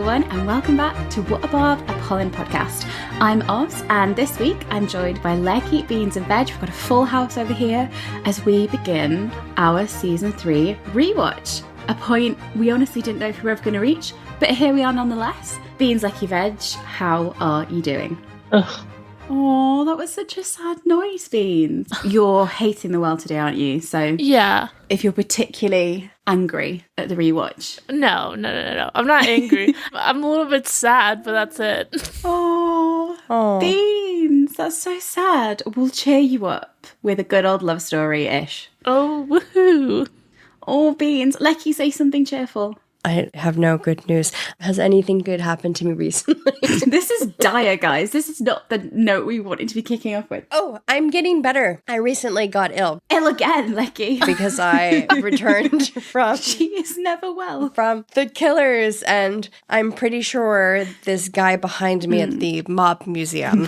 everyone, and welcome back to What a Barb, a Polin podcast. I'm Oz, and this week I'm joined by Leggy, Beans and Veg. We've got a full house over here as we begin our Season 3 rewatch. A point we honestly didn't know if we were ever going to reach, but here we are nonetheless. Beans, Leggy, Veg, how are you doing? Ugh. Oh, that was such a sad noise, Beans. You're hating the world today, aren't you? So Yeah. if you're particularly angry at the rewatch. No. I'm not angry. I'm a little bit sad, but that's it. Oh, Beans, that's so sad. We'll cheer you up with a good old love story-ish. Oh, woohoo. Oh, Beans, Lecky, say something cheerful. I have no good news. Has anything good happened to me recently? This is dire, guys. This is not the note we wanted to be kicking off with. Oh, I'm getting better. I recently got ill. Ill again, Lecky. Because I returned from... She is never well. From the killers, and I'm pretty sure this guy behind me at the Mob Museum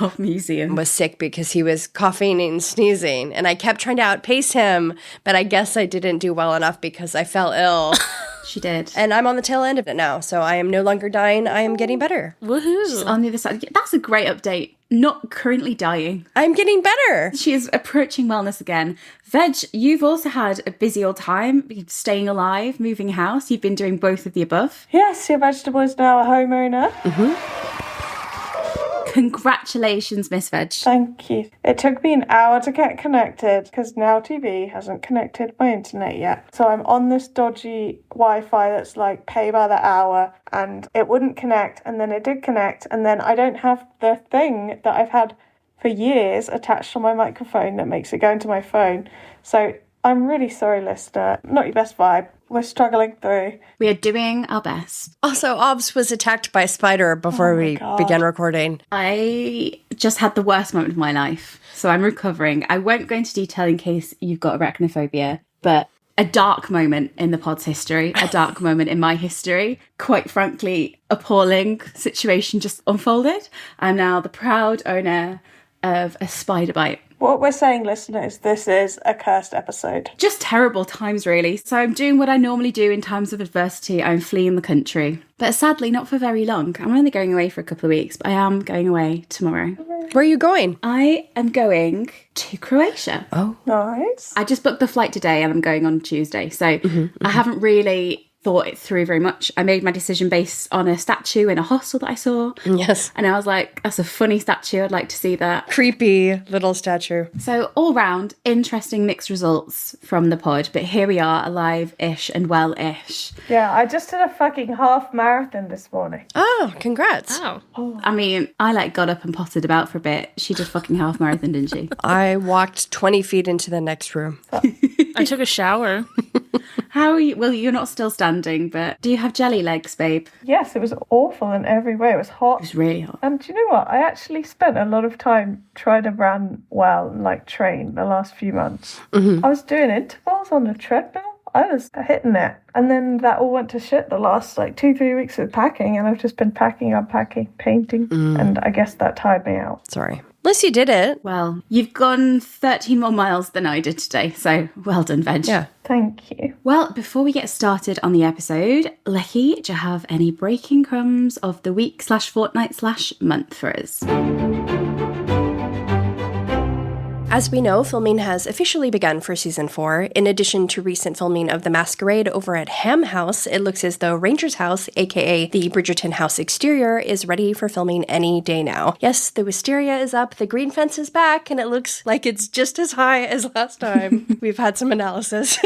was sick because he was coughing and sneezing, and I kept trying to outpace him, but I guess I didn't do well enough because I fell ill. She did. And I'm on the tail end of it now, so I am no longer dying. I am getting better. Woohoo. She's on the other side. That's a great update. Not currently dying. I'm getting better. She is approaching wellness again. Veg, you've also had a busy old time staying alive, moving house. You've been doing both of the above. Yes, your vegetable is now a homeowner. Congratulations, Miss Veg. Thank you. It took me an hour to get connected because Now TV hasn't connected my internet yet. So I'm on this dodgy Wi-Fi that's like pay by the hour, and it wouldn't connect, and then it did connect, and then I don't have the thing that I've had for years attached on my microphone that makes it go into my phone. So I'm really sorry, listener. Not your best vibe. We're struggling through. We are doing our best. Also, Obs was attacked by a spider before we began recording. I just had the worst moment of my life, so I'm recovering. I won't go into detail in case you've got arachnophobia, but a dark moment in the pod's history, a dark moment in my history. Quite frankly, appalling situation just unfolded. I'm now the proud owner of a spider bite. What we're saying, listeners, this is a cursed episode. Just terrible times, really. So I'm doing what I normally do in times of adversity. I'm fleeing the country. But sadly, not for very long. I'm only going away for a couple of weeks, but I am going away tomorrow. Where are you going? I am going to Croatia. Oh. Nice. I just booked the flight today and I'm going on Tuesday. So I haven't really thought it through very much. I made my decision based on a statue in a hostel that I saw. Yes. And I was like, that's a funny statue. I'd like to see that. Creepy little statue. So all round, interesting mixed results from the pod. But here we are, alive-ish and well-ish. Yeah, I just did a fucking half marathon this morning. Oh, congrats. Oh. I mean, I got up and potted about for a bit. She did fucking half marathon, didn't she? I walked 20 feet into the next room. I took a shower. How are you? Well, you're not still standing, but do you have jelly legs, babe? Yes, it was awful in every way. It was hot. It was really hot. And do you know what? I actually spent a lot of time trying to run well and train the last few months. I was doing intervals on the treadmill. I was hitting it. And then that all went to shit the last 2-3 weeks of packing. And I've just been packing, unpacking, painting. And I guess that tired me out. Sorry. At least you did it. Well, you've gone 13 more miles than I did today, so well done, Veg. Yeah. Thank you. Well, before we get started on the episode, Lecky, do you have any breaking crumbs of the week/fortnight/month for us? As we know, filming has officially begun for Season 4. In addition to recent filming of The Masquerade over at Ham House, it looks as though Ranger's house, aka the Bridgerton house exterior, is ready for filming any day now. Yes, the wisteria is up, the green fence is back, and it looks like it's just as high as last time. We've had some analysis.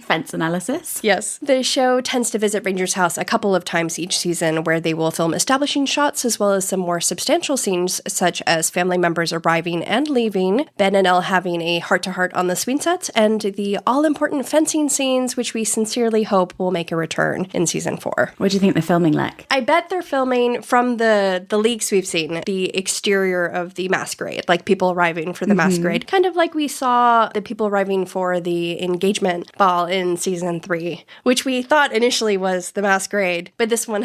Fence analysis. Yes. The show tends to visit Ranger's house a couple of times each season, where they will film establishing shots as well as some more substantial scenes, such as family members arriving and leaving, Ben and Elle having a heart-to-heart on the swing set, and the all-important fencing scenes, which we sincerely hope will make a return in Season 4. What do you think they're filming like? I bet they're filming, from the leaks we've seen, the exterior of the Masquerade, like people arriving for the Masquerade. Kind of like we saw the people arriving for the engagement ball in Season 3, which we thought initially was the Masquerade, but this one,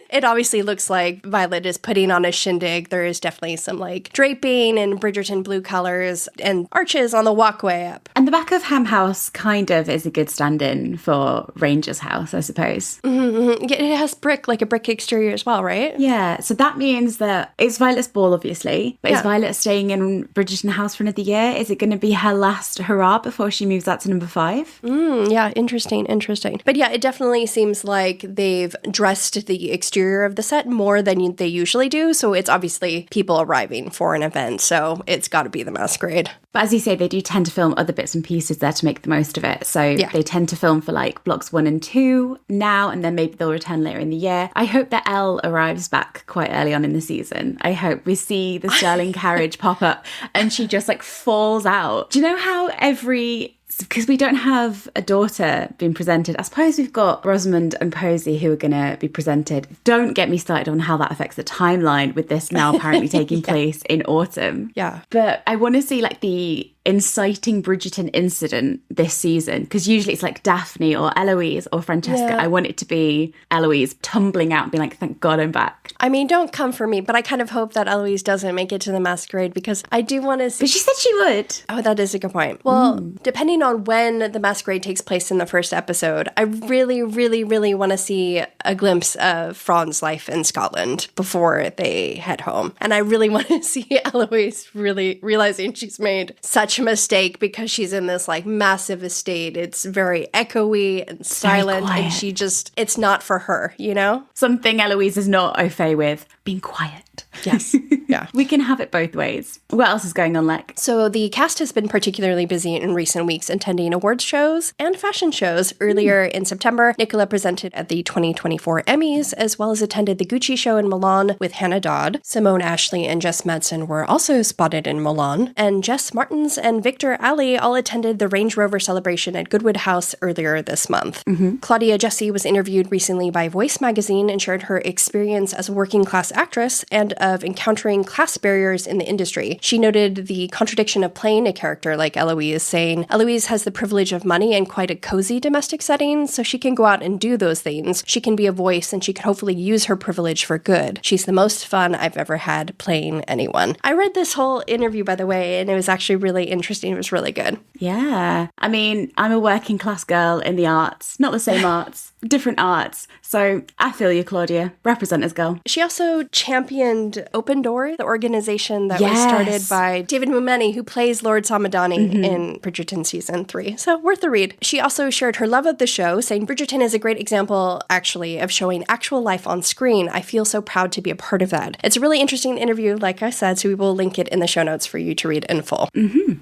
it obviously looks like Violet is putting on a shindig. There is definitely some draping and Bridgerton blue colors and arches on the walkway up. And the back of Ham House kind of is a good stand-in for Ranger's house, I suppose. Mm-hmm. Yeah, it has like a brick exterior as well, right? Yeah, so that means that it's Violet's ball, obviously, but is Yeah. Violet staying in Bridgerton house for another year? Is it going to be her last hurrah before she moves out to number 5? Yeah, interesting. But yeah, it definitely seems like they've dressed the exterior of the set more than they usually do, so it's obviously people arriving for an event, so it's got to be the masquerade. But as you say, they do tend to film other bits and pieces there to make the most of it. So they tend to film for like blocks 1 and 2 now, and then maybe they'll return later in the year. I hope that Elle arrives back quite early on in the season. I hope we see the Sterling carriage pop up and she just like falls out. Do you know how because we don't have a daughter being presented. I suppose we've got Rosamund and Posey who are going to be presented. Don't get me started on how that affects the timeline with this now apparently taking place in autumn. Yeah. But I want to see like the inciting Bridgerton incident this season, because usually it's like Daphne or Eloise or Francesca. I want it to be Eloise tumbling out and being like, thank God I'm back. I mean, don't come for me, but I kind of hope that Eloise doesn't make it to the masquerade because I do want to see... But she said she would. Oh, that is a good point. Well, depending on when the masquerade takes place in the first episode, I really, really, really want to see a glimpse of Fran's life in Scotland before they head home. And I really want to see Eloise really realizing she's made such a mistake because she's in this like massive estate. It's very echoey and silent, and she just, it's not for her, you know? Something Eloise is not au fait with, being quiet. Yes. Yeah. We can have it both ways. What else is going on, Lex? So the cast has been particularly busy in recent weeks attending awards shows and fashion shows. Earlier in September, Nicola presented at the 2024 Emmys, as well as attended the Gucci show in Milan with Hannah Dodd. Simone Ashley and Jess Madsen were also spotted in Milan. And Jess Martins and Victor Ali all attended the Range Rover celebration at Goodwood House earlier this month. Claudia Jessie was interviewed recently by Voice magazine and shared her experience as a working class actress and of encountering class barriers in the industry. She noted the contradiction of playing a character like Eloise, saying, Eloise has the privilege of money and quite a cozy domestic setting, so she can go out and do those things. She can be a voice and she could hopefully use her privilege for good. She's the most fun I've ever had playing anyone. I read this whole interview, by the way, and it was actually really interesting. It was really good. Yeah. I mean, I'm a working class girl in the arts. Not the same arts, different arts. So I feel you, Claudia. Represent us, girl. She also championed Open Door, the organization that was started by David Mumeni, who plays Lord Samadani in Bridgerton Season 3. So worth a read. She also shared her love of the show, saying, Bridgerton is a great example, actually, of showing actual life on screen. I feel so proud to be a part of that. It's a really interesting interview, like I said, so we will link it in the show notes for you to read in full.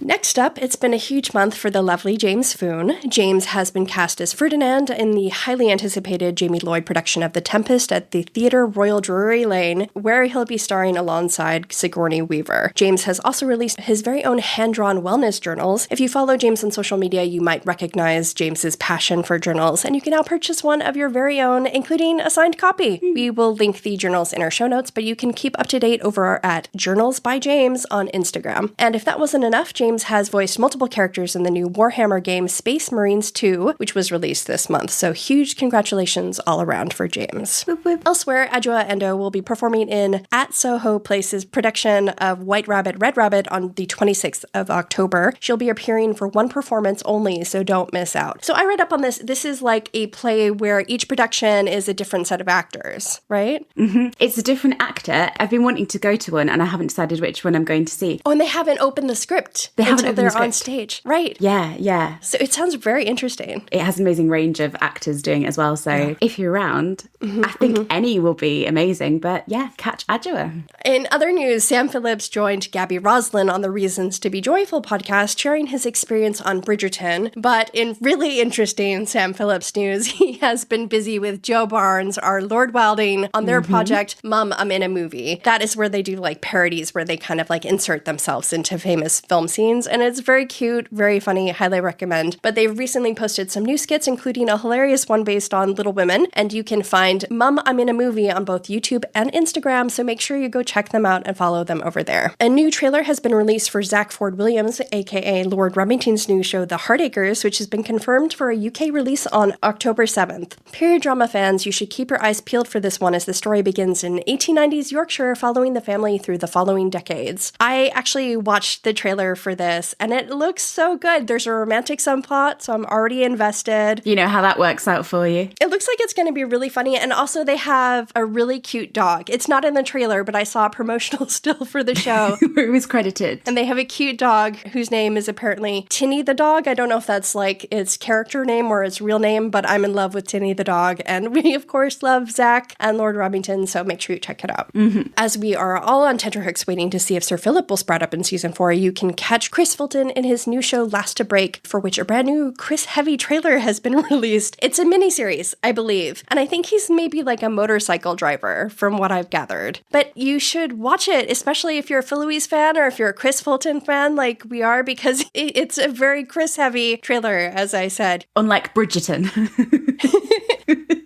Next up, it's been a huge month for the lovely James Foon. James has been cast as Ferdinand in the highly anticipated Jamie Lloyd production of The Tempest at the Theatre Royal Drury Lane, where he'll be starring alongside Sigourney Weaver. James has also released his very own hand-drawn wellness journals. If you follow James on social media, you might recognize James's passion for journals, and you can now purchase one of your very own, including a signed copy. We will link the journals in our show notes, but you can keep up to date over at Journals by James on Instagram. And if that wasn't enough, James has voiced multiple characters in the new Warhammer game Space Marines 2, which was released this month. So huge congratulations all around for James. Elsewhere, Adjoa Endo will be performing in At Soho Place's production of White Rabbit, Red Rabbit on the 26th of October. She'll be appearing for one performance only, so don't miss out. So I read up on this. This is like a play where each production is a different set of actors, right? It's a different actor. I've been wanting to go to one and I haven't decided which one I'm going to see. Oh, and they haven't opened the script until they're on stage. Right. Yeah. So it sounds very interesting. It has an amazing range of actors doing it as well. So if you're around, I think any will be amazing. But yeah, catch Adjoa. In other news, Sam Phillips joined Gabby Roslin on the Reasons to Be Joyful podcast, sharing his experience on Bridgerton. But in really interesting Sam Phillips news, he has been busy with Joe Barnes, our Lord Wilding, on their project, Mum, I'm in a Movie. That is where they do like parodies where they kind of like insert themselves into famous film scenes. And it's very cute, very funny, highly recommend. But they've recently posted some new skits, including a hilarious one based on Little Women. And you can find Mum, I'm in a Movie on both YouTube and Instagram, so make sure you go check them out and follow them over there. A new trailer has been released for Zach Ford Williams, aka Lord Remington's new show, The Heartacres, which has been confirmed for a UK release on October 7th. Period drama fans, you should keep your eyes peeled for this one as the story begins in 1890s Yorkshire, following the family through the following decades. I actually watched the trailer for this, and it looks so good. There's a romantic subplot, so I'm already invested. You know how that works out for you. It looks like it's going to be really funny, and also they have a really cute dog. It's not in the trailer, but I saw a promotional still for the show. It was credited. And they have a cute dog whose name is apparently Tinny the dog. I don't know if that's like its character name or its real name, but I'm in love with Tinny the dog. And we, of course, love Zach and Lord Remington, so make sure you check it out. Mm-hmm. As we are all on tenterhooks waiting to see if Sir Philip will sprout up in season 4, you can catch Chris Fulton in his new show Last to Break, for which a brand new Chris Heavy trailer has been released. It's a miniseries, I believe, and I think he's maybe like a motorcycle driver from what I've gathered. But you should watch it, especially if you're a Phil fan or if you're a Chris Fulton fan like we are, because it's a very Chris Heavy trailer, as I said. Unlike Bridgerton.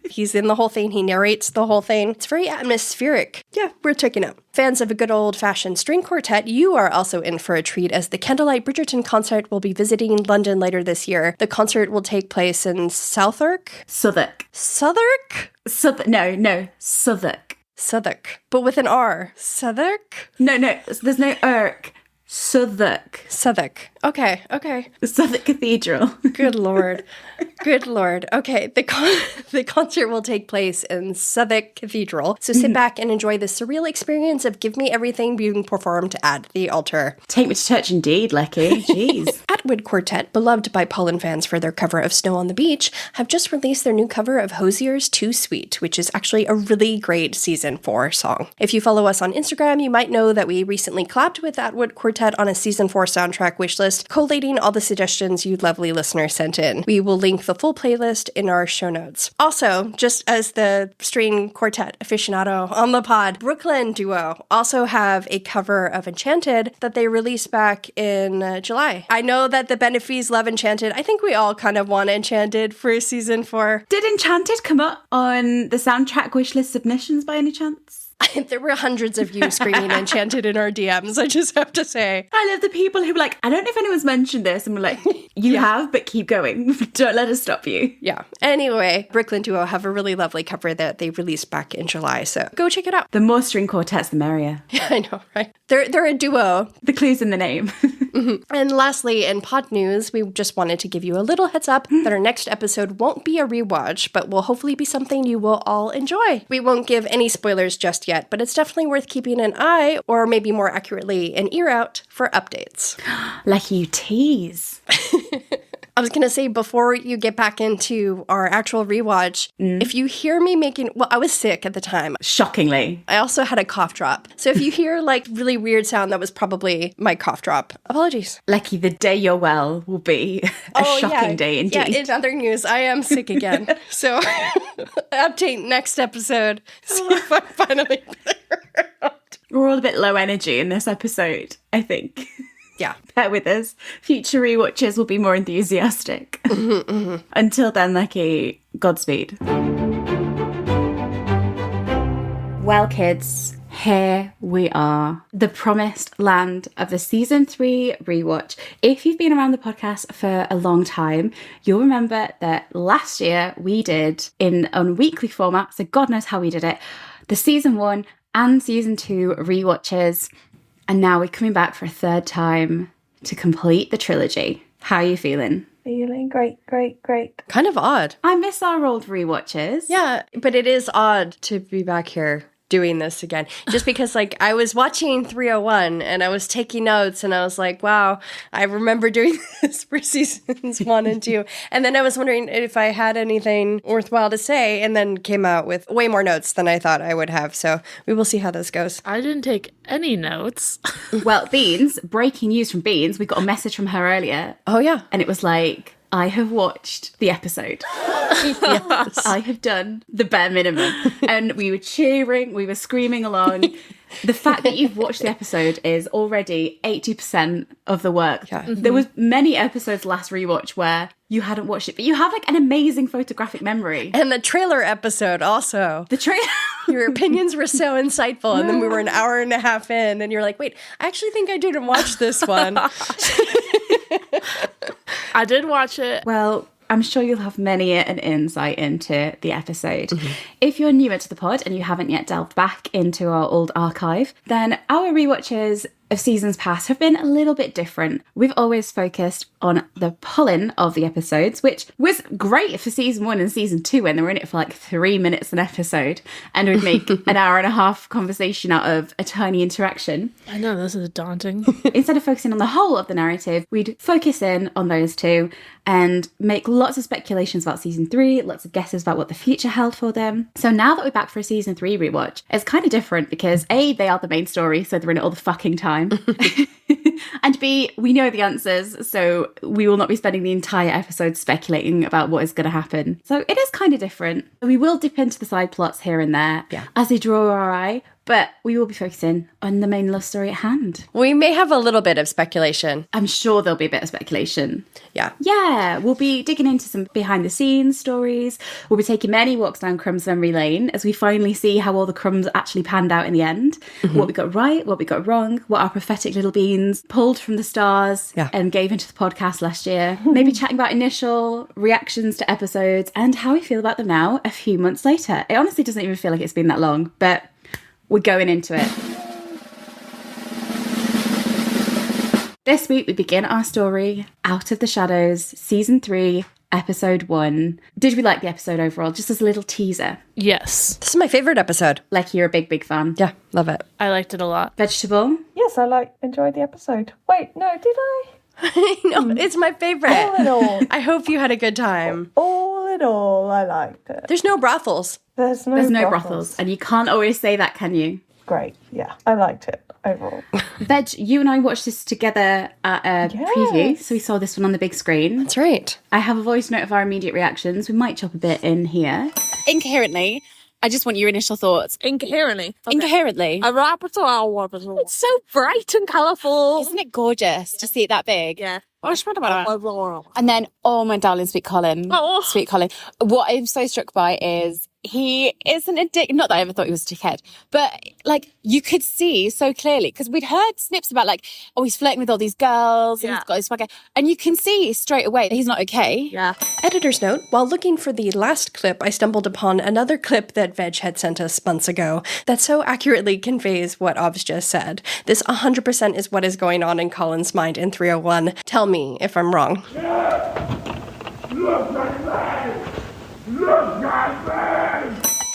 He's in the whole thing. He narrates the whole thing. It's very atmospheric. Yeah, we're checking out. Fans of a good old-fashioned string quartet, you are also in for a treat as the Candlelight Bridgerton concert will be visiting London later this year. The concert will take place in Southwark? Southwark. Southwark? No, Southwark. Southwark. But with an R. Southwark? No, there's no irk. Southwark. Southwark. Okay. Southwark Cathedral. Good Lord. Good Lord. Okay, the concert will take place in Southwark Cathedral, so sit back and enjoy the surreal experience of Give Me Everything being performed at the altar. Take me to church indeed, Lecky. Jeez. Atwood Quartet, beloved by Polin fans for their cover of Snow on the Beach, have just released their new cover of Hosier's Too Sweet, which is actually a really great season 4 song. If you follow us on Instagram, you might know that we recently collabed with Atwood Quartet on a season 4 soundtrack wishlist, collating all the suggestions you lovely listeners sent in. We will link the full playlist in our show notes. Also, just as the string quartet aficionado on the pod, Brooklyn duo also have a cover of Enchanted that they released back in July. I know that the Benefis love Enchanted. I think we all kind of want Enchanted for season 4. Did Enchanted come up on the soundtrack wishlist submissions by any chance? There were hundreds of you screaming Enchanted in our DMs, I just have to say. I love the people who were like, I don't know if anyone's mentioned this, and we're like, you have, but keep going. Don't let us stop you. Yeah. Anyway, Brooklyn duo have a really lovely cover that they released back in July, so go check it out. The more string quartets, the merrier. Yeah, I know, right? They're a duo. The clue's in the name. Mm-hmm. And lastly, in pod news, we just wanted to give you a little heads up that our next episode won't be a rewatch, but will hopefully be something you will all enjoy. We won't give any spoilers just yet, but it's definitely worth keeping an eye, or maybe more accurately, an ear out for updates. Like you tease. I was going to say, before you get back into our actual rewatch, if you hear me I was sick at the time. Shockingly. I also had a cough drop. So if you hear like really weird sound, that was probably my cough drop. Apologies. Lucky the day you're well will be a shocking day indeed. Yeah, in other news, I am sick again. So update next episode. See if I'm finally better. We're all a bit low energy in this episode, I think. Yeah. Bear with us. Future rewatches will be more enthusiastic. Until then, Lucky, Godspeed. Well, kids, here we are. The promised land of the season 3 rewatch. If you've been around the podcast for a long time, you'll remember that last year we did on weekly format, so God knows how we did it, the season 1 and season 2 rewatches. And now we're coming back for a third time to complete the trilogy. How are you feeling? Feeling great. Kind of odd. I miss our old rewatches. Yeah, but it is odd to be back here doing this again. Just because, like, I was watching 301 and I was taking notes and I was like, wow, I remember doing this for seasons 1 and 2. And then I was wondering if I had anything worthwhile to say, and then came out with way more notes than I thought I would have. So we will see how this goes. I didn't take any notes. Well, Beans, breaking news from Beans, we got a message from her earlier. Oh, yeah. And it was like, I have watched the episode. Yes. I have done the bare minimum. And we were cheering, we were screaming along. The fact that you've watched the episode is already 80% of the work. Yeah. There was many episodes last rewatch where you hadn't watched it, but you have like an amazing photographic memory. And the trailer episode also. The trailer. Your opinions were so insightful. And then we were an hour and a half in and you're like, wait, I actually think I didn't watch this one. I did watch it. Well, I'm sure you'll have many an insight into the episode. If you're newer to the pod and you haven't yet delved back into our old archive, then our rewatches of seasons past have been a little bit different. We've always focused on the Polin of the episodes, which was great for season 1 and season 2 when they were in it for like 3 minutes an episode and would make an hour and a half conversation out of a tiny interaction. I know, this is daunting. Instead of focusing on the whole of the narrative, we'd focus in on those two and make lots of speculations about season 3, lots of guesses about what the future held for them. So now that we're back for a season 3 rewatch, it's kind of different because A, they are the main story, so they're in it all the fucking time. And B, we know the answers, so we will not be spending the entire episode speculating about what is going to happen. So it is kind of different. We will dip into the side plots here and there as they draw our eye, but we will be focusing on the main love story at hand. We may have a little bit of speculation. I'm sure there'll be a bit of speculation. Yeah. Yeah, we'll be digging into some behind-the-scenes stories. We'll be taking many walks down Crumb's memory lane as we finally see how all the crumbs actually panned out in the end. What we got right, what we got wrong, what our prophetic little beans pulled from the stars and gave into the podcast last year. Maybe chatting about initial reactions to episodes and how we feel about them now a few months later. It honestly doesn't even feel like it's been that long, but we're going into it. This week we begin our story, Out of the Shadows, Season 3, Episode 1. Did we like the episode overall? Just as a little teaser. Yes. This is my favorite episode. Like you're a big, big fan. Yeah, love it. I liked it a lot. Vegetable? Yes, I enjoyed the episode. Wait, no, did I? No, it's my favorite. All in all. I hope you had a good time. All in all, I liked it. There's no brothels. There's no brothels. And you can't always say that, can you? Great, yeah. I liked it overall. Veg, you and I watched this together at a preview, so we saw this one on the big screen. That's right. I have a voice note of our immediate reactions. We might chop a bit in here. Incoherently, I just want your initial thoughts. Incoherently. Okay. Incoherently. A repertoire. It's so bright and colourful. Isn't it gorgeous to see it that big? Yeah. And then, oh my darling, sweet Colin. Oh. Sweet Colin. What I'm so struck by is he isn't a dick. Not that I ever thought he was a dickhead, but like you could see so clearly because we'd heard snips about like, oh, he's flirting with all these girls and he's got his swagger, and you can see straight away that he's not okay. Yeah. Editor's note, while looking for the last clip, I stumbled upon another clip that Veg had sent us months ago that so accurately conveys what Ovs just said. This 100% is what is going on in Colin's mind in 301. Tell me if I'm wrong.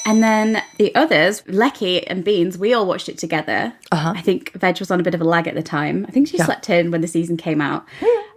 And then the others, Lecky and Beans, we all watched it together. I think Veg was on a bit of a lag at the time. I think she slept in when the season came out.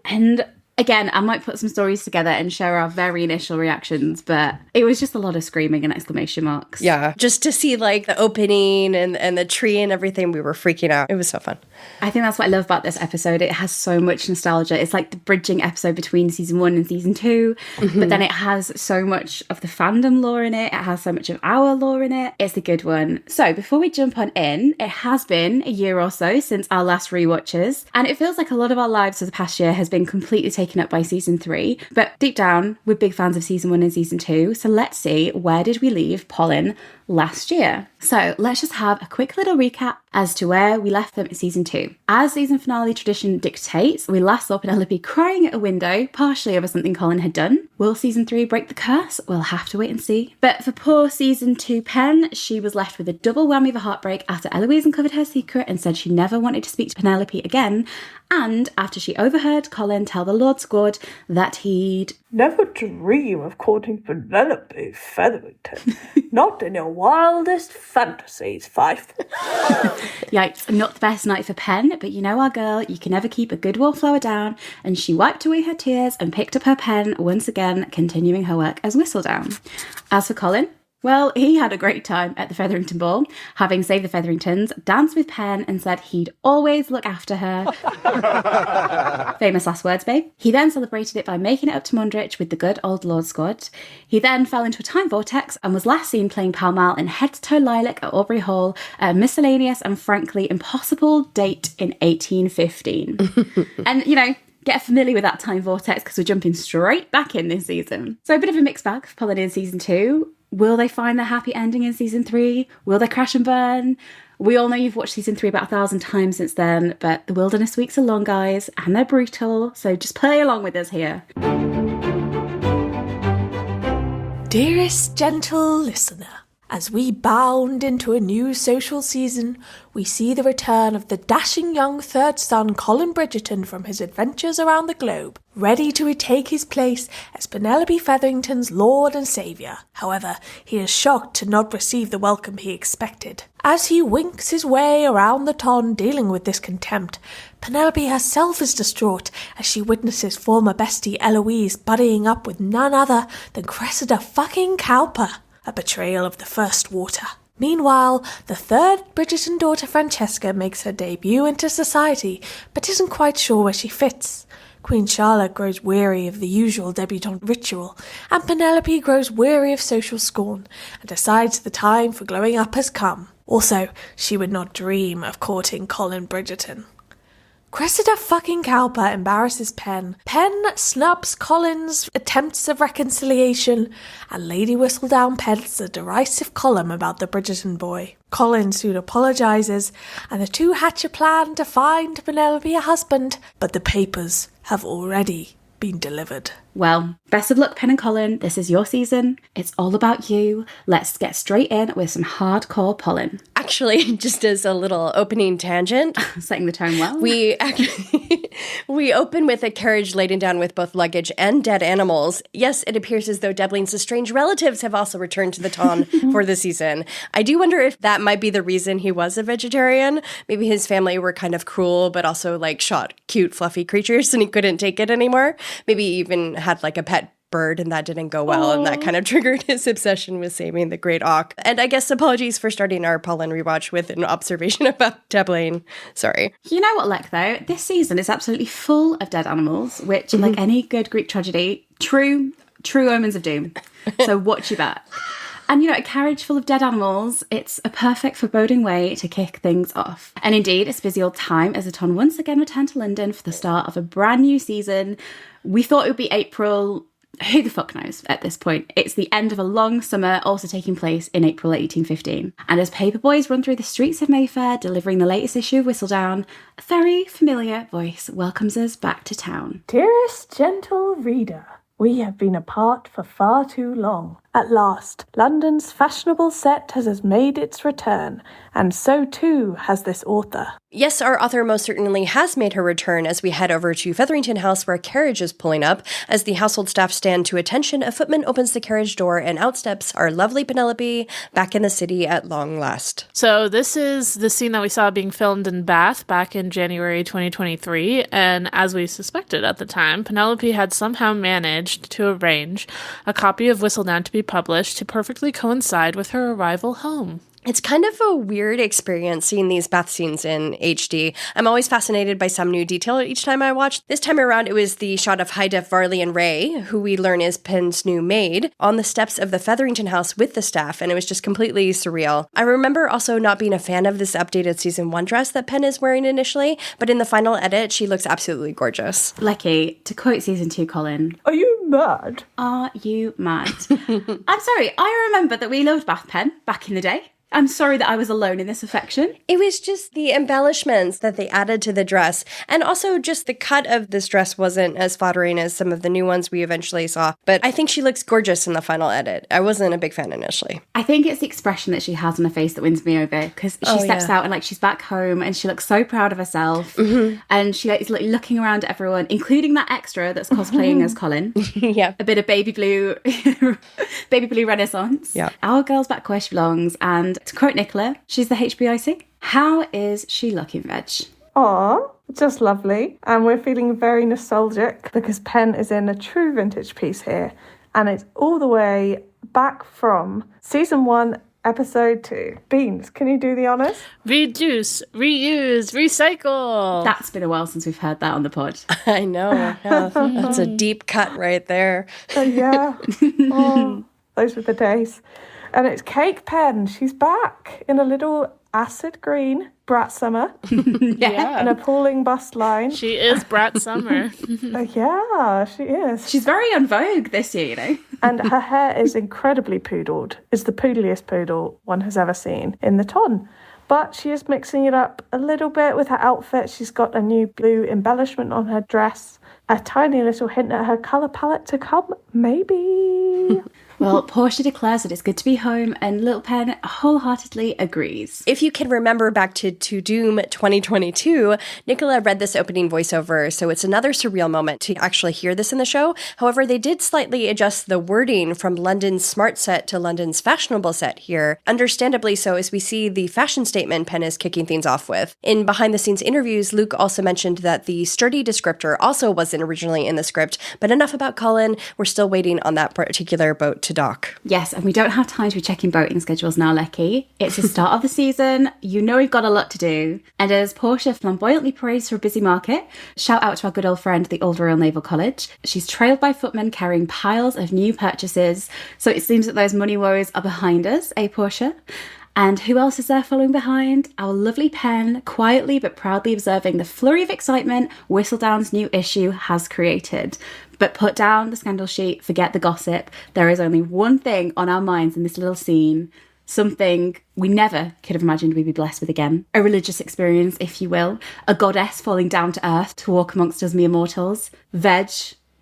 And again, I might put some stories together and share our very initial reactions, but it was just a lot of screaming and exclamation marks. Yeah, just to see like the opening and the tree and everything, we were freaking out. It was so fun. I think that's what I love about this episode. It has so much nostalgia. It's like the bridging episode between season 1 and season 2, but then it has so much of the fandom lore in it. It has so much of our lore in it. It's a good one. So before we jump on in, it has been a year or so since our last rewatches, and it feels like a lot of our lives for the past year has been completely taken up by season 3. But deep down, we're big fans of season 1 and season 2. So let's see, where did we leave Polin last year? So let's just have a quick little recap as to where we left them in season 2. As season finale tradition dictates, we last saw Penelope crying at a window, partially over something Colin had done. Will season 3 break the curse? We'll have to wait and see. But for poor season 2 Pen, she was left with a double whammy of a heartbreak after Eloise uncovered her secret and said she never wanted to speak to Penelope again, and after she overheard Colin tell the Lord Squad that he'd never dream of courting Penelope Featherington. Not in your wildest fantasies, Fife. Yikes, not the best night for Pen, but you know our girl, you can never keep a good wallflower down, and she wiped away her tears and picked up her pen once again, continuing her work as Whistledown. As for Colin, well, he had a great time at the Featherington Ball, having saved the Featheringtons, danced with Pen and said he'd always look after her. Famous last words, babe. He then celebrated it by making it up to Mondrich with the good old Lord Squad. He then fell into a time vortex and was last seen playing Pall Mall in head-to-toe lilac at Aubrey Hall, a miscellaneous and frankly impossible date in 1815. And, you know, get familiar with that time vortex because we're jumping straight back in this season. So a bit of a mixed bag for Polin in season 2. Will they find their happy ending in season 3? Will they crash and burn? We all know you've watched season 3 about 1,000 times since then, but the wilderness weeks are long, guys, and they're brutal, so just play along with us here. Dearest gentle listener, as we bound into a new social season, we see the return of the dashing young third son Colin Bridgerton from his adventures around the globe, ready to retake his place as Penelope Featherington's lord and saviour. However, he is shocked to not receive the welcome he expected. As he winks his way around the ton dealing with this contempt, Penelope herself is distraught as she witnesses former bestie Eloise buddying up with none other than Cressida fucking Cowper. A betrayal of the first water. Meanwhile, the third Bridgerton daughter Francesca makes her debut into society, but isn't quite sure where she fits. Queen Charlotte grows weary of the usual debutante ritual, and Penelope grows weary of social scorn, and decides the time for glowing up has come. Also, she would not dream of courting Colin Bridgerton. Cressida fucking Cowper embarrasses Pen. Pen snubs Colin's attempts of reconciliation, and Lady Whistledown pens a derisive column about the Bridgerton boy. Colin soon apologises, and the two hatch a plan to find Penelope a husband, but the papers have already been delivered. Well, best of luck, Pen and Colin. This is your season. It's all about you. Let's get straight in with some hardcore Polin. Actually, just as a little opening tangent, Setting the tone well. We open with a carriage laden down with both luggage and dead animals. Yes, it appears as though Debling's estranged relatives have also returned to the town for the season. I do wonder if that might be the reason he was a vegetarian. Maybe his family were kind of cruel, but also like shot cute, fluffy creatures and he couldn't take it anymore. Maybe he even had like a pet bird and that didn't go well, and that kind of triggered his obsession with saving the great auk. And I guess apologies for starting our Polin rewatch with an observation about Debling. Sorry. You know what, Lek, though? This season is absolutely full of dead animals, which, like any good Greek tragedy, true omens of doom. So watch your back. And, you know, a carriage full of dead animals, it's a perfect foreboding way to kick things off. And indeed, it's a busy old time as the ton once again returned to London for the start of a brand new season. We thought it would be April. Who the fuck knows at this point? It's the end of a long summer, also taking place in April 1815. And as paperboys run through the streets of Mayfair, delivering the latest issue of Whistledown, a very familiar voice welcomes us back to town. Dearest gentle reader, we have been apart for far too long. At last, London's fashionable set has made its return, and so too has this author. Yes, our author most certainly has made her return as we head over to Featherington House where a carriage is pulling up. As the household staff stand to attention, a footman opens the carriage door and out steps our lovely Penelope, back in the city at long last. So this is the scene that we saw being filmed in Bath back in January 2023, and as we suspected at the time, Penelope had somehow managed to arrange a copy of Whistledown to be published to perfectly coincide with her arrival home. It's kind of a weird experience seeing these Bath scenes in HD. I'm always fascinated by some new detail each time I watch. This time around, it was the shot of high-def Varley and Ray, who we learn is Pen's new maid, on the steps of the Featherington house with the staff, and it was just completely surreal. I remember also not being a fan of this updated season 1 dress that Pen is wearing initially, but in the final edit, she looks absolutely gorgeous. Lecky, to quote season 2 Colin, Are you mad? are you mad? I'm sorry, I remember that we loved Bath Pen back in the day. I'm sorry that I was alone in this affection. It was just the embellishments that they added to the dress. And also just the cut of this dress wasn't as flattering as some of the new ones we eventually saw. But I think she looks gorgeous in the final edit. I wasn't a big fan initially. I think it's the expression that she has on her face that wins me over. Because she steps out and like she's back home and she looks so proud of herself. Mm-hmm. And she is like looking around at everyone, including that extra that's cosplaying as Colin. Yeah. A bit of baby blue renaissance. Yeah. Our girl's back where she belongs. And to quote Nicola, she's the HBIC. How is she looking, Veg? Aw, just lovely. And we're feeling very nostalgic because Pen is in a true vintage piece here. And it's all the way back from season 1, episode 2. Beans, can you do the honours? Reduce, reuse, recycle. That's been a while since we've heard that on the pod. I know. Yeah. That's a deep cut right there. Yeah. Oh, those were the days. And it's Cake Pen. She's back in a little acid green Brat Summer, Yeah. an appalling bust line. She is Brat Summer. Yeah, she is. She's very on vogue this year, you know. And her hair is incredibly poodled. It's the poodliest poodle one has ever seen in the ton. But she is mixing it up a little bit with her outfit. She's got a new blue embellishment on her dress. A tiny little hint at her colour palette to come, maybe. Well, Portia declares that it's good to be home, and Little Pen wholeheartedly agrees. If you can remember back to Doom 2022, Nicola read this opening voiceover, so it's another surreal moment to actually hear this in the show. However, they did slightly adjust the wording from London's smart set to London's fashionable set here, understandably so, as we see the fashion statement Pen is kicking things off with. In behind-the-scenes interviews, Luke also mentioned that the sturdy descriptor also wasn't originally in the script, but enough about Colin. We're still waiting on that particular boat to dock. Yes, and we don't have time to be checking boating schedules now, Lecky. It's the start of the season. You know we've got a lot to do. And as Portia flamboyantly parades through a busy market, shout out to our good old friend, the Old Royal Naval College. She's trailed by footmen carrying piles of new purchases. So it seems that those money woes are behind us, eh, Portia? And who else is there following behind? Our lovely Pen, quietly but proudly observing the flurry of excitement Whistledown's new issue has created. But put down the scandal sheet, forget the gossip. There is only one thing on our minds in this little scene. Something we never could have imagined we'd be blessed with again. A religious experience, if you will. A goddess falling down to earth to walk amongst us mere mortals. Veg,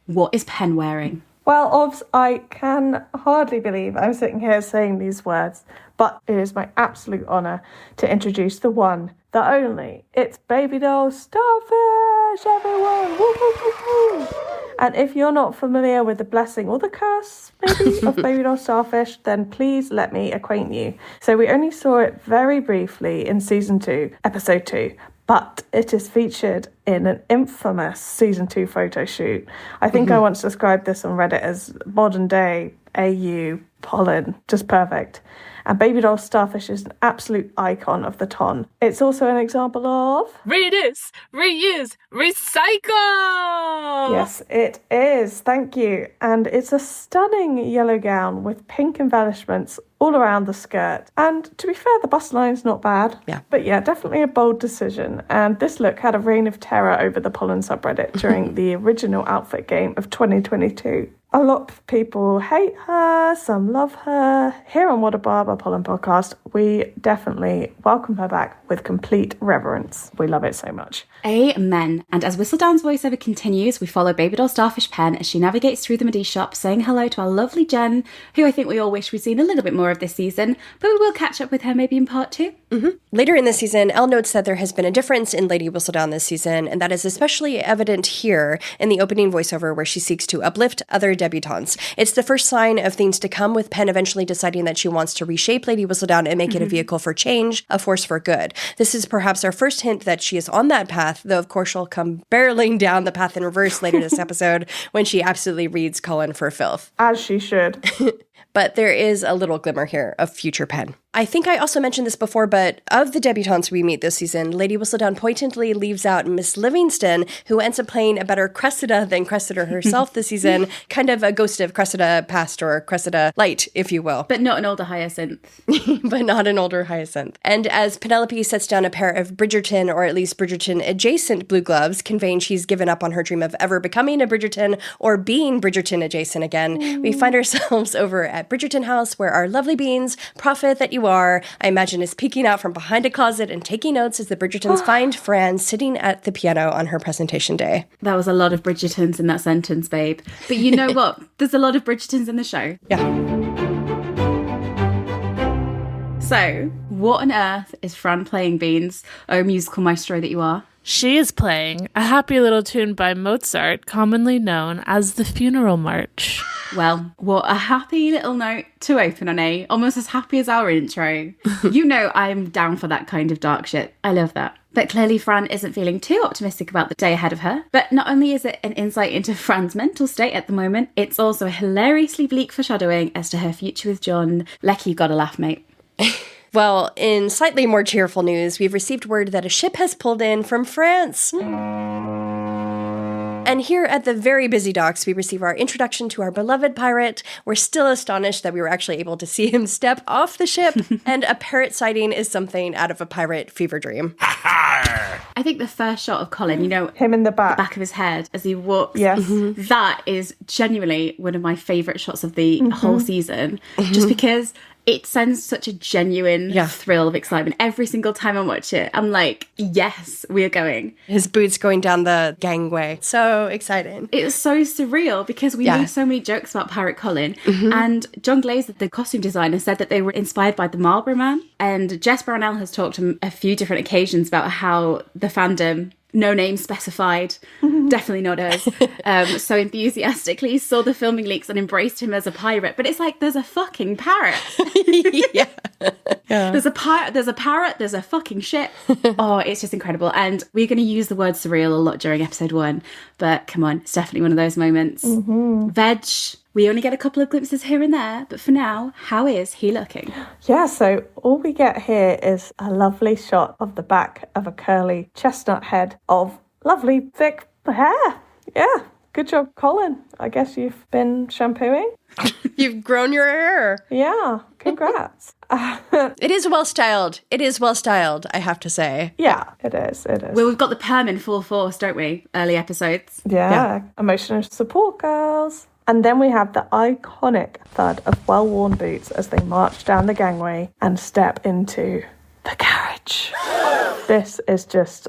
what is Pen wearing? Well, Obs, I can hardly believe I'm sitting here saying these words, but it is my absolute honour to introduce the one, the only. It's Baby Doll Starfish, everyone! Woo, woo, woo, woo. And if you're not familiar with the blessing or the curse, maybe, of Baby Doll Starfish, then please let me acquaint you. So we only saw it very briefly in Season 2, Episode 2, but it is featured in an infamous Season 2 photo shoot. I think I once described this on Reddit as modern day AU Polin, just perfect. And Baby Doll Starfish is an absolute icon of the ton. It's also an example of... Reduce, reuse, recycle! Yes, it is. Thank you. And it's a stunning yellow gown with pink embellishments all around the skirt. And to be fair, the bust line's not bad. Yeah. But yeah, definitely a bold decision. And this look had a reign of terror over the Pollen subreddit during the original outfit game of 2022. A lot of people hate her, some love her. Here on What a Barb, our Pollen podcast, we definitely welcome her back with complete reverence. We love it so much. Amen. And as Whistledown's voiceover continues, we follow Baby Doll Starfish Pen as she navigates through the Midi shop, saying hello to our lovely Jen, who I think we all wish we'd seen a little bit more of this season, but we will catch up with her maybe in part 2. Later in the season, Elle notes that there has been a difference in Lady Whistledown this season, and that is especially evident here in the opening voiceover where she seeks to uplift other debutantes. It's the first sign of things to come, with Pen eventually deciding that she wants to reshape Lady Whistledown and make it a vehicle for change, a force for good. This is perhaps our first hint that she is on that path, though of course she'll come barreling down the path in reverse later this episode when she absolutely reads Colin for filth. As she should. But there is a little glimmer here of future Pen. I think I also mentioned this before, but of the debutantes we meet this season, Lady Whistledown pointedly leaves out Miss Livingston, who ends up playing a better Cressida than Cressida herself this season, kind of a ghost of Cressida past or Cressida light, if you will. But not an older Hyacinth. But not an older Hyacinth. And as Penelope sets down a pair of Bridgerton, or at least Bridgerton-adjacent blue gloves, conveying she's given up on her dream of ever becoming a Bridgerton or being Bridgerton-adjacent again, we find ourselves over at Bridgerton House, where our lovely beans, prophet that you are, I imagine, is peeking out from behind a closet and taking notes as the Bridgertons find Fran sitting at the piano on her presentation day. That was a lot of Bridgertons in that sentence, babe. But you know what? There's a lot of Bridgertons in the show. Yeah. So, what on earth is Fran playing, Beans? Oh, musical maestro that you are. She is playing a happy little tune by Mozart, commonly known as the Funeral March. Well, what a happy little note to open on, eh? Almost as happy as our intro. You know I'm down for that kind of dark shit. I love that. But clearly Fran isn't feeling too optimistic about the day ahead of her. But not only is it an insight into Fran's mental state at the moment, it's also a hilariously bleak foreshadowing as to her future with John. Lecky, you gotta laugh, mate. Well, in slightly more cheerful news, we've received word that a ship has pulled in from France. And here at the very busy docks, we receive our introduction to our beloved pirate. We're still astonished that we were actually able to see him step off the ship, and a parrot sighting is something out of a pirate fever dream. I think the first shot of Colin, you know, Him in the back. the back of his head as he walks, Yes. that is genuinely one of my favourite shots of the whole season, just because it sends such a genuine thrill of excitement. Every single time I watch it, I'm like, yes, we're going. His boots going down the gangway. So exciting. It was so surreal because we made so many jokes about Pirate Colin. And John Glazer, the costume designer, said that they were inspired by the Marlborough Man. And Jess Brownell has talked on a few different occasions about how the fandom, no name specified, definitely not us, so enthusiastically saw the filming leaks and embraced him as a pirate. But it's like, there's a fucking parrot. There's a parrot, there's a fucking ship. Oh, it's just incredible. And we're going to use the word surreal a lot during episode 1, but come on, it's definitely one of those moments. Veg, we only get a couple of glimpses here and there, but for now, how is he looking? Yeah, so all we get here is a lovely shot of the back of a curly chestnut head of lovely thick hair. Yeah, good job, Colin. I guess you've been shampooing. You've grown your hair. Yeah, congrats. It is well styled. It is well styled, I have to say. Yeah, it is. Well, we've got the perm in full force, don't we? Early episodes. Yeah, emotional support, girls. And then we have the iconic thud of well-worn boots as they march down the gangway and step into the carriage. This is just,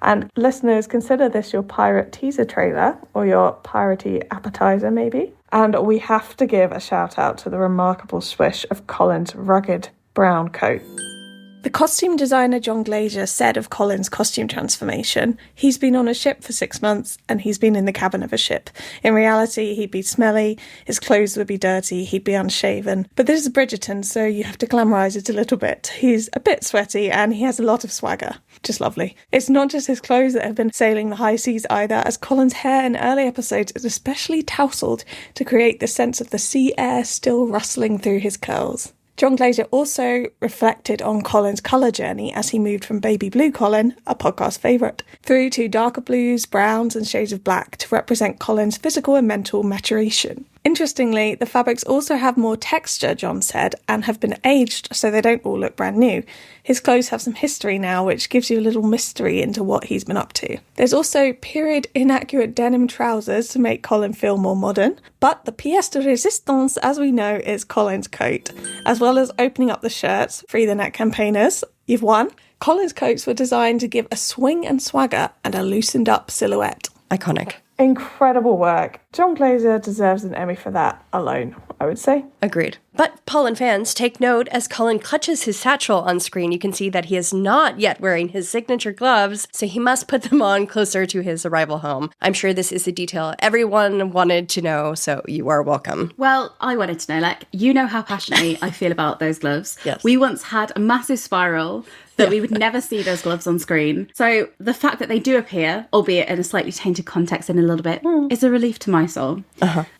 And listeners, consider this your pirate teaser trailer or your piratey appetizer, maybe. And we have to give a shout out to the remarkable swish of Colin's rugged brown coat. The costume designer John Glazer said of Colin's costume transformation, he's been on a ship for 6 months and he's been in the cabin of a ship. In reality, he'd be smelly, his clothes would be dirty, he'd be unshaven. But this is Bridgerton, so you have to glamorise it a little bit. He's a bit sweaty and he has a lot of swagger. Just lovely. It's not just his clothes that have been sailing the high seas either, as Colin's hair in early episodes is especially tousled to create the sense of the sea air still rustling through his curls. John Glazer also reflected on Colin's colour journey as he moved from baby blue Colin, a podcast favourite, through to darker blues, browns and shades of black to represent Colin's physical and mental maturation. Interestingly, the fabrics also have more texture, John said, and have been aged so they don't all look brand new. His clothes have some history now, which gives you a little mystery into what he's been up to. There's also period inaccurate denim trousers to make Colin feel more modern, but the pièce de résistance, as we know, is Colin's coat. As well as opening up the shirts, free the net campaigners, you've won. Colin's coats were designed to give a swing and swagger and a loosened up silhouette. Iconic. Incredible work. John Glazer deserves an Emmy for that alone, I would say. Agreed. But Polin fans, take note, as Colin clutches his satchel on screen, you can see that he is not yet wearing his signature gloves, so he must put them on closer to his arrival home. I'm sure this is a detail everyone wanted to know, so you are welcome. Well, I wanted to know, like, you know how passionately I feel about those gloves. Yes. We once had a massive spiral that we would never see those gloves on screen. So the fact that they do appear, albeit in a slightly tainted context in a little bit, is a relief to my soul.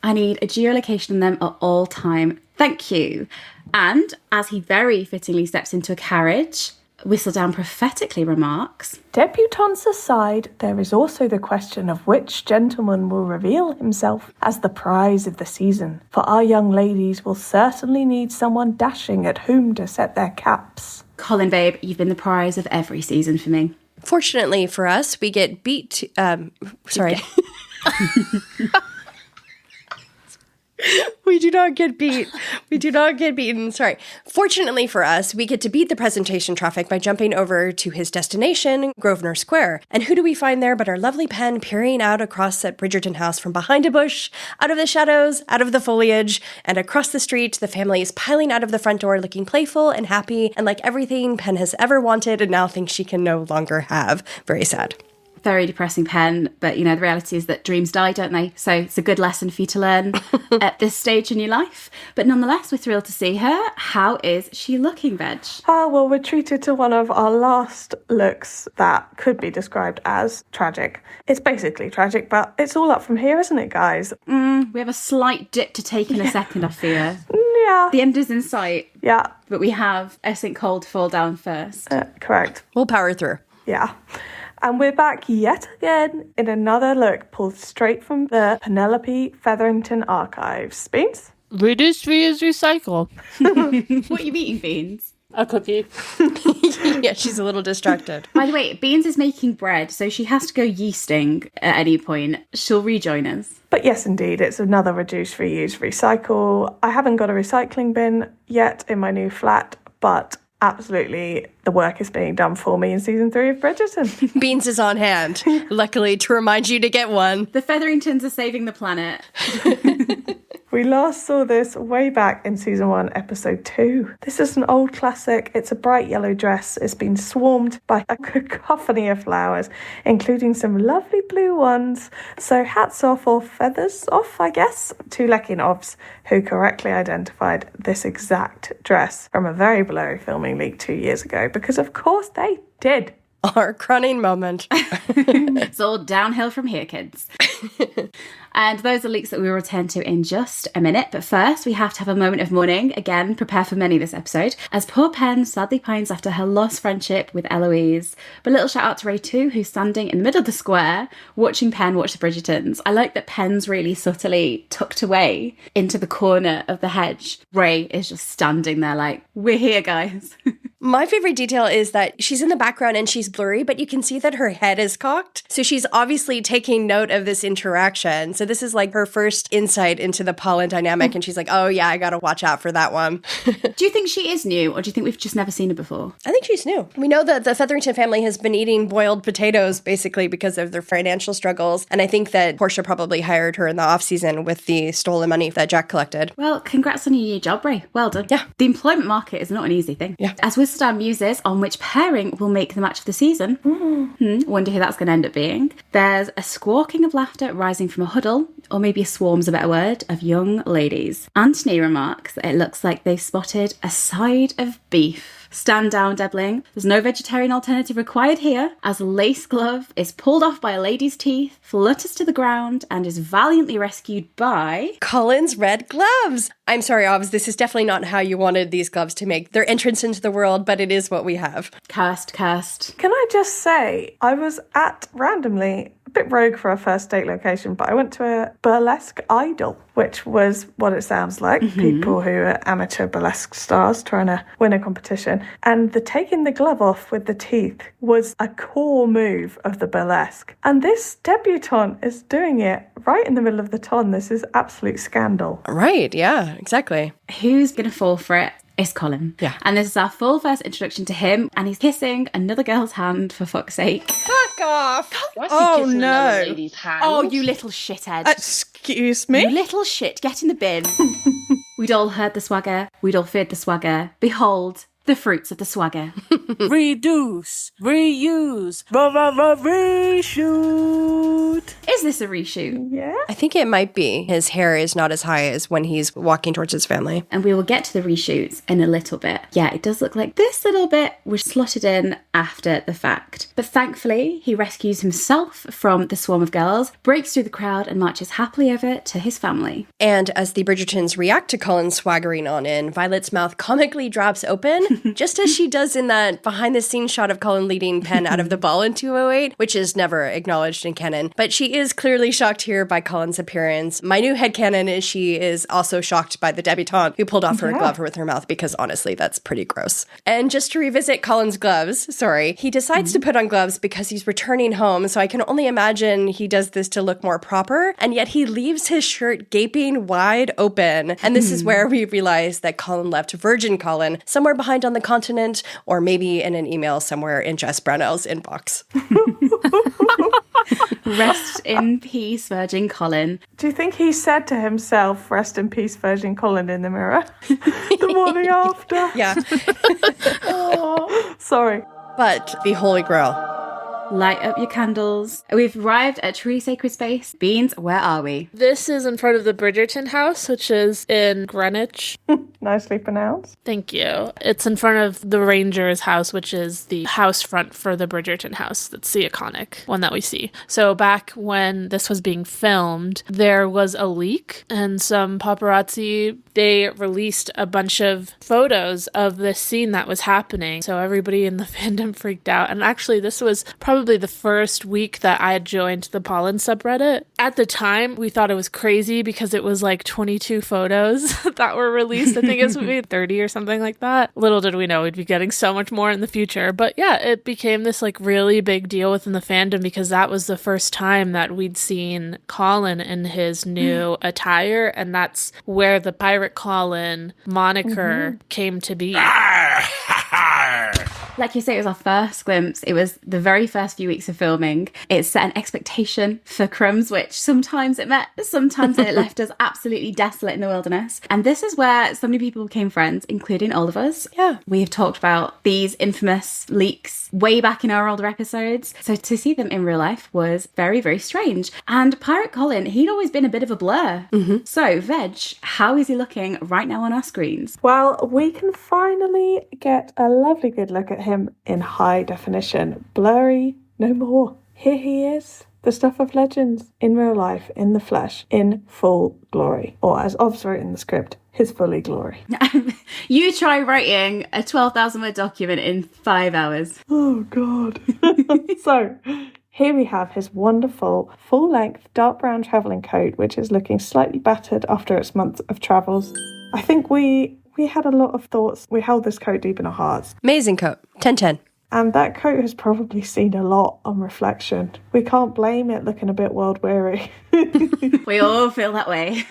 I need a geolocation on them at all time. Thank you. And as he very fittingly steps into a carriage, Whistledown prophetically remarks, Debutantes aside, there is also the question of which gentleman will reveal himself as the prize of the season. For our young ladies will certainly need someone dashing at whom to set their caps. Colin, babe, you've been the prize of every season for me. Fortunately for us, we get beat... sorry. We do not get beat. We do not get beaten. Sorry. Fortunately for us, we get to beat the presentation traffic by jumping over to his destination, Grosvenor Square. And who do we find there but our lovely Pen peering out across at Bridgerton House from behind a bush, out of the shadows, out of the foliage, and across the street, the family is piling out of the front door looking playful and happy and like everything Pen has ever wanted and now thinks she can no longer have. Very sad. Very depressing, Pen, but you know, the reality is that dreams die, don't they? So it's a good lesson for you to learn at this stage in your life. But nonetheless, we're thrilled to see her. How is she looking, Veg? Well, we're treated to one of our last looks that could be described as tragic. It's basically tragic, but it's all up from here, isn't it, guys? We have a slight dip to take in a second, I fear. Yeah. The end is in sight. Yeah. But we have a sinkhole to fall down first. Correct. We'll power through. Yeah. And we're back yet again in another look pulled straight from the Penelope Featherington archives. Beans? Reduce, reuse, recycle. What are you eating, Beans? A cookie. Yeah, she's a little distracted. By the way, Beans is making bread, so she has to go yeasting at any point. She'll rejoin us. But yes, indeed, it's another reduce, reuse, recycle. I haven't got a recycling bin yet in my new flat, but absolutely the work is being done for me in season 3 of Bridgerton. Beans is on hand, luckily, to remind you to get one. The Featheringtons are saving the planet. We last saw this way back in season 1, episode 2. This is an old classic. It's a bright yellow dress. It's been swarmed by a cacophony of flowers, including some lovely blue ones. So hats off, or feathers off, I guess, to Lekinovs, who correctly identified this exact dress from a very blurry filming leak 2 years ago, because of course they did. Our crowning moment. It's all downhill from here, kids. And those are leaks that we will return to in just a minute. But first, we have to have a moment of mourning. Again, prepare for many this episode, as poor Pen sadly pines after her lost friendship with Eloise. But little shout out to Ray too, who's standing in the middle of the square watching Pen watch the Bridgertons. I like that Pen's really subtly tucked away into the corner of the hedge. Ray is just standing there like, we're here, guys. My favorite detail is that she's in the background and she's blurry, but you can see that her head is cocked. So she's obviously taking note of this interaction. So this is like her first insight into the Polin dynamic. And she's like, oh yeah, I gotta watch out for that one. Do you think she is new, or do you think we've just never seen her before? I think she's new. We know that the Featherington family has been eating boiled potatoes basically because of their financial struggles. And I think that Portia probably hired her in the off season with the stolen money that Jack collected. Well, congrats on your new job, Ray. Well done. Yeah. The employment market is not an easy thing. Yeah. As Whistlestar muses on which pairing will make the match of the season. Wonder who that's going to end up being. There's a squawking of laughter rising from a huddle, or maybe a swarm's a better word, of young ladies. Anthony remarks that it looks like they've spotted a side of beef. Stand down, Debling. There's no vegetarian alternative required here, as a lace glove is pulled off by a lady's teeth, flutters to the ground, and is valiantly rescued by Colin's red gloves. I'm sorry, Ovs, this is definitely not how you wanted these gloves to make their entrance into the world, but it is what we have. Cursed. Can I just say, I was at, randomly, a bit rogue for a first date location, but I went to a burlesque idol, which was what it sounds like. People who are amateur burlesque stars trying to win a competition. And the taking the glove off with the teeth was a core move of the burlesque. And this debutante is doing it right in the middle of the ton. This is absolute scandal. Right, yeah, exactly. Who's going to fall for it? It's Colin. Yeah. And this is our full first introduction to him, and he's kissing another girl's hand, for fuck's sake. Fuck off. Oh no. Oh, you little shithead. Excuse You me? little shit. Get in the bin. We'd all heard the swagger. We'd all feared the swagger. Behold, the fruits of the swagger. Reduce, reuse, reshoot. Is this a reshoot? Yeah. I think it might be. His hair is not as high as when he's walking towards his family. And we will get to the reshoots in a little bit. Yeah, it does look like this little bit was slotted in after the fact. But thankfully, he rescues himself from the swarm of girls, breaks through the crowd, and marches happily over to his family. And as the Bridgertons react to Colin swaggering on in, Violet's mouth comically drops open, just as she does in that behind-the-scenes shot of Colin leading Pen out of the ball in 208, which is never acknowledged in canon. But she is clearly shocked here by Colin's appearance. My new headcanon is she is also shocked by the debutante who pulled off her glove with her mouth, because honestly, that's pretty gross. And just to revisit Colin's gloves, he decides to put on gloves because he's returning home, so I can only imagine he does this to look more proper, and yet he leaves his shirt gaping wide open. And this is where we realize that Colin left Virgin Colin somewhere behind on the continent, or maybe in an email somewhere in Jess Brownell's inbox. Rest in peace, Virgin Colin. Do you think he said to himself, rest in peace, Virgin Colin, in the mirror? The morning after? Yeah. Oh, sorry. But the Holy Grail. Light up your candles. We've arrived at truly sacred space. Beans, where are we? This is in front of the Bridgerton house, which is in Greenwich. Nicely pronounced. Thank you. It's in front of the Rangers house, which is the house front for the Bridgerton house. That's the iconic one that we see. So back when this was being filmed, there was a leak, and some paparazzi, they released a bunch of photos of this scene that was happening. So everybody in the fandom freaked out. And actually, this was probably probably the first week that I had joined the Polin subreddit. At the time, we thought it was crazy because it was like 22 photos that were released. I think it was maybe 30 or something like that. Little did we know we'd be getting so much more in the future. But yeah, it became this like really big deal within the fandom because that was the first time that we'd seen Colin in his new attire. And that's where the Pirate Colin moniker came to be. Like you say, it was our first glimpse. It was the very first few weeks of filming. It set an expectation for Crumbs, which sometimes it met, sometimes it left us absolutely desolate in the wilderness. And this is where so many people became friends, including all of us. Yeah. We have talked about these infamous leaks way back in our older episodes. So to see them in real life was very, very strange. And Pirate Colin, he'd always been a bit of a blur. So, Veg, how is he looking right now on our screens? Well, we can finally get a lovely good look at him in high definition. Blurry, no more. Here he is. The stuff of legends in real life, in the flesh, in full glory. Or as Ovs wrote in the script, his fully glory. You try writing a 12,000 word document in 5 hours. Oh, God. So, here we have his wonderful, full-length, dark brown travelling coat, which is looking slightly battered after its month of travels. I think we had a lot of thoughts. We held this coat deep in our hearts. Amazing coat. 10/10. And that coat has probably seen a lot on reflection. We can't blame it looking a bit world-weary. We all feel that way.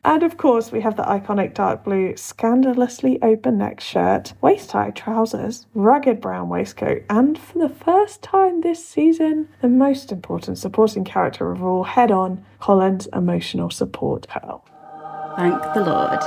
And of course, we have the iconic dark blue, scandalously open neck shirt, waist-high trousers, rugged brown waistcoat, and for the first time this season, the most important supporting character of all, head-on, Colin's emotional support pearl. Thank the Lord.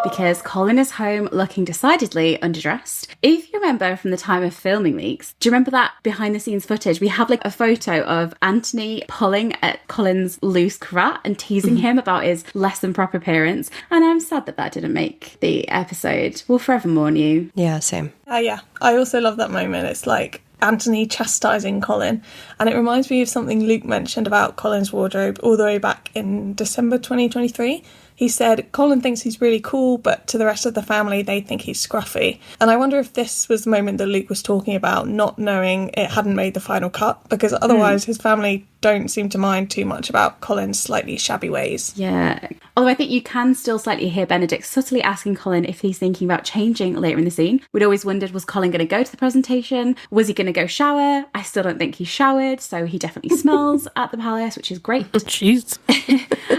Because Colin is home looking decidedly underdressed. If you remember from the time of filming leaks, do you remember that behind the scenes footage? We have like a photo of Anthony pulling at Colin's loose cravat and teasing him about his less than proper appearance. And I'm sad that didn't make the episode. We'll forever mourn you. Yeah, same. Yeah. I also love that moment. It's like Anthony chastising Colin. And it reminds me of something Luke mentioned about Colin's wardrobe all the way back in December 2023. He said, Colin thinks he's really cool, but to the rest of the family, they think he's scruffy. And I wonder if this was the moment that Luke was talking about, not knowing it hadn't made the final cut, because otherwise his family don't seem to mind too much about Colin's slightly shabby ways. Yeah. Although I think you can still slightly hear Benedict subtly asking Colin if he's thinking about changing later in the scene. We'd always wondered, was Colin going to go to the presentation? Was he going to go shower? I still don't think he showered, so he definitely smells at the palace, which is great. Jeez.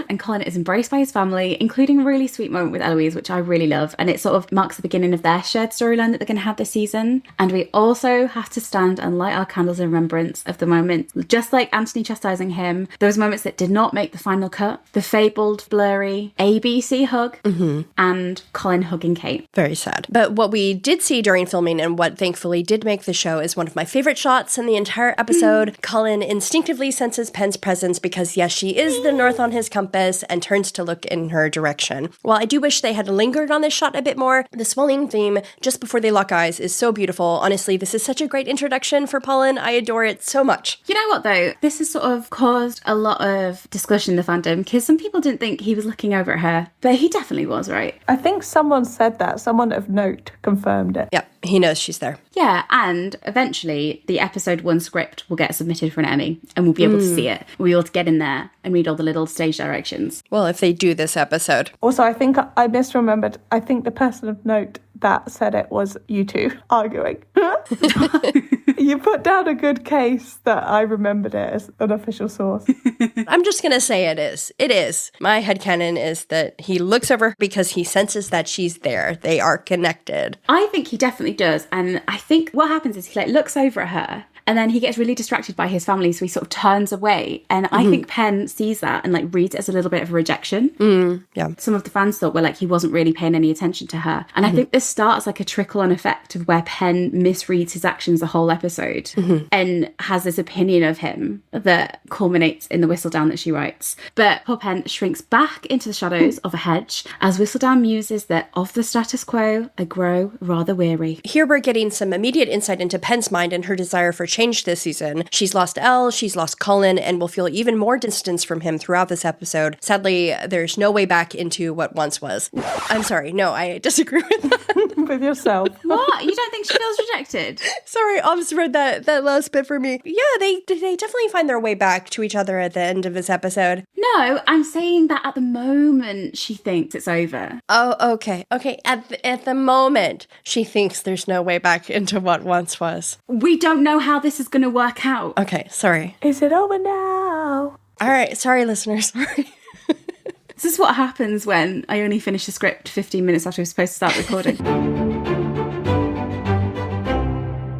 And Colin is embraced by his family, including a really sweet moment with Eloise, which I really love. And it sort of marks the beginning of their shared storyline that they're going to have this season. And we also have to stand and light our candles in remembrance of the moment, just like Anthony chastising him, those moments that did not make the final cut, the fabled, blurry ABC hug, and Colin hugging Kate. Very sad. But what we did see during filming and what thankfully did make the show is one of my favorite shots in the entire episode. Colin instinctively senses Pen's presence because, yes, she is the north on his compass and turns to look in her direction. While I do wish they had lingered on this shot a bit more, the swelling theme just before they lock eyes is so beautiful. Honestly, this is such a great introduction for Polin. I adore it so much. You know what, though? This has sort of caused a lot of discussion in the fandom because some people didn't think he was looking over at her, but he definitely was, right? I think someone said that. Someone of note confirmed it. Yeah, he knows she's there. Yeah, and eventually the episode 1 script will get submitted for an Emmy and we'll be able to see it. We'll be able to get in there and read all the little stage directions. Well, if they do this episode. Also, I think I misremembered. I think the person of note that said it was you two arguing. You put down a good case that I remembered it as an official source. I'm just going to say it is. It is. My headcanon is that he looks over because he senses that she's there. They are connected. I think he definitely does. And I think what happens is he looks over at her and then he gets really distracted by his family, so he sort of turns away. And I think Pen sees that and reads it as a little bit of a rejection. Yeah. Some of the fans thought he wasn't really paying any attention to her. And I think this starts like a trickle-on effect of where Pen misreads his actions the whole episode and has this opinion of him that culminates in the Whistledown that she writes. But poor Pen shrinks back into the shadows of a hedge as Whistledown muses that of the status quo, I grow rather weary. Here we're getting some immediate insight into Pen's mind and her desire for changed this season. She's lost Elle, she's lost Colin, and will feel even more distance from him throughout this episode. Sadly, there's no way back into what once was. I'm sorry, no, I disagree with that. With yourself. What? You don't think she feels rejected? Sorry, Obs read that last bit for me. Yeah, they definitely find their way back to each other at the end of this episode. No, I'm saying that at the moment she thinks it's over. Oh, okay. Okay, at the moment, she thinks there's no way back into what once was. We don't know how this is going to work out. Okay, sorry. Is it over now? All right, sorry, listeners. Sorry. This is what happens when I only finish a script 15 minutes after we're supposed to start recording.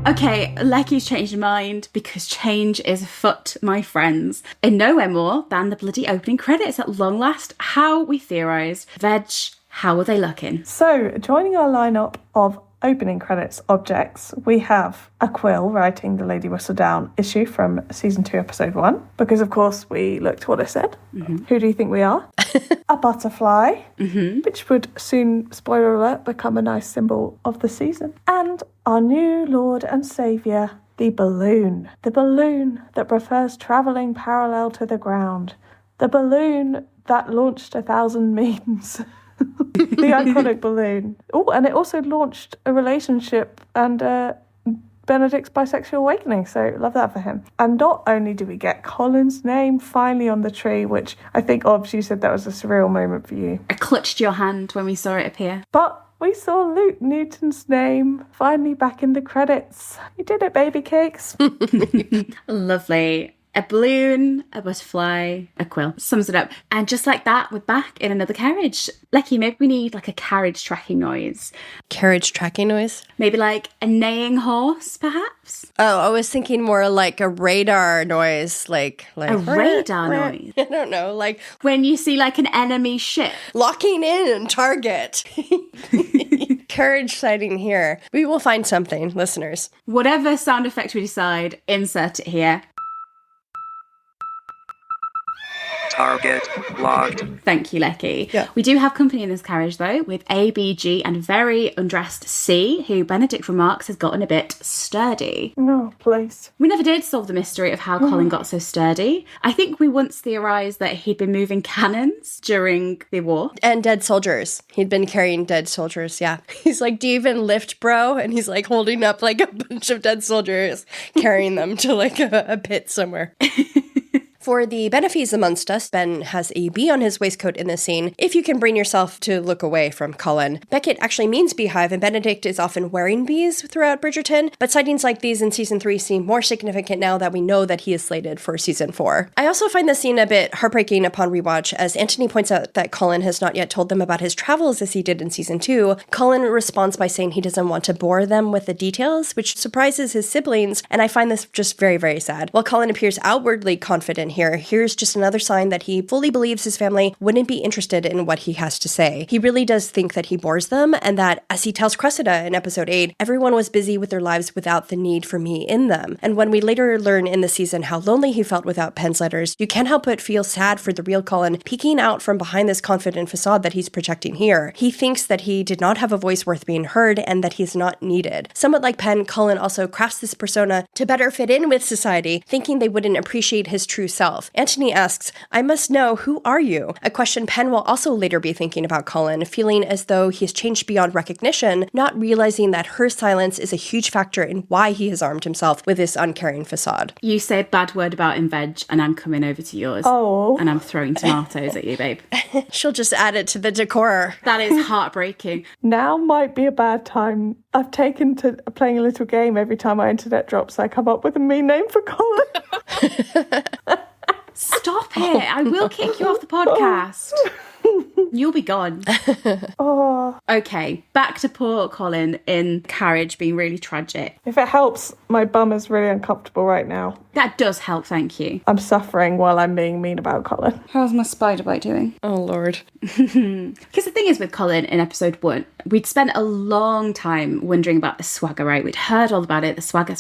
Okay, Lecky's changed her mind because change is afoot, my friends. In nowhere more than the bloody opening credits at long last. How we theorised. Veg, how are they looking? So, joining our lineup of opening credits objects, we have a quill writing the Lady Whistledown issue from season 2, episode 1, because of course we looked what it said. Mm-hmm. Who do you think we are? A butterfly, which would soon, spoiler alert, become a nice symbol of the season. And our new Lord and Saviour, the balloon that prefers travelling parallel to the ground, the balloon that launched 1,000 memes. The iconic balloon. Oh, and it also launched a relationship and Benedict's bisexual awakening, so love that for him. And not only do we get Colin's name finally on the tree, which I think, Obs, you said that was a surreal moment for you. I clutched your hand when we saw it appear. But we saw Luke Newton's name finally back in the credits. You did it, baby cakes. Lovely. A balloon, a butterfly, a quill. Sums it up. And just like that, we're back in another carriage. Lecky, maybe we need like a carriage tracking noise. Carriage tracking noise? Maybe like a neighing horse, perhaps? Oh, I was thinking more like a radar noise. Like a radar noise? I don't know, like... when you see like an enemy ship. Locking in target. Carriage sighting here. We will find something, listeners. Whatever sound effect we decide, insert it here. Target locked. Thank you, Lecky. Yeah. We do have company in this carriage, though, with A, B, G, and very undressed C, who Benedict remarks has gotten a bit sturdy. No, please. We never did solve the mystery of how Colin got so sturdy. I think we once theorised that he'd been moving cannons during the war. And dead soldiers. He'd been carrying dead soldiers, yeah. He's like, do you even lift, bro? And he's like holding up like a bunch of dead soldiers, carrying them to like a pit somewhere. For the benefies amongst us, Ben has a bee on his waistcoat in this scene. If you can bring yourself to look away from Colin. Beckett actually means beehive, and Benedict is often wearing bees throughout Bridgerton, but sightings like these in season 3 seem more significant now that we know that he is slated for season 4. I also find this scene a bit heartbreaking upon rewatch, as Anthony points out that Colin has not yet told them about his travels as he did in season 2. Colin responds by saying he doesn't want to bore them with the details, which surprises his siblings, and I find this just very, very sad. While Colin appears outwardly confident here's just another sign that he fully believes his family wouldn't be interested in what he has to say. He really does think that he bores them, and that, as he tells Cressida in episode 8, everyone was busy with their lives without the need for me in them. And when we later learn in the season how lonely he felt without Penn's letters, you can't help but feel sad for the real Colin peeking out from behind this confident facade that he's projecting here. He thinks that he did not have a voice worth being heard and that he's not needed. Somewhat like Penn, Colin also crafts this persona to better fit in with society, thinking they wouldn't appreciate his true self. Anthony asks, I must know, who are you? A question Penn will also later be thinking about Colin, feeling as though he has changed beyond recognition, not realizing that her silence is a huge factor in why he has armed himself with this uncaring facade. You say a bad word about in veg, and I'm coming over to yours. Oh. And I'm throwing tomatoes at you, babe. She'll just add it to the decor. That is heartbreaking. Now might be a bad time. I've taken to playing a little game every time my internet drops. I come up with a mean name for Colin. Stop it. I will kick you off the podcast. You'll be gone. Oh. Okay, back to poor Colin in carriage being really tragic. If it helps, my bum is really uncomfortable right now. That does help, thank you. I'm suffering while I'm being mean about Colin. How's my spider bite doing? Oh, Lord. Because the thing is with Colin in episode 1, we'd spent a long time wondering about the swagger, right? We'd heard all about it, the swagger.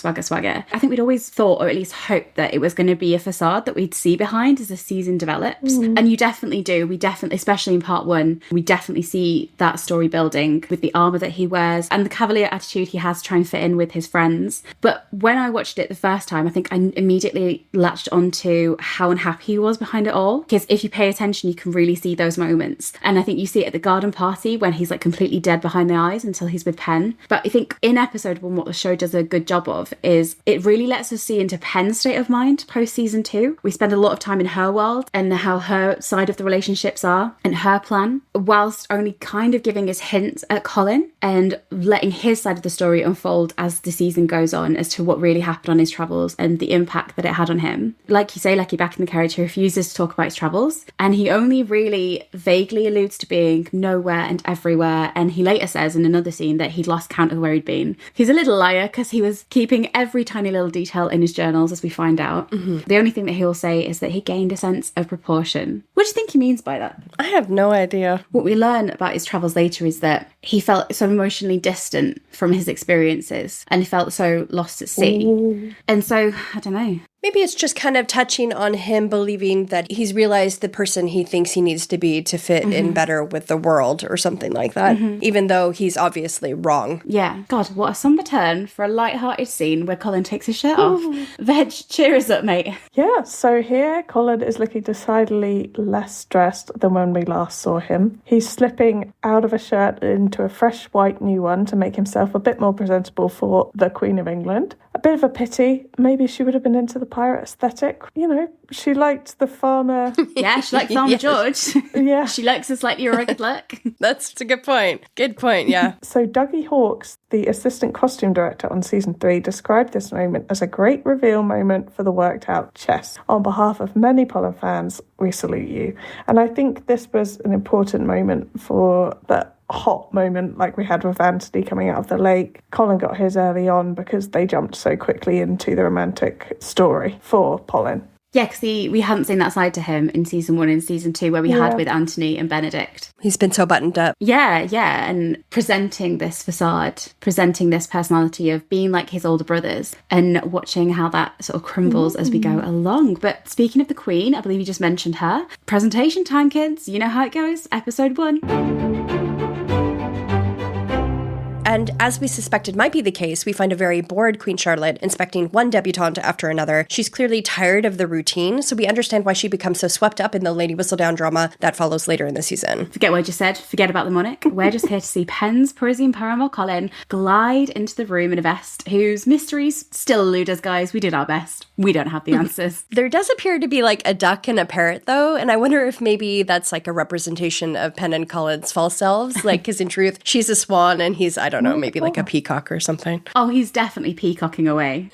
I think we'd always thought, or at least hoped, that it was going to be a facade that we'd see behind as the season develops. And you definitely do. We definitely, especially in part 1, we definitely see that story building with the armour that he wears and the cavalier attitude he has to try and fit in with his friends. But when I watched it the first time, I think I immediately latched onto how unhappy he was behind it all. Because if you pay attention, you can really see those moments. And I think you see it at the garden party when he's like completely dead behind the eyes until he's with Penn. But I think in episode 1, what the show does a good job of is it really lets us see into Penn's state of mind post season 2. We spend a lot of time in her world and how her side of the relationships are and her plan, whilst only kind of giving us hints at Colin and letting his side of the story unfold as the season goes on as to what really happened on his travels and the impact that it had on him. Like you say, Lecky back in the carriage, he refuses to talk about his travels, and he only really vaguely alludes to being nowhere and everywhere, and he later says in another scene that he'd lost count of where he'd been. He's a little liar because he was keeping every tiny little detail in his journals, as we find out. The only thing that he'll say is that he gained a sense of proportion. What do you think he means by that? I have no idea. What we learn about his travels later is that he felt so emotionally distant from his experiences and he felt so lost at sea. And so, I don't know. Maybe it's just kind of touching on him believing that he's realized the person he thinks he needs to be to fit in better with the world or something like that, even though he's obviously wrong. Yeah. God, what a somber turn for a light-hearted scene where Colin takes his shirt off. Veg, cheer us up, mate. Yeah, so here Colin is looking decidedly less stressed than when we last saw him. He's slipping out of a shirt into a fresh white new one to make himself a bit more presentable for the Queen of England. A bit of a pity. Maybe she would have been into the pirate aesthetic. You know, she liked the farmer. Yeah, she likes Farmer George. Yeah. She likes a slightly rugged look. That's a good point. Good point, yeah. So Dougie Hawkes, the assistant costume director on season 3, described this moment as a great reveal moment for the worked out chess. On behalf of many Polin fans, we salute you. And I think this was an important moment for the hot moment like we had with Anthony coming out of the lake. Colin got his early on because they jumped so quickly into the romantic story for Polin. Yeah, because we hadn't seen that side to him in season 1 and season 2 where we had with Anthony and Benedict. He's been so buttoned up. Yeah, and presenting this facade, presenting this personality of being like his older brothers and watching how that sort of crumbles as we go along. But speaking of the Queen, I believe you just mentioned her. Presentation time, kids. You know how it goes. Episode 1. And as we suspected might be the case, we find a very bored Queen Charlotte inspecting one debutante after another. She's clearly tired of the routine, so we understand why she becomes so swept up in the Lady Whistledown drama that follows later in the season. Forget what I just said. Forget about the monarch. We're just here to see Penn's Parisian paramour Colin glide into the room in a vest whose mysteries still elude us, guys. We did our best. We don't have the answers. There does appear to be like a duck and a parrot, though, and I wonder if maybe that's like a representation of Penn and Colin's false selves. Like, because in truth, she's a swan and he's, I don't know, maybe like a peacock or something. Oh, he's definitely peacocking away.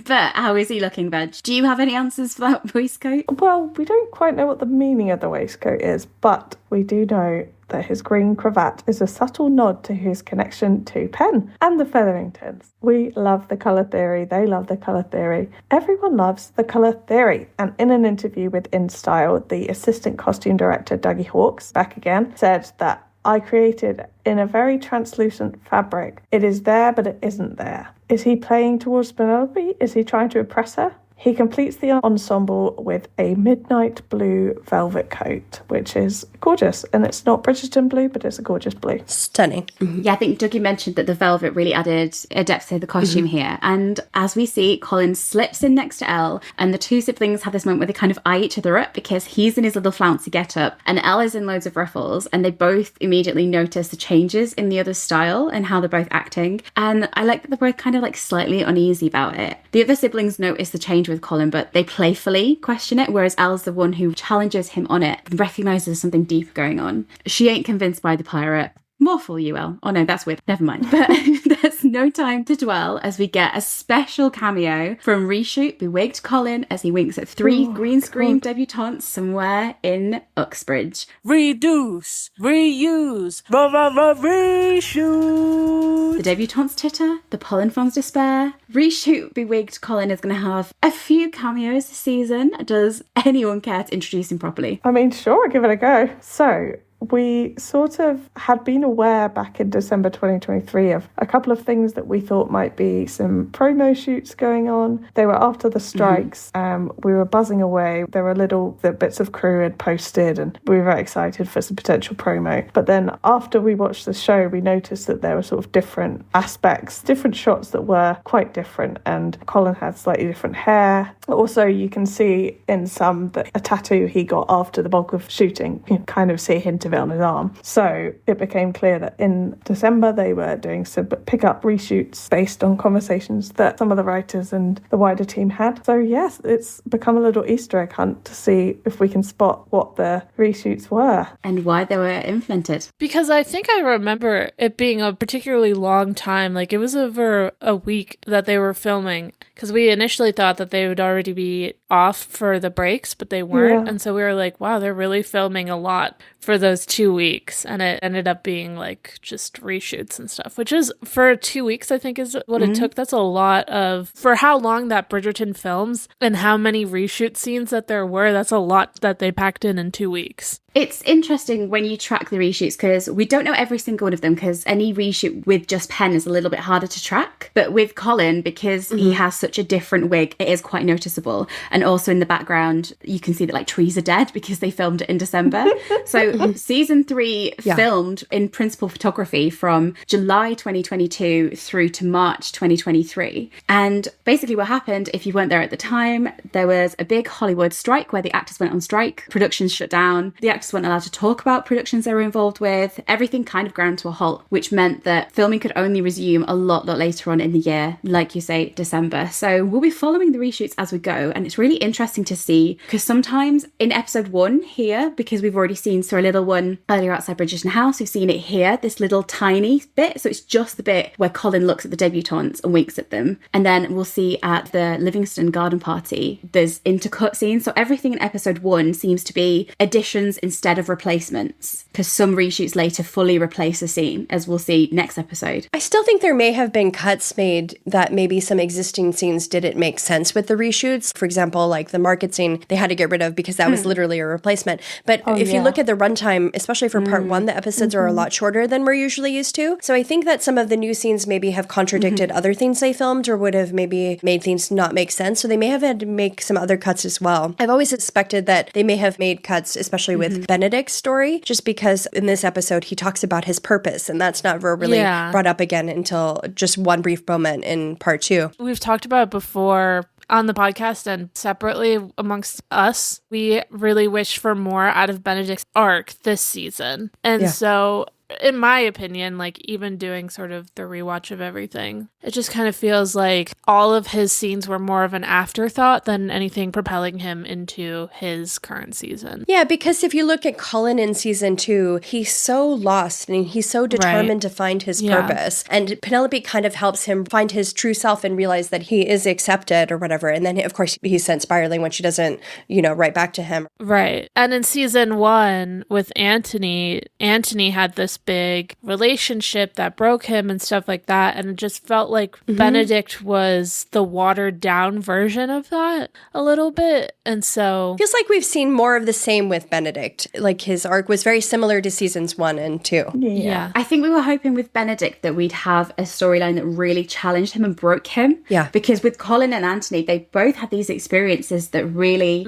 But how is he looking, Veg? Do you have any answers for that waistcoat? Well, we don't quite know what the meaning of the waistcoat is, but we do know that his green cravat is a subtle nod to his connection to Penn and the Featheringtons. We love the colour theory. They love the colour theory. Everyone loves the colour theory. And in an interview with InStyle, the assistant costume director, Dougie Hawkes, back again, said that I created in a very translucent fabric. It is there, but it isn't there. Is he playing towards Penelope? Is he trying to impress her? He completes the ensemble with a midnight blue velvet coat, which is gorgeous. And it's not Bridgerton blue, but it's a gorgeous blue. Stunning. Yeah, I think Dougie mentioned that the velvet really added a depth to the costume here. And as we see, Colin slips in next to Elle, and the two siblings have this moment where they kind of eye each other up because he's in his little flouncy get-up and Elle is in loads of ruffles, and they both immediately notice the changes in the other's style and how they're both acting. And I like that they're both kind of like slightly uneasy about it. The other siblings notice the change with Colin, but they playfully question it, whereas Elle's the one who challenges him on it and recognises something deeper going on. She ain't convinced by the pirate. More for you, El. Oh no, that's weird. Never mind. But there's no time to dwell as we get a special cameo from reshoot bewigged Colin as he winks at three green screen debutantes somewhere in Uxbridge. Reduce, reuse, reshoot. The debutantes titter, the Polin fans despair. Reshoot bewigged Colin is going to have a few cameos this season. Does anyone care to introduce him properly? I mean, sure, give it a go. So, we sort of had been aware back in December 2023 of a couple of things that we thought might be some promo shoots going on. They were after the strikes. We were buzzing away. There were the bits of crew had posted, and we were very excited for some potential promo. But then after we watched the show, we noticed that there were sort of different aspects, different shots that were quite different. And Colin had slightly different hair. Also, you can see in some that a tattoo he got after the bulk of shooting. You can kind of see a hint of it on his arm. So it became clear that in December they were doing some pick-up reshoots based on conversations that some of the writers and the wider team had. So yes, it's become a little Easter egg hunt to see if we can spot what the reshoots were. And why they were implemented. Because I think I remember it being a particularly long time. Like, it was over a week that they were filming. Because we initially thought that they would already be off for the breaks, but they weren't. Yeah. And so we were like, wow, they're really filming a lot for those 2 weeks. And it ended up being like just reshoots and stuff, which is for 2 weeks, I think is what it took. That's a lot for how long that Bridgerton films and how many reshoot scenes that there were. That's a lot that they packed in 2 weeks. It's interesting when you track the reshoots because we don't know every single one of them because any reshoot with just pen is a little bit harder to track. But with Colin, because he has such a different wig, it is quite noticeable. And also in the background, you can see that like trees are dead because they filmed it in December. So season 3 filmed in principal photography from July 2022 through to March 2023. And basically what happened, if you weren't there at the time, there was a big Hollywood strike where the actors went on strike, productions shut down, the actors weren't allowed to talk about productions they were involved with, everything kind of ground to a halt, which meant that filming could only resume a lot later on in the year, like you say, December. So we'll be following the reshoots as we go, and it's really interesting to see because sometimes in episode 1 here, because we've already seen a little one earlier outside Bridgerton House, we've seen it here, this little tiny bit, so it's just the bit where Colin looks at the debutantes and winks at them, and then we'll see at the Livingston garden party there's intercut scenes, so everything in episode 1 seems to be additions instead of replacements, because some reshoots later fully replace a scene, as we'll see next episode. I still think there may have been cuts made that maybe some existing scenes didn't make sense with the reshoots. For example, like the market scene, they had to get rid of because that was literally a replacement. But if you look at the runtime, especially for part 1, the episodes are a lot shorter than we're usually used to. So I think that some of the new scenes maybe have contradicted other things they filmed or would have maybe made things not make sense. So they may have had to make some other cuts as well. I've always suspected that they may have made cuts, especially with Benedict's story, just because in this episode he talks about his purpose, and that's not really brought up again until just one brief moment in part 2. We've talked about it before on the podcast and separately amongst us. We really wish for more out of Benedict's arc this season. And so in my opinion, like even doing sort of the rewatch of everything, it just kind of feels like all of his scenes were more of an afterthought than anything propelling him into his current season. Yeah, because if you look at Colin in season 2, he's so lost and he's so determined to find his purpose. And Penelope kind of helps him find his true self and realize that he is accepted or whatever. And then, of course, he's sent spiraling when she doesn't, write back to him. Right. And in season 1 with Anthony had this big relationship that broke him and stuff like that, and it just felt like Benedict was the watered down version of that a little bit. And so feels like we've seen more of the same with Benedict. Like his arc was very similar to seasons 1 and 2. Yeah. I think we were hoping with Benedict that we'd have a storyline that really challenged him and broke him. Yeah. Because with Colin and Anthony, they both had these experiences that really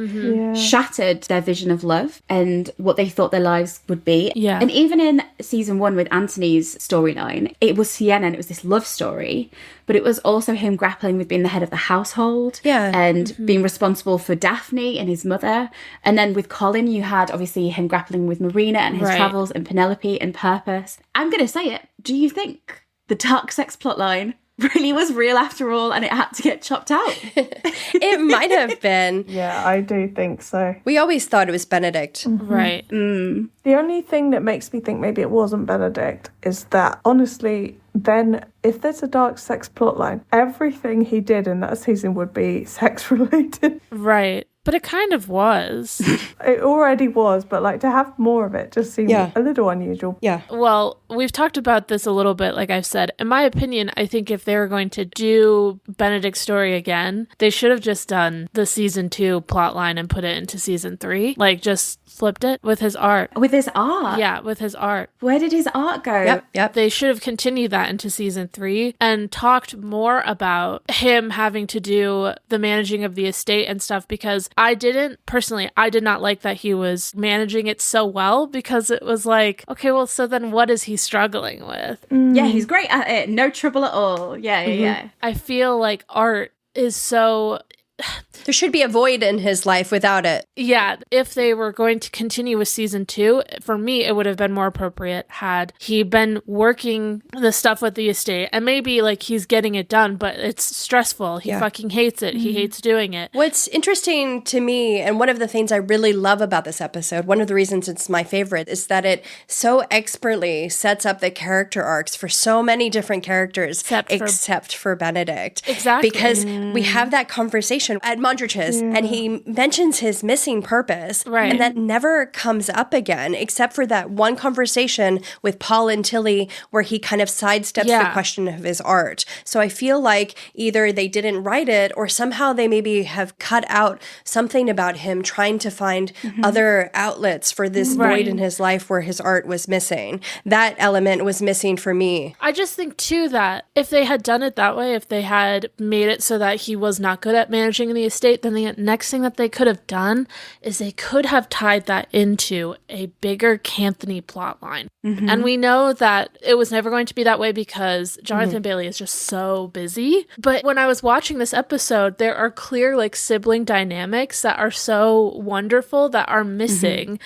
shattered their vision of love and what they thought their lives would be. Yeah. And even in season 1 with Anthony's storyline, it was Sienna and it was this love story, but it was also him grappling with being the head of the household and being responsible for Daphne and his mother. And then with Colin, you had obviously him grappling with Marina and his travels and Penelope and purpose. I'm going to say it. Do you think the dark sex plotline really was real after all and it had to get chopped out. It might have been. Yeah, I do think so. We always thought it was Benedict. Right. The only thing that makes me think maybe it wasn't Benedict is that, honestly, then if there's a dark sex plotline, everything he did in that season would be sex related. Right. But it kind of was. It already was, but like to have more of it just seemed Yeah. a little unusual. Yeah. Well, we've talked about this a little bit, like I've said. In my opinion, I think if they were going to do Benedict's story again, they should have just done the season 2 plotline and put it into season 3. Like, just flipped it with his art. With his art? Yeah, with his art. Where did his art go? Yep. They should have continued that into season 3 and talked more about him having to do the managing of the estate and stuff, because I did not like that he was managing it so well, because it was like, okay, well, so then what is he struggling with? Yeah, he's great at it. No trouble at all. Yeah. I feel like art is so... There should be a void in his life without it. Yeah, if they were going to continue with season 2, for me, it would have been more appropriate had he been working the stuff with the estate, and maybe like he's getting it done, but it's stressful. He fucking hates it. He hates doing it. What's interesting to me, and one of the things I really love about this episode, one of the reasons it's my favorite, is that it so expertly sets up the character arcs for so many different characters, except for Benedict. Exactly. Because we have that conversation at Mondrich's, and he mentions his missing purpose, right? And that never comes up again, except for that one conversation with Paul and Tilly, where he kind of sidesteps the question of his art. So I feel like either they didn't write it, or somehow they maybe have cut out something about him trying to find other outlets for this void in his life where his art was missing. That element was missing for me. I just think, too, that if they had done it that way, if they had made it so that he was not good at managing the estate, then the next thing that they could have done is they could have tied that into a bigger Canthony plotline. And we know that it was never going to be that way because Jonathan Bailey is just so busy. But when I was watching this episode, there are clear like sibling dynamics that are so wonderful that are missing.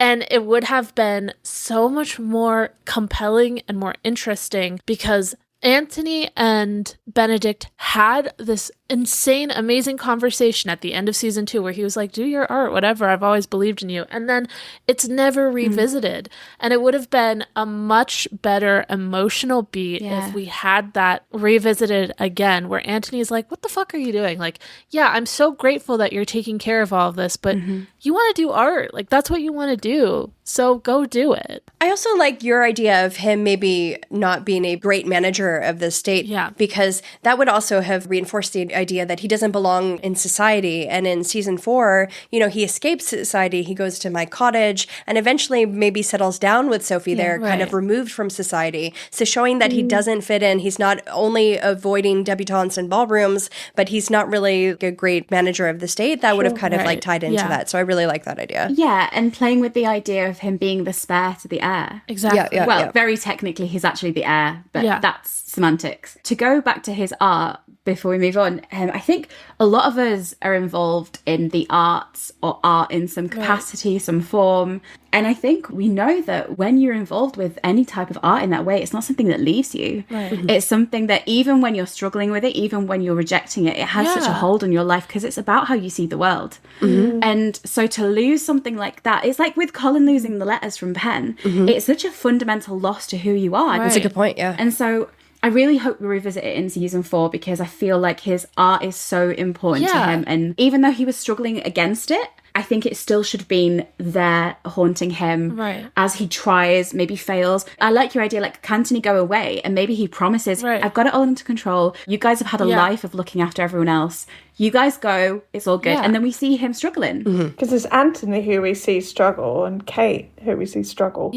And it would have been so much more compelling and more interesting because Anthony and Benedict had this insane, amazing conversation at the end of season 2 where he was like, do your art, whatever, I've always believed in you. And then it's never revisited. And it would have been a much better emotional beat if we had that revisited again, where Anthony's like, what the fuck are you doing? Like, yeah, I'm so grateful that you're taking care of all of this, but you want to do art. Like, that's what you want to do. So go do it. I also like your idea of him maybe not being a great manager of the state, because that would also have reinforced the idea that he doesn't belong in society. And in season 4, you know, he escapes society. He goes to my cottage and eventually maybe settles down with Sophie there, kind of removed from society. So showing that he doesn't fit in, he's not only avoiding debutantes and ballrooms, but he's not really a great manager of the state. That would have kind of like tied into that. So I really like that idea. Yeah, and playing with the idea of him being the spare to the heir. Exactly. Very technically, he's actually the heir, but that's semantics. To go back to his art before we move on, I think a lot of us are involved in the arts or art in some capacity, some form. And I think we know that when you're involved with any type of art in that way, it's not something that leaves you. It's something that even when you're struggling with it, even when you're rejecting it, it has such a hold on your life because it's about how you see the world. And so to lose something like that, it's like with Colin losing the letters from Penn, it's such a fundamental loss to who you are. That's a good point, And so I really hope we revisit it in season 4 because I feel like his art is so important to him. And even though he was struggling against it, I think it still should have been there haunting him as he tries, maybe fails. I like your idea, like, can Anthony go away? And maybe he promises, I've got it all under control. You guys have had a life of looking after everyone else. You guys go, it's all good. And then we see him struggling. Because it's Anthony who we see struggle and Kate who we see struggle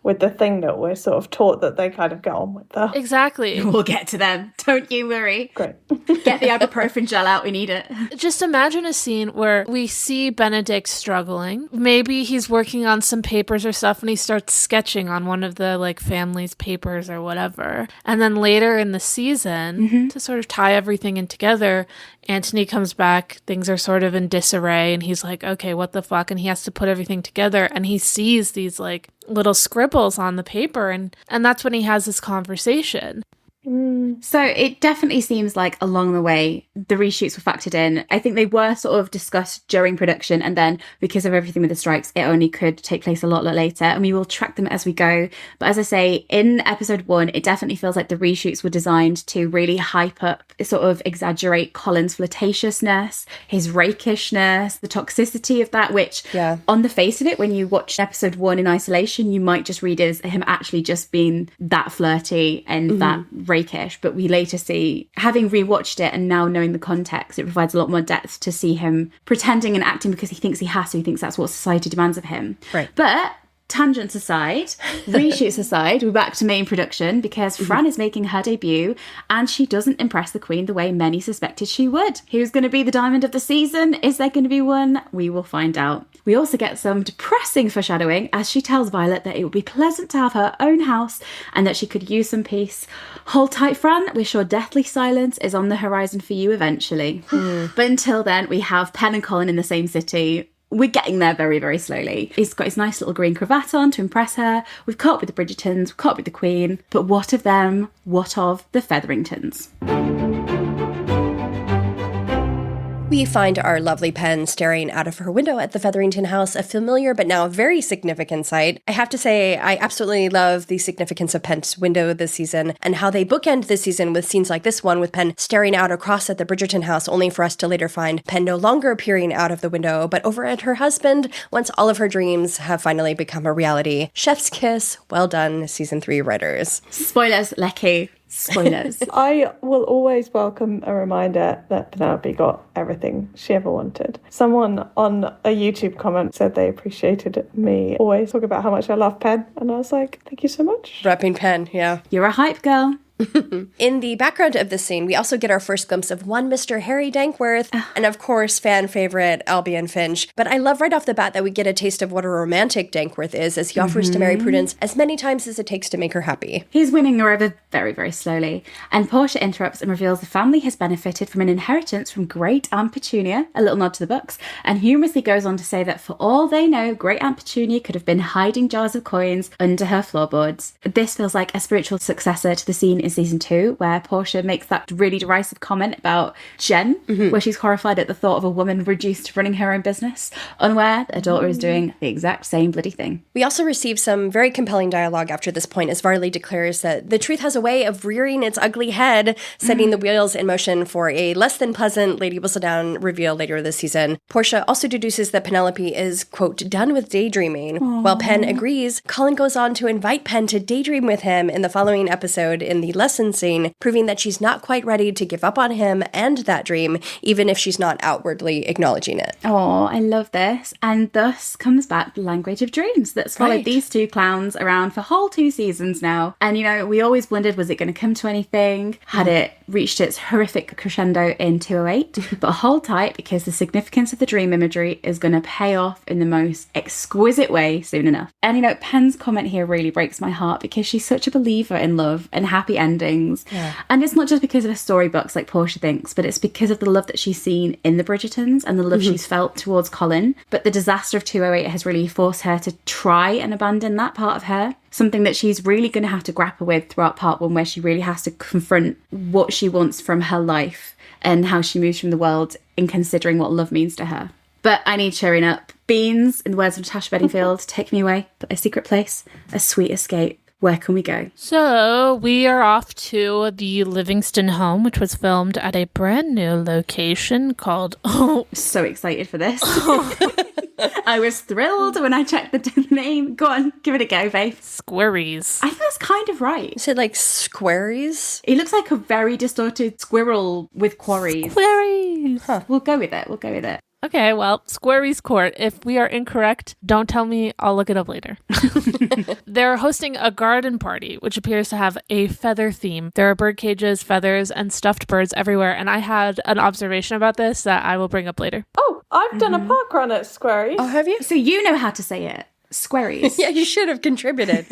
with the thing that we're sort of taught that they kind of get on with though. Exactly. We'll get to them. Don't you worry. Great. Get the ibuprofen gel out. We need it. Just imagine a scene where we see Benedict struggling. Maybe he's working on some papers or stuff and he starts sketching on one of the like family's papers or whatever. And then later in the season, to sort of tie everything in together, Anthony comes back, things are sort of in disarray, and he's like, okay, what the fuck? And he has to put everything together, and he sees these like little scribbles on the paper, and that's when he has this conversation. So it definitely seems like along the way, the reshoots were factored in. I think they were sort of discussed during production, and then because of everything with the strikes, it only could take place a lot later, and we will track them as we go. But as I say, in episode 1, it definitely feels like the reshoots were designed to really hype up, sort of exaggerate Colin's flirtatiousness, his rakishness, the toxicity of that, which on the face of it, when you watch episode 1 in isolation, you might just read it as him actually just being that flirty and that rakish. But we later see, having rewatched it and now knowing the context, it provides a lot more depth to see him pretending and acting because he thinks he has to. He thinks that's what society demands of him. Right. But tangents aside, reshoots aside, we're back to main production because Fran is making her debut and she doesn't impress the Queen the way many suspected she would. Who's going to be the diamond of the season? Is there going to be one? We will find out. We also get some depressing foreshadowing as she tells Violet that it would be pleasant to have her own house and that she could use some peace. Hold tight, Fran. We're sure deathly silence is on the horizon for you eventually. But until then, we have Pen and Colin in the same city. We're getting there very, very slowly. He's got his nice little green cravat on to impress her. We've caught up with the Bridgertons, we've caught up with the Queen. But what of them? What of the Featheringtons? We find our lovely Pen staring out of her window at the Featherington house, a familiar but now very significant sight. I have to say, I absolutely love the significance of Pen's window this season and how they bookend this season with scenes like this one with Pen staring out across at the Bridgerton house, only for us to later find Pen no longer peering out of the window, but over at her husband once all of her dreams have finally become a reality. Chef's kiss. Well done, season 3 writers. Spoilers, Lecky. Spoilers. I will always welcome a reminder that Penelope got everything she ever wanted. Someone on a YouTube comment said they appreciated me always talking about how much I love Pen, and I was like, thank you so much. Repping Pen, yeah. You're a hype girl. In the background of this scene, we also get our first glimpse of one Mr. Harry Dankworth, and of course, fan favorite Albion Finch. But I love right off the bat that we get a taste of what a romantic Dankworth is, as he offers to marry Prudence as many times as it takes to make her happy. He's winning her over very, very slowly. And Portia interrupts and reveals the family has benefited from an inheritance from Great Aunt Petunia, a little nod to the books, and humorously goes on to say that for all they know, Great Aunt Petunia could have been hiding jars of coins under her floorboards. This feels like a spiritual successor to the scene in season 2, where Portia makes that really derisive comment about Jen, where she's horrified at the thought of a woman reduced to running her own business, unaware that her daughter is doing the exact same bloody thing. We also receive some very compelling dialogue after this point, as Varley declares that the truth has a way of rearing its ugly head, setting the wheels in motion for a less than pleasant Lady Whistledown reveal later this season. Portia also deduces that Penelope is, quote, done with daydreaming. Aww. While Pen agrees, Colin goes on to invite Pen to daydream with him in the following episode in the lesson scene, proving that she's not quite ready to give up on him and that dream, even if she's not outwardly acknowledging it. Oh, I love this. And thus comes back the language of dreams that's followed these two clowns around for whole 2 seasons now. And, you know, we always wondered, was it going to come to anything? Had it reached its horrific crescendo in 208? But hold tight, because the significance of the dream imagery is going to pay off in the most exquisite way soon enough. And, you know, Pen's comment here really breaks my heart, because she's such a believer in love and happy endings. Yeah. And it's not just because of her storybooks like Portia thinks, but it's because of the love that she's seen in the Bridgertons and the love she's felt towards Colin. But the disaster of 208 has really forced her to try and abandon that part of her. Something that she's really going to have to grapple with throughout part 1, where she really has to confront what she wants from her life and how she moves from the world in considering what love means to her. But I need cheering up. Beans, in the words of Natasha Bedingfield, take me away, a secret place, a sweet escape. Where can we go? So we are off to the Livingston home, which was filmed at a brand new location called... Oh, so excited for this. I was thrilled when I checked the name. Go on, give it a go, babe. Squirries. I think that's kind of right. Is it like squaries? It looks like a very distorted squirrel with quarries. Squirries. Huh. We'll go with it. Okay, well, Squarey's Court. If we are incorrect, don't tell me. I'll look it up later. They're hosting a garden party, which appears to have a feather theme. There are bird cages, feathers, and stuffed birds everywhere, and I had an observation about this that I will bring up later. Oh, I've done a park run at Squarey's. Oh, have you? So you know how to say it. squaries. Yeah, you should have contributed.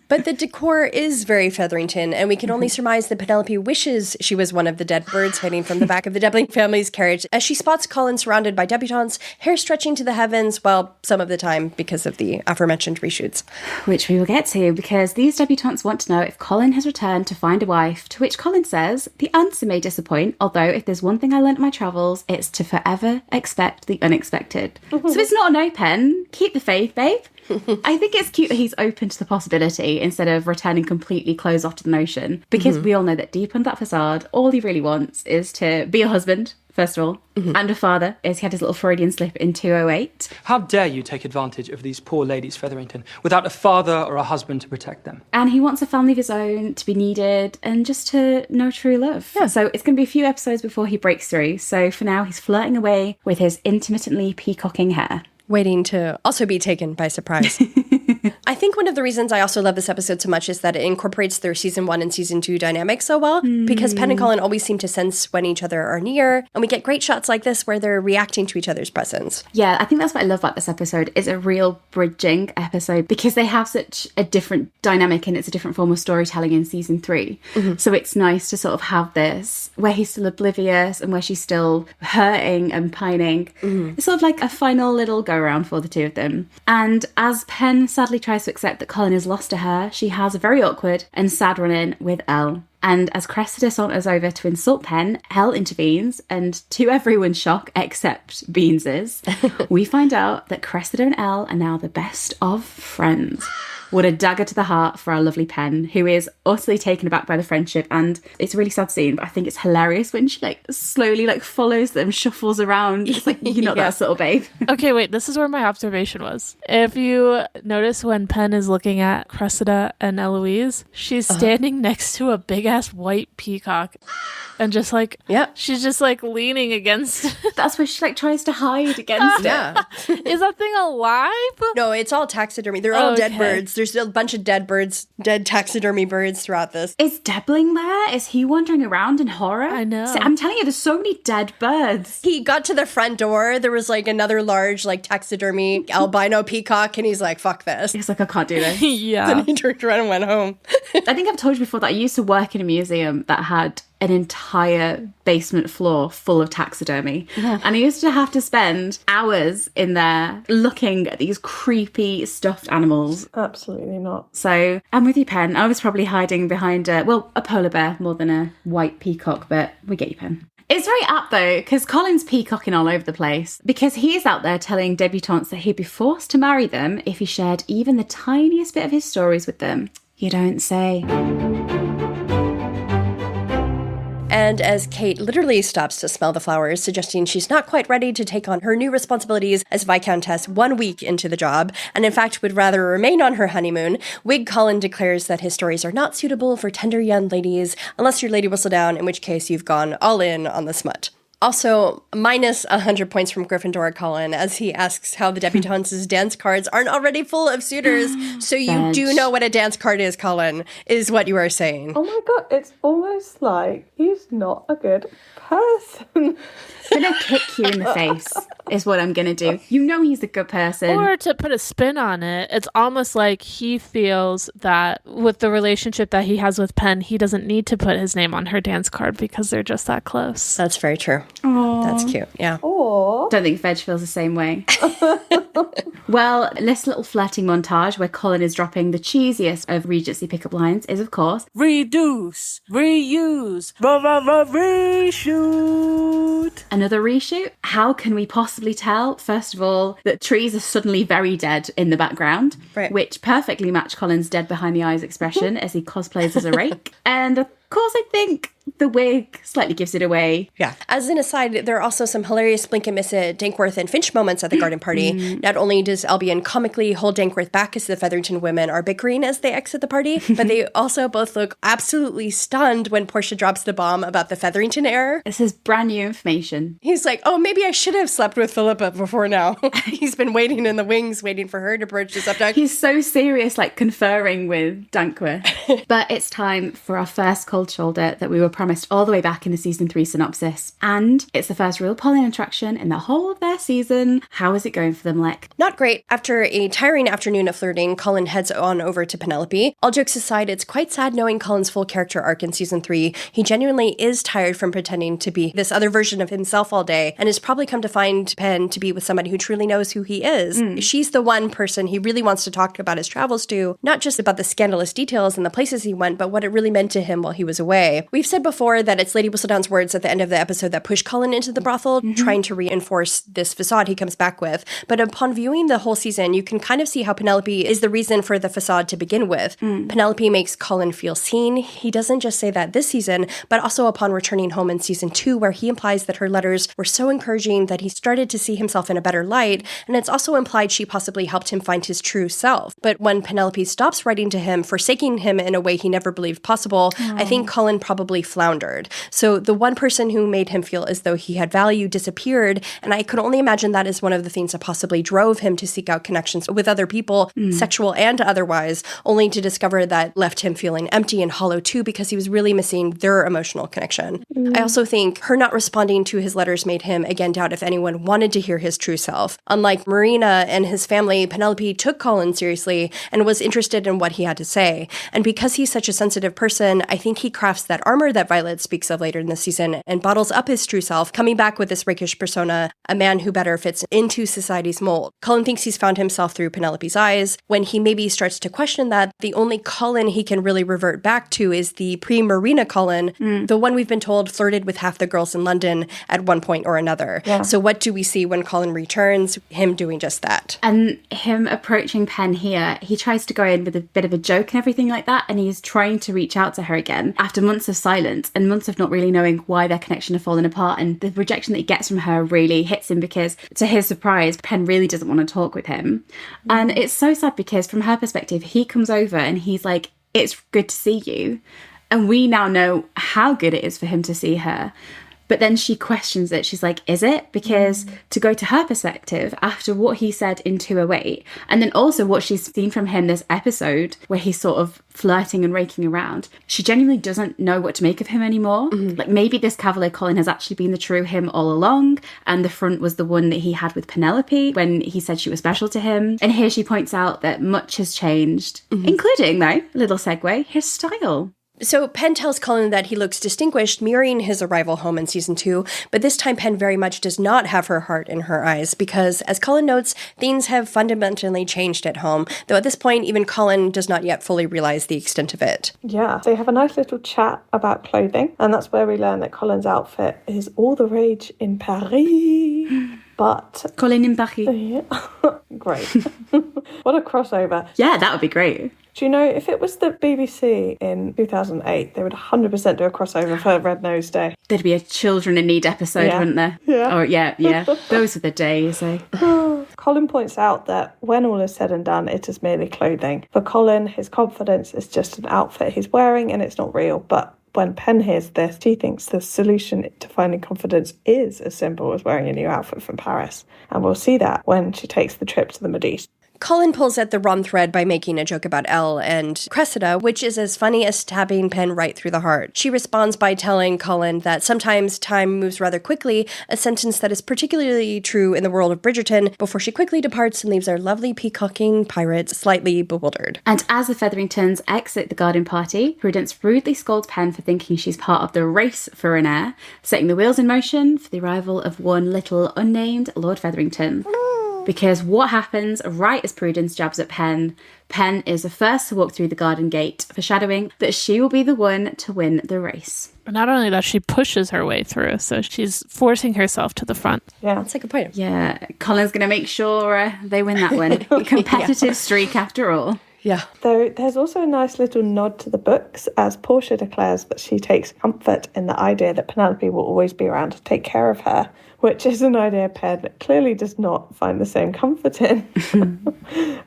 But the decor is very Featherington, and we can only surmise that Penelope wishes she was one of the dead birds hanging from the back of the Debling family's carriage as she spots Colin surrounded by debutantes, hair stretching to the heavens, well, some of the time because of the aforementioned reshoots. Which we will get to, because these debutantes want to know if Colin has returned to find a wife, to which Colin says, the answer may disappoint, although if there's one thing I learnt in my travels, it's to forever expect the unexpected. So it's not an open. Keep the faith, babe. I think it's cute that he's open to the possibility instead of returning completely closed off to the notion, because we all know that deep under that facade, all he really wants is to be a husband, first of all, and a father, as he had his little Freudian slip in 208. How dare you take advantage of these poor ladies, Featherington, without a father or a husband to protect them? And he wants a family of his own, to be needed, and just to know true love. Yeah. So it's going to be a few episodes before he breaks through. So for now, he's flirting away with his intermittently peacocking hair. Waiting to also be taken by surprise. I think one of the reasons I also love this episode so much is that it incorporates their season 1 and season 2 dynamics so well, because Penn and Colin always seem to sense when each other are near, and we get great shots like this where they're reacting to each other's presence. Yeah, I think that's what I love about this episode. It's a real bridging episode because they have such a different dynamic and it's a different form of storytelling in season 3. So it's nice to sort of have this where he's still oblivious and where she's still hurting and pining. It's sort of like a final little go around for the two of them. And as Penn sadly tries to accept that Colin is lost to her, she has a very awkward and sad run-in with Elle. And as Cressida saunters over to insult Penn, Elle intervenes, and to everyone's shock, except Beans's, we find out that Cressida and Elle are now the best of friends. What a dagger to the heart for our lovely Penn, who is utterly taken aback by the friendship. And it's a really sad scene, but I think it's hilarious when she slowly follows them, shuffles around. It's like, you're not that subtle, babe. Okay, wait, this is where my observation was. If you notice when Penn is looking at Cressida and Eloise, she's standing next to a big ass white peacock. And just she's just leaning against. That's where she tries to hide against it. Is that thing alive? No, it's all taxidermy. They're all dead birds. There's a bunch of dead birds, dead taxidermy birds throughout this. Is Debling there? Is he wandering around in horror? I know. I'm telling you, there's so many dead birds. He got to the front door. There was another large taxidermy albino peacock, and he's like, fuck this. He's like, I can't do this. Yeah. Then he turned around and went home. I think I've told you before that I used to work in a museum that had an entire basement floor full of taxidermy. And I used to have to spend hours in there looking at these creepy stuffed animals. Absolutely not. So I'm with you, Penn. I was probably hiding behind a polar bear more than a white peacock, but we get you, Penn. It's very apt though, because Colin's peacocking all over the place, because he's out there telling debutantes that he'd be forced to marry them if he shared even the tiniest bit of his stories with them. You don't say. And as Kate literally stops to smell the flowers, suggesting she's not quite ready to take on her new responsibilities as Viscountess 1 week into the job, and in fact would rather remain on her honeymoon, Whig Colin declares that his stories are not suitable for tender young ladies, unless you're Lady Whistledown, in which case you've gone all in on the smut. Also, minus 100 points from Gryffindor Colin, as he asks how the debutantes' dance cards aren't already full of suitors. So you do know what a dance card is, Colin, is what you are saying. Oh my god, it's almost like he's not a good person. I'm going to kick you in the face, is what I'm going to do. You know he's a good person. Or to put a spin on it, it's almost like he feels that with the relationship that he has with Penn, he doesn't need to put his name on her dance card because they're just that close. That's very true. Aww. That's cute, yeah. Aww. Don't think Veg feels the same way. Well, this little flirting montage where Colin is dropping the cheesiest of Regency pickup lines is, of course, Reduce, reuse, reshoot. Another reshoot? How can we possibly tell, first of all, that trees are suddenly very dead in the background, right, which perfectly match Colin's dead behind the eyes expression as he cosplays as a rake. And of course, I think the wig slightly gives it away. Yeah. As an aside, there are also some hilarious Blink and Miss It, Dankworth and Finch moments at the garden party. Not only does Albion comically hold Dankworth back as the Featherington women are bickering as they exit the party, but they also both look absolutely stunned when Portia drops the bomb about the Featherington error. This is brand new information. He's like, oh, maybe I should have slept with Philippa before now. He's been waiting in the wings, waiting for her to broach the subject. He's so serious, conferring with Dankworth. But it's time for our first call cold shoulder that we were promised all the way back in the season 3 synopsis. And it's the first real Polin interaction in the whole of their season. How is it going for them, Lek? Not great. After a tiring afternoon of flirting, Colin heads on over to Penelope. All jokes aside, it's quite sad knowing Colin's full character arc in season 3. He genuinely is tired from pretending to be this other version of himself all day and has probably come to find Pen to be with somebody who truly knows who he is. She's the one person he really wants to talk about his travels to, not just about the scandalous details and the places he went, but what it really meant to him while he was away. We've said before that it's Lady Whistledown's words at the end of the episode that push Colin into the brothel, trying to reinforce this facade he comes back with. But upon viewing the whole season, you can kind of see how Penelope is the reason for the facade to begin with. Penelope makes Colin feel seen. He doesn't just say that this season, but also upon returning home in season 2, where he implies that her letters were so encouraging that he started to see himself in a better light, and it's also implied she possibly helped him find his true self. But when Penelope stops writing to him, forsaking him in a way he never believed possible, I think Colin probably floundered. So the one person who made him feel as though he had value disappeared, and I could only imagine that is one of the things that possibly drove him to seek out connections with other people, sexual and otherwise, only to discover that left him feeling empty and hollow too, because he was really missing their emotional connection. I also think her not responding to his letters made him again doubt if anyone wanted to hear his true self. Unlike Marina and his family, Penelope took Colin seriously and was interested in what he had to say. And because he's such a sensitive person, I think he crafts that armor that Violet speaks of later in the season and bottles up his true self, coming back with this rakish persona, a man who better fits into society's mold. Colin thinks he's found himself through Penelope's eyes. When he maybe starts to question that, the only Colin he can really revert back to is the pre-Marina Colin, the one we've been told flirted with half the girls in London at one point or another. Yeah. So what do we see when Colin returns? Him doing just that. And him approaching Pen here, he tries to go in with a bit of a joke and everything like that, and he's trying to reach out to her again after months of silence and months of not really knowing why their connection had fallen apart, and the rejection that he gets from her really hits him because, to his surprise, Pen really doesn't want to talk with him. And it's so sad because from her perspective, he comes over and he's like, it's good to see you. And we now know how good it is for him to see her. But then she questions it. She's like, is it? Because to go to her perspective, after what he said in 208, and then also what she's seen from him this episode, where he's sort of flirting and raking around, she genuinely doesn't know what to make of him anymore. Like, maybe this Cavalier Colin has actually been the true him all along, and the front was the one that he had with Penelope when he said she was special to him. And here she points out that much has changed, including, though, a little segue, his style. So Pen tells Colin that he looks distinguished, mirroring his arrival home in season 2, but this time Pen very much does not have her heart in her eyes because, as Colin notes, things have fundamentally changed at home, though at this point even Colin does not yet fully realize the extent of it. Yeah, they have a nice little chat about clothing, and that's where we learn that Colin's outfit is all the rage in Paris. But Colin in Paris. Yeah. Great. What a crossover. Yeah, that would be great. Do you know, if it was the BBC in 2008, they would 100% do a crossover for Red Nose Day. There'd be a Children in Need episode, wouldn't there? Yeah. Or, yeah. Those are the days, eh? Colin points out that when all is said and done, it is merely clothing. For Colin, his confidence is just an outfit he's wearing and it's not real. But when Pen hears this, she thinks the solution to finding confidence is as simple as wearing a new outfit from Paris. And we'll see that when she takes the trip to the Medusa. Colin pulls at the wrong thread by making a joke about Elle and Cressida, which is as funny as stabbing Pen right through the heart. She responds by telling Colin that sometimes time moves rather quickly, a sentence that is particularly true in the world of Bridgerton, before she quickly departs and leaves our lovely peacocking pirates slightly bewildered. And as the Featheringtons exit the garden party, Prudence rudely scolds Pen for thinking she's part of the race for an heir, setting the wheels in motion for the arrival of one little unnamed Lord Featherington. Because what happens right as Prudence jabs at Pen is the first to walk through the garden gate, foreshadowing that she will be the one to win the race. Not only that, she pushes her way through, so she's forcing herself to the front. Yeah, that's a good point. Yeah, Colin's going to make sure they win that one. Competitive streak after all. Yeah. Though there's also a nice little nod to the books as Portia declares that she takes comfort in the idea that Penelope will always be around to take care of her, which is an idea Pen clearly does not find the same comfort in.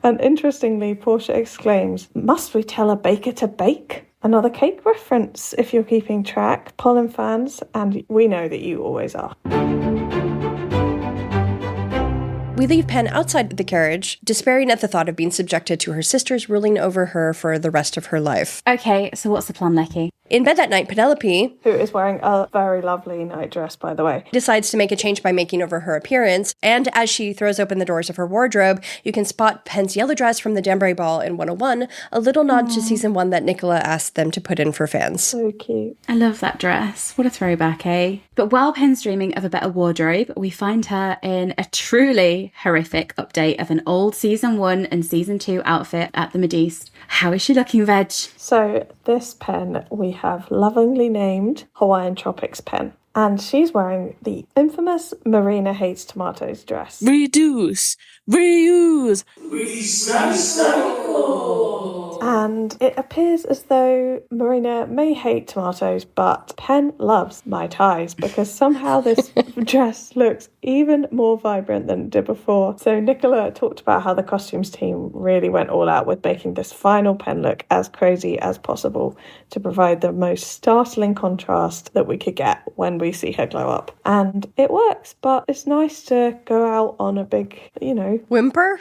And interestingly, Portia exclaims, "Must we tell a baker to bake?" Another cake reference, if you're keeping track, Polin fans, and we know that you always are. We leave Pen outside the carriage, despairing at the thought of being subjected to her sisters ruling over her for the rest of her life. Okay, so what's the plan, Lecky? In bed that night, Penelope, who is wearing a very lovely night dress, by the way, decides to make a change by making over her appearance. And as she throws open the doors of her wardrobe, you can spot Penn's yellow dress from the Danbury Ball in 101, a little nod to season 1 that Nicola asked them to put in for fans. So cute. I love that dress. What a throwback, eh? But while Penn's dreaming of a better wardrobe, we find her in a truly horrific update of an old season 1 and season 2 outfit at the Mid-East. How is she looking, Veg? So this pen we have lovingly named Hawaiian Tropics pen. And she's wearing the infamous Marina Hates Tomatoes dress. Reduce, reuse, And it appears as though Marina may hate tomatoes, but Pen loves Mai Tais because somehow this dress looks even more vibrant than it did before. So Nicola talked about how the costumes team really went all out with making this final Pen look as crazy as possible to provide the most startling contrast that we could get when we see her glow up. And it works, but it's nice to go out on a big, Whimper?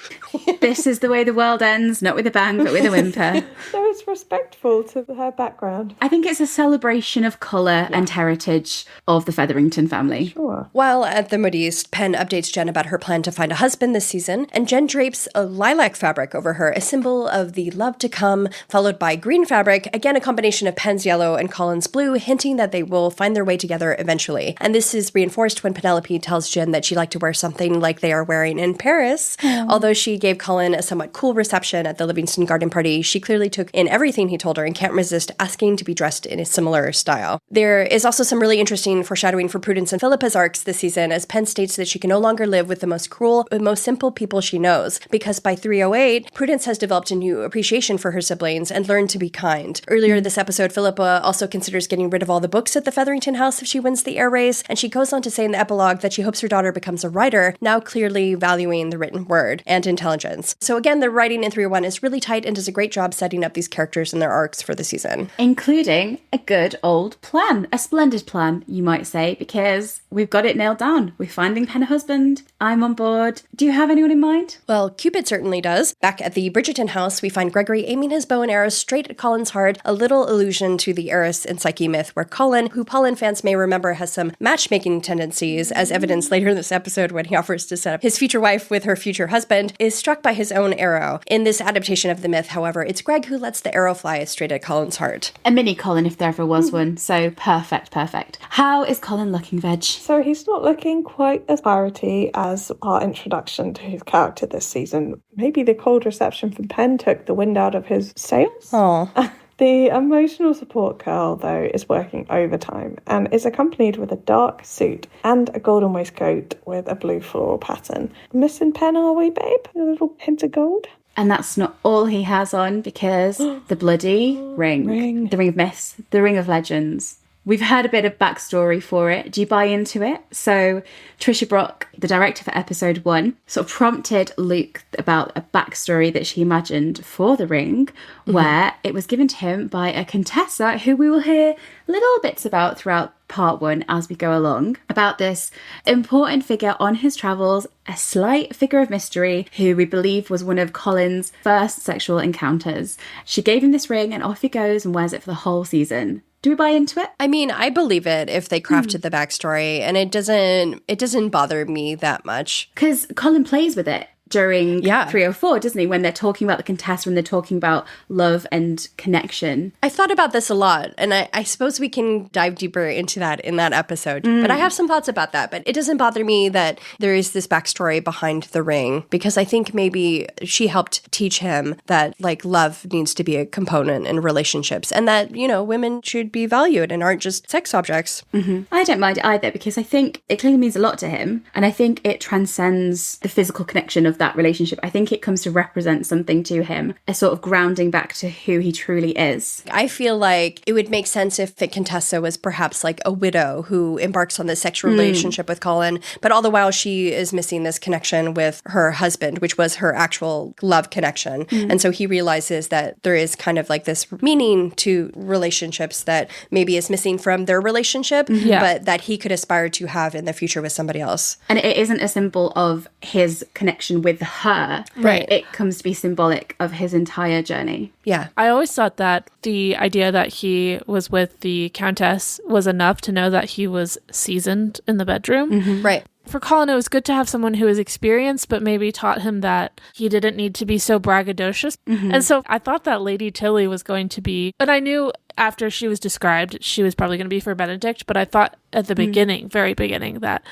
This is the way the world ends, not with a bang, but with a whimper. So it's respectful to her background. I think it's a celebration of colour and heritage of the Featherington family. Sure. While at the Mid-East, Pen updates Jen about her plan to find a husband this season, and Jen drapes a lilac fabric over her, a symbol of the love to come, followed by green fabric, again a combination of Pen's yellow and Colin's blue, hinting that they will find their way together eventually. And this is reinforced when Penelope tells Jen that she'd like to wear something like they are wearing in Paris. Although she gave Colin a somewhat cool reception at the Livingston Garden Party, she clearly took in everything he told her and can't resist asking to be dressed in a similar style. There is also some really interesting foreshadowing for Prudence and Philippa's arcs this season, as Pen states that she can no longer live with the most cruel but most simple people she knows, because by 308, Prudence has developed a new appreciation for her siblings and learned to be kind. Earlier this episode, Philippa also considers getting rid of all the books at the Featherington house if she wins the air race, and she goes on to say in the epilogue that she hopes her daughter becomes a writer, now clearly valuing the written word and intelligence. So again, the writing in 301 is really tight and does a great job setting up these characters and their arcs for the season. Including a good old plan. A splendid plan, you might say, because we've got it nailed down. We're finding Pen a husband. I'm on board. Do you have anyone in mind? Well, Cupid certainly does. Back at the Bridgerton house, we find Gregory aiming his bow and arrows straight at Colin's heart, a little allusion to the Eris and Psyche myth, where Colin, who Polin fans may remember has some matchmaking tendencies, as evidenced later in this episode when he offers to set up his future wife with her future husband, is struck by his own arrow. In this adaptation of the myth, however, it's Greg who lets the arrow fly straight at Colin's heart. A mini Colin, if there ever was one. So perfect. How is Colin looking, Veg? So he's not looking quite as piratey as our introduction to his character this season. Maybe the cold reception from Pen took the wind out of his sails. Oh. The emotional support girl, though, is working overtime and is accompanied with a dark suit and a golden waistcoat with a blue floral pattern. Missing Pen, are we, babe? A little hint of gold? And that's not all he has on, because the bloody ring. The Ring of Myths, the Ring of Legends. We've heard a bit of backstory for it. Do you buy into it? So Trisha Brock, the director for episode 1, sort of prompted Luke about a backstory that she imagined for the ring, where it was given to him by a Contessa who we will hear little bits about throughout part 1 as we go along, about this important figure on his travels, a slight figure of mystery who we believe was one of Colin's first sexual encounters. She gave him this ring and off he goes and wears it for the whole season. Do we buy into it? I mean, I believe it if they crafted the backstory, and it doesn't bother me that much. Because Colin plays with it during 304, doesn't he? When they're talking about the Contessa and they're talking about love and connection. I thought about this a lot, and I suppose we can dive deeper into that in that episode. But I have some thoughts about that. But it doesn't bother me that there is this backstory behind the ring, because I think maybe she helped teach him that, like, love needs to be a component in relationships, and that, women should be valued and aren't just sex objects. I don't mind it either, because I think it clearly means a lot to him, and I think it transcends the physical connection of that relationship. I think it comes to represent something to him, a sort of grounding back to who he truly is. I feel like it would make sense if the Contessa was perhaps like a widow who embarks on this sexual relationship with Colin, but all the while she is missing this connection with her husband, which was her actual love connection. And so he realizes that there is kind of like this meaning to relationships that maybe is missing from their relationship, but that he could aspire to have in the future with somebody else. And it isn't a symbol of his connection with with her, Right. it comes to be symbolic of his entire journey. Yeah. I always thought that the idea that he was with the Countess was enough to know that he was seasoned in the bedroom. Right. For Colin, it was good to have someone who was experienced, but maybe taught him that he didn't need to be so braggadocious. And so I thought that Lady Tilly was going to be, and I knew after she was described, she was probably going to be for Benedict, but I thought at the beginning, very beginning, that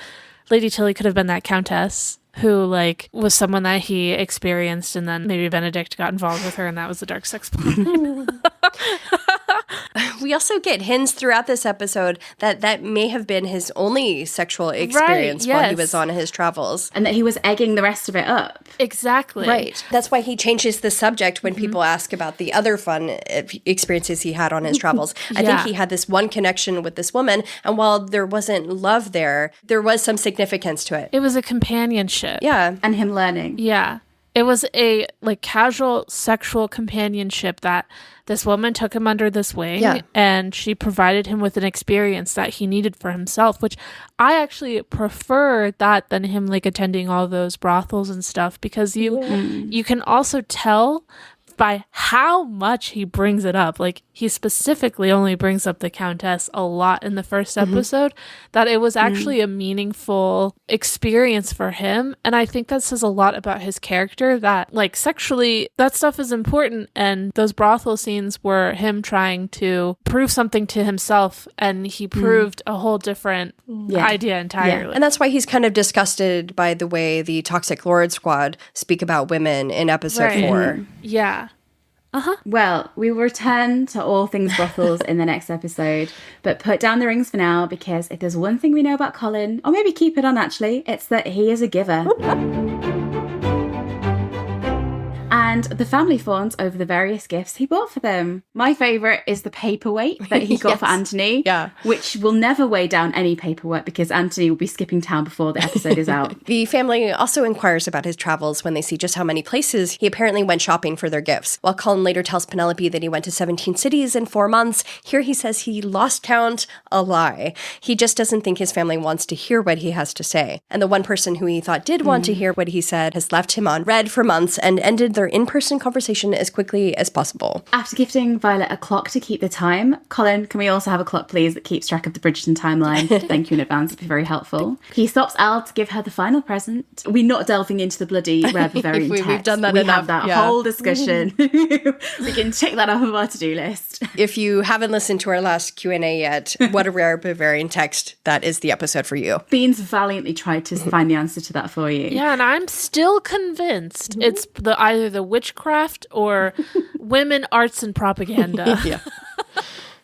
Lady Tilly could have been that Countess who, like, was someone that he experienced, and then maybe Benedict got involved with her, and that was the dark sex plot. We also get hints throughout this episode that may have been his only sexual experience while he was on his travels. And that he was egging the rest of it up. Exactly. Right. That's why he changes the subject when people ask about the other fun experiences he had on his travels. I think he had this one connection with this woman, and while there wasn't love there was some significance to it. It was a companionship. Yeah. And him learning. Yeah. It was a, like, casual sexual companionship that this woman took him under this wing, and she provided him with an experience that he needed for himself, which I actually prefer that than him, like, attending all those brothels and stuff, because you can also tell by how much he brings it up. Like, he specifically only brings up the Countess a lot in the first episode, that it was actually a meaningful experience for him. And I think that says a lot about his character, that, like, sexually, that stuff is important. And those brothel scenes were him trying to prove something to himself, and he proved a whole different idea entirely. Yeah. And that's why he's kind of disgusted by the way the Toxic Lord Squad speak about women in episode 4. Yeah. Well, we will return to all things brothels in the next episode, but put down the rings for now, because if there's one thing we know about Colin, or maybe keep it on actually, it's that he is a giver. And the family fawns over the various gifts he bought for them. My favourite is the paperweight that he got for Anthony, which will never weigh down any paperwork because Anthony will be skipping town before the episode is out. The family also inquires about his travels when they see just how many places he apparently went shopping for their gifts. While Colin later tells Penelope that he went to 17 cities in 4 months, here he says he lost count. A lie. He just doesn't think his family wants to hear what he has to say. And the one person who he thought did want to hear what he said has left him on red for months and ended their in-person conversation as quickly as possible. After gifting Violet a clock to keep the time, Colin, can we also have a clock, please, that keeps track of the Bridgerton timeline? Thank you in advance. It'd be very helpful. He stops Al to give her the final present. We're not delving into the bloody Rare Bavarian text. We've done that we enough. We have that whole discussion. We can check that off of our to-do list. If you haven't listened to our last Q&A yet, What a Rare Bavarian Text, that is the episode for you. Beans valiantly tried to find the answer to that for you. Yeah, and I'm still convinced it's either the witchcraft or women, arts, and propaganda.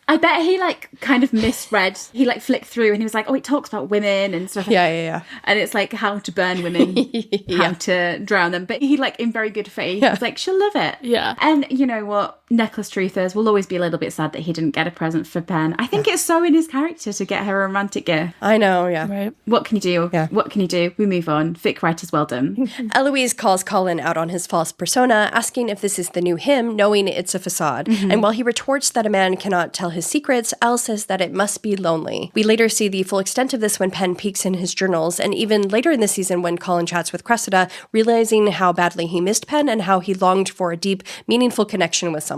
I bet he, like, kind of misread. He, like, flicked through and he was like, oh, it talks about women and stuff. Yeah. And it's, like, how to burn women, how to drown them. But he, like, in very good faith, was like, she'll love it. Yeah. And you know what? Necklace truthers will always be a little bit sad that he didn't get a present for Pen. I think it's so in his character to get her a romantic gift. I know, yeah. Right. What can you do? Yeah. What can you do? We move on. Fic writers, well done. Eloise calls Colin out on his false persona, asking if this is the new him, knowing it's a facade. And while he retorts that a man cannot tell his secrets, Elle says that it must be lonely. We later see the full extent of this when Pen peeks in his journals, and even later in the season when Colin chats with Cressida, realizing how badly he missed Pen and how he longed for a deep, meaningful connection with someone.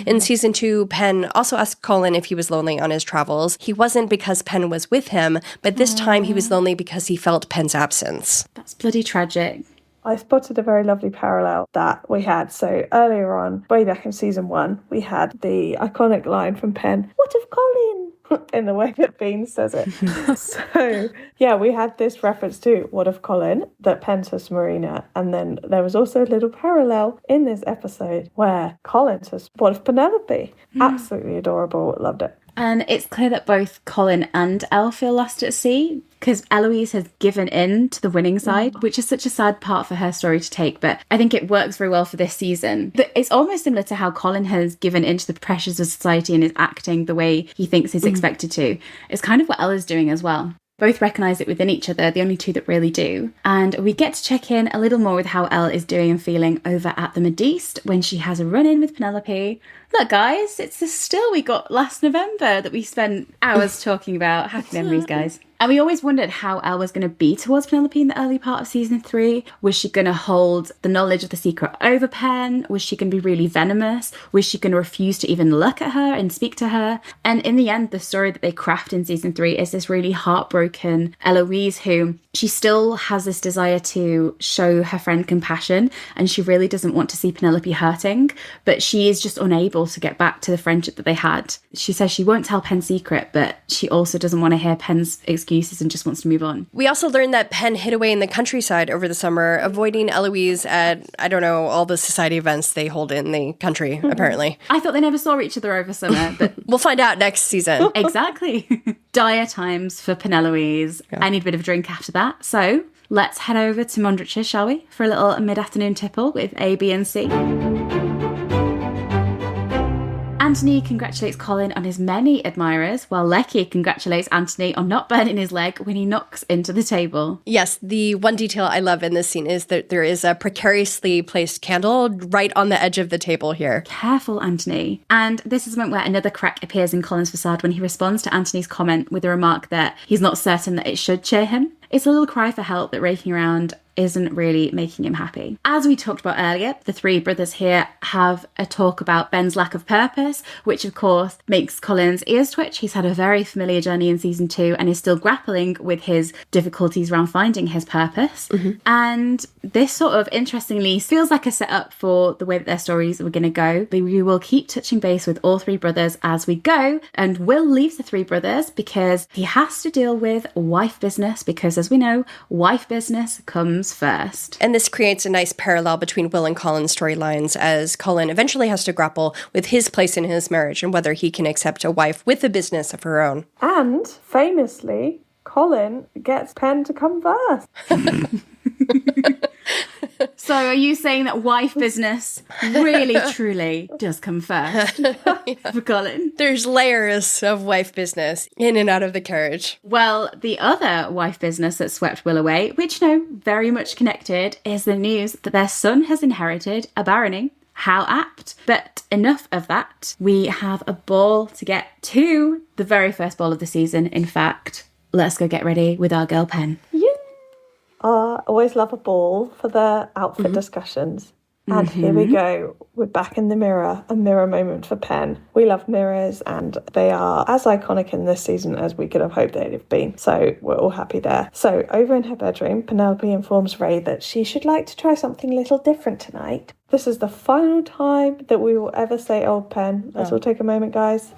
In season 2, Pen also asked Colin if he was lonely on his travels. He wasn't because Pen was with him, but this time he was lonely because he felt Pen's absence. That's bloody tragic. I spotted a very lovely parallel that we had. So earlier on, way back in season 1, we had the iconic line from Pen, "What of Colin?" in the way that Bean says it. So, yeah, we had this reference to "What of Colin?" that Pen says to Marina. And then there was also a little parallel in this episode where Colin says, "What of Penelope?" Absolutely adorable. Loved it. And it's clear that both Colin and Elle feel lost at sea, because Eloise has given in to the winning side, which is such a sad part for her story to take. But I think it works very well for this season. It's almost similar to how Colin has given in to the pressures of society and is acting the way he thinks he's expected to. It's kind of what Elle is doing as well. Both recognise it within each other, the only two that really do. And we get to check in a little more with how Elle is doing and feeling over at the Modiste when she has a run-in with Penelope. Look, guys, it's the still we got last November that we spent hours talking about. Happy memories, guys. And we always wondered how Elle was going to be towards Penelope in the early part of season 3. Was she going to hold the knowledge of the secret over Pen? Was she going to be really venomous? Was she going to refuse to even look at her and speak to her? And in the end, the story that they craft in season 3 is this really heartbroken Eloise who she still has this desire to show her friend compassion, and she really doesn't want to see Penelope hurting, but she is just unable to get back to the friendship that they had. She says she won't tell Pen's secret, but she also doesn't want to hear Pen's excuses and just wants to move on. We also learned that Pen hid away in the countryside over the summer, avoiding Eloise at, I don't know, all the society events they hold in the country, apparently. I thought they never saw each other over summer, but... We'll find out next season. Exactly. Dire times for Peneloise. Yeah. I need a bit of a drink after that. So let's head over to Mondrich's, shall we? For a little mid-afternoon tipple with A, B and C. Anthony congratulates Colin on his many admirers, while Lecky congratulates Anthony on not burning his leg when he knocks into the table. Yes, the one detail I love in this scene is that there is a precariously placed candle right on the edge of the table here. Careful, Anthony. And this is the moment where another crack appears in Colin's facade when he responds to Anthony's comment with a remark that he's not certain that it should cheer him. It's a little cry for help that raking around isn't really making him happy. As we talked about earlier, the three brothers here have a talk about Ben's lack of purpose, which of course makes Colin's ears twitch. He's had a very familiar journey in season 2 and is still grappling with his difficulties around finding his purpose. Mm-hmm. And this sort of interestingly feels like a setup for the way that their stories are going to go. But we will keep touching base with all three brothers as we go, and Will leaves the three brothers because he has to deal with wife business, because as we know, wife business comes first. And this creates a nice parallel between Will and Colin's storylines, as Colin eventually has to grapple with his place in his marriage and whether he can accept a wife with a business of her own. And famously, Colin gets Pen to come first. So are you saying that wife business really, truly does come first for Colin? There's layers of wife business in and out of the carriage. Well, the other wife business that swept Will away, which, very much connected, is the news that their son has inherited a barony. How apt. But enough of that. We have a ball to get to, the very first ball of the season, in fact. Let's go get ready with our girl Pen. Yeah. I always love a ball for the outfit discussions. And here we go. We're back in the mirror, a mirror moment for Pen. We love mirrors, and they are as iconic in this season as we could have hoped they'd have been. So we're all happy there. So over in her bedroom, Penelope informs Ray that she should like to try something a little different tonight. This is the final time that we will ever say old Pen. Let's all take a moment, guys.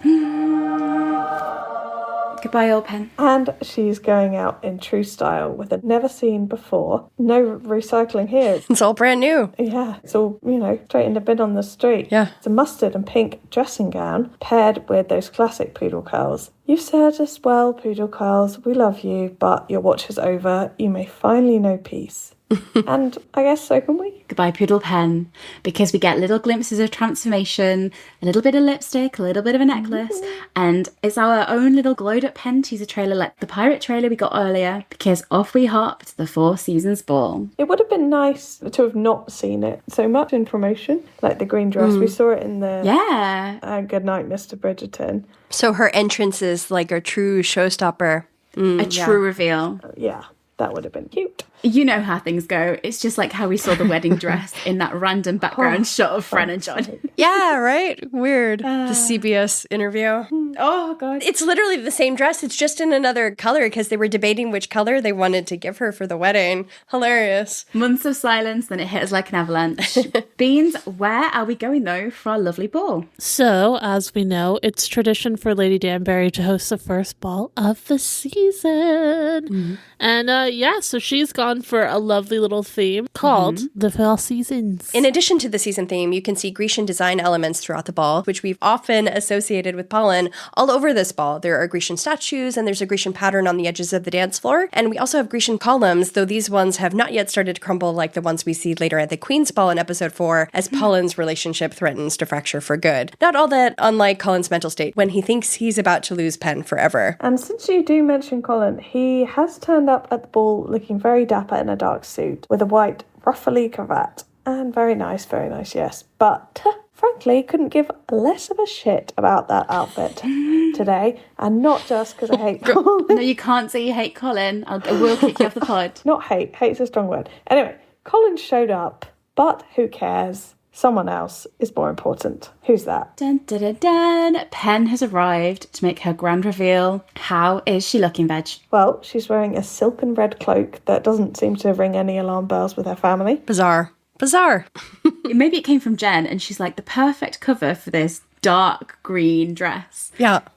Goodbye, old Pen. And she's going out in true style with a never seen before. No recycling here. It's all brand new. Yeah, it's all, straight in the bin on the street. Yeah. It's a mustard and pink dressing gown paired with those classic poodle curls. You've served us well, poodle curls. We love you, but your watch is over. You may finally know peace. And I guess so can we. Goodbye, Poodle Pen, because we get little glimpses of transformation, a little bit of lipstick, a little bit of a necklace, and it's our own little glowed up Pen teaser trailer like the pirate trailer we got earlier, because off we hop to the 4 seasons ball. It would have been nice to have not seen it so much in promotion, like the green dress. We saw it in the Good Night, Mr. Bridgerton. So her entrance is like a true showstopper. A true reveal. Yeah, that would have been cute. You know how things go. It's just like how we saw the wedding dress in that random background shot of Fran and John. Yeah, right? Weird. The CBS interview. Oh, God. It's literally the same dress. It's just in another color because they were debating which color they wanted to give her for the wedding. Hilarious. Months of silence, then it hit us like an avalanche. Beans, where are we going, though, for our lovely ball? So, as we know, it's tradition for Lady Danbury to host the first ball of the season. And so she's gone for a lovely little theme called The 4 Seasons. In addition to the season theme, you can see Grecian design elements throughout the ball, which we've often associated with Polin all over this ball. There are Grecian statues, and there's a Grecian pattern on the edges of the dance floor. And we also have Grecian columns, though these ones have not yet started to crumble like the ones we see later at the Queen's Ball in episode 4, as Polin's relationship threatens to fracture for good. Not all that unlike Colin's mental state when he thinks he's about to lose Pen forever. And since you do mention Colin, he has turned up at the ball looking very dapper in a dark suit with a white ruffly cravat. And very nice, yes. But frankly, ironically, couldn't give less of a shit about that outfit today. And not just because I hate Colin. No, you can't say you hate Colin. I will kick you off the pod. Not hate. Hate's a strong word. Anyway, Colin showed up, but who cares? Someone else is more important. Who's that? Dun, dun, dun, dun. Pen has arrived to make her grand reveal. How is she looking, Veg? Well, she's wearing a silken red cloak that doesn't seem to ring any alarm bells with her family. Bizarre. Maybe it came from Jen and she's like, the perfect cover for this dark green dress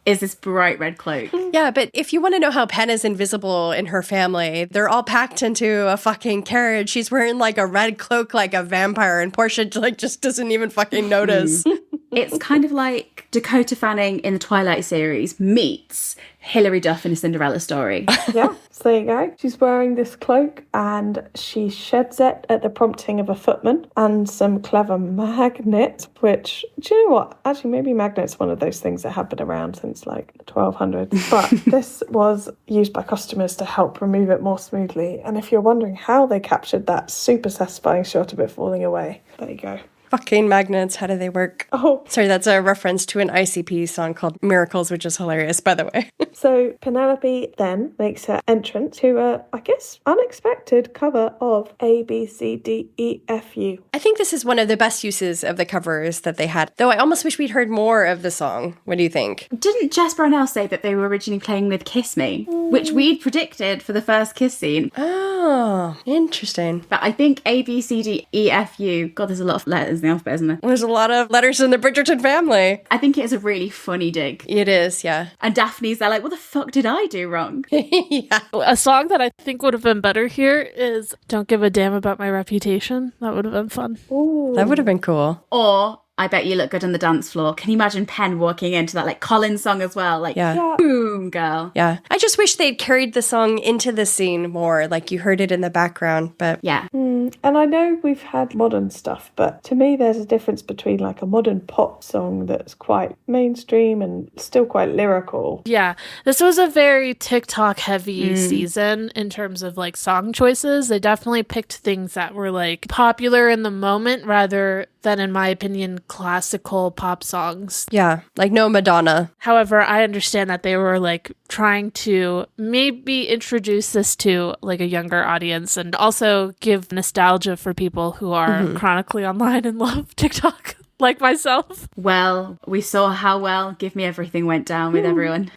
is this bright red cloak. Yeah, but if you want to know how Pen is invisible in her family, they're all packed into a fucking carriage. She's wearing like a red cloak like a vampire, and Portia like just doesn't even fucking notice. It's kind of like Dakota Fanning in the Twilight series meets Hilary Duff in a Cinderella story. Yeah, so there you go. She's wearing this cloak and she sheds it at the prompting of a footman and some clever magnets, which, do you know what? Actually, maybe magnets one of those things that have been around since like the 1200s. But this was used by customers to help remove it more smoothly. And if you're wondering how they captured that super satisfying shot of it falling away, there you go. Fucking magnets, how do they work? Oh. Sorry, that's a reference to an ICP song called Miracles, which is hilarious, by the way. So Penelope then makes her entrance to a, I guess, unexpected cover of A, B, C, D, E, F, U. I think this is one of the best uses of the covers that they had, though I almost wish we'd heard more of the song. What do you think? Didn't Jess Brownell say that they were originally playing with Kiss Me, which we'd predicted for the first kiss scene? Oh, interesting. But I think A, B, C, D, E, F, U. God, there's a lot of letters in the alphabet, isn't there? There's a lot of letters in the Bridgerton family. I think it is a really funny dig. It is, yeah. And Daphne's there like, what the fuck did I do wrong? Yeah. A song that I think would have been better here is Don't Give a Damn About My Reputation. That would have been fun. Ooh. That would have been cool. Or I Bet You Look Good on the Dance Floor. Can you imagine Pen walking into that like Colin song as well? Like, boom, girl. Yeah. I just wish they'd carried the song into the scene more, like you heard it in the background, but... Yeah. And I know we've had modern stuff, but to me there's a difference between like a modern pop song that's quite mainstream and still quite lyrical. Yeah, this was a very TikTok heavy season in terms of like song choices. They definitely picked things that were like popular in the moment rather than, in my opinion, classical pop songs. Yeah, like no Madonna. However, I understand that they were like trying to maybe introduce this to like a younger audience and also give nostalgia for people who are chronically online and love TikTok. Like myself. Well, we saw how well Give Me Everything went down with everyone.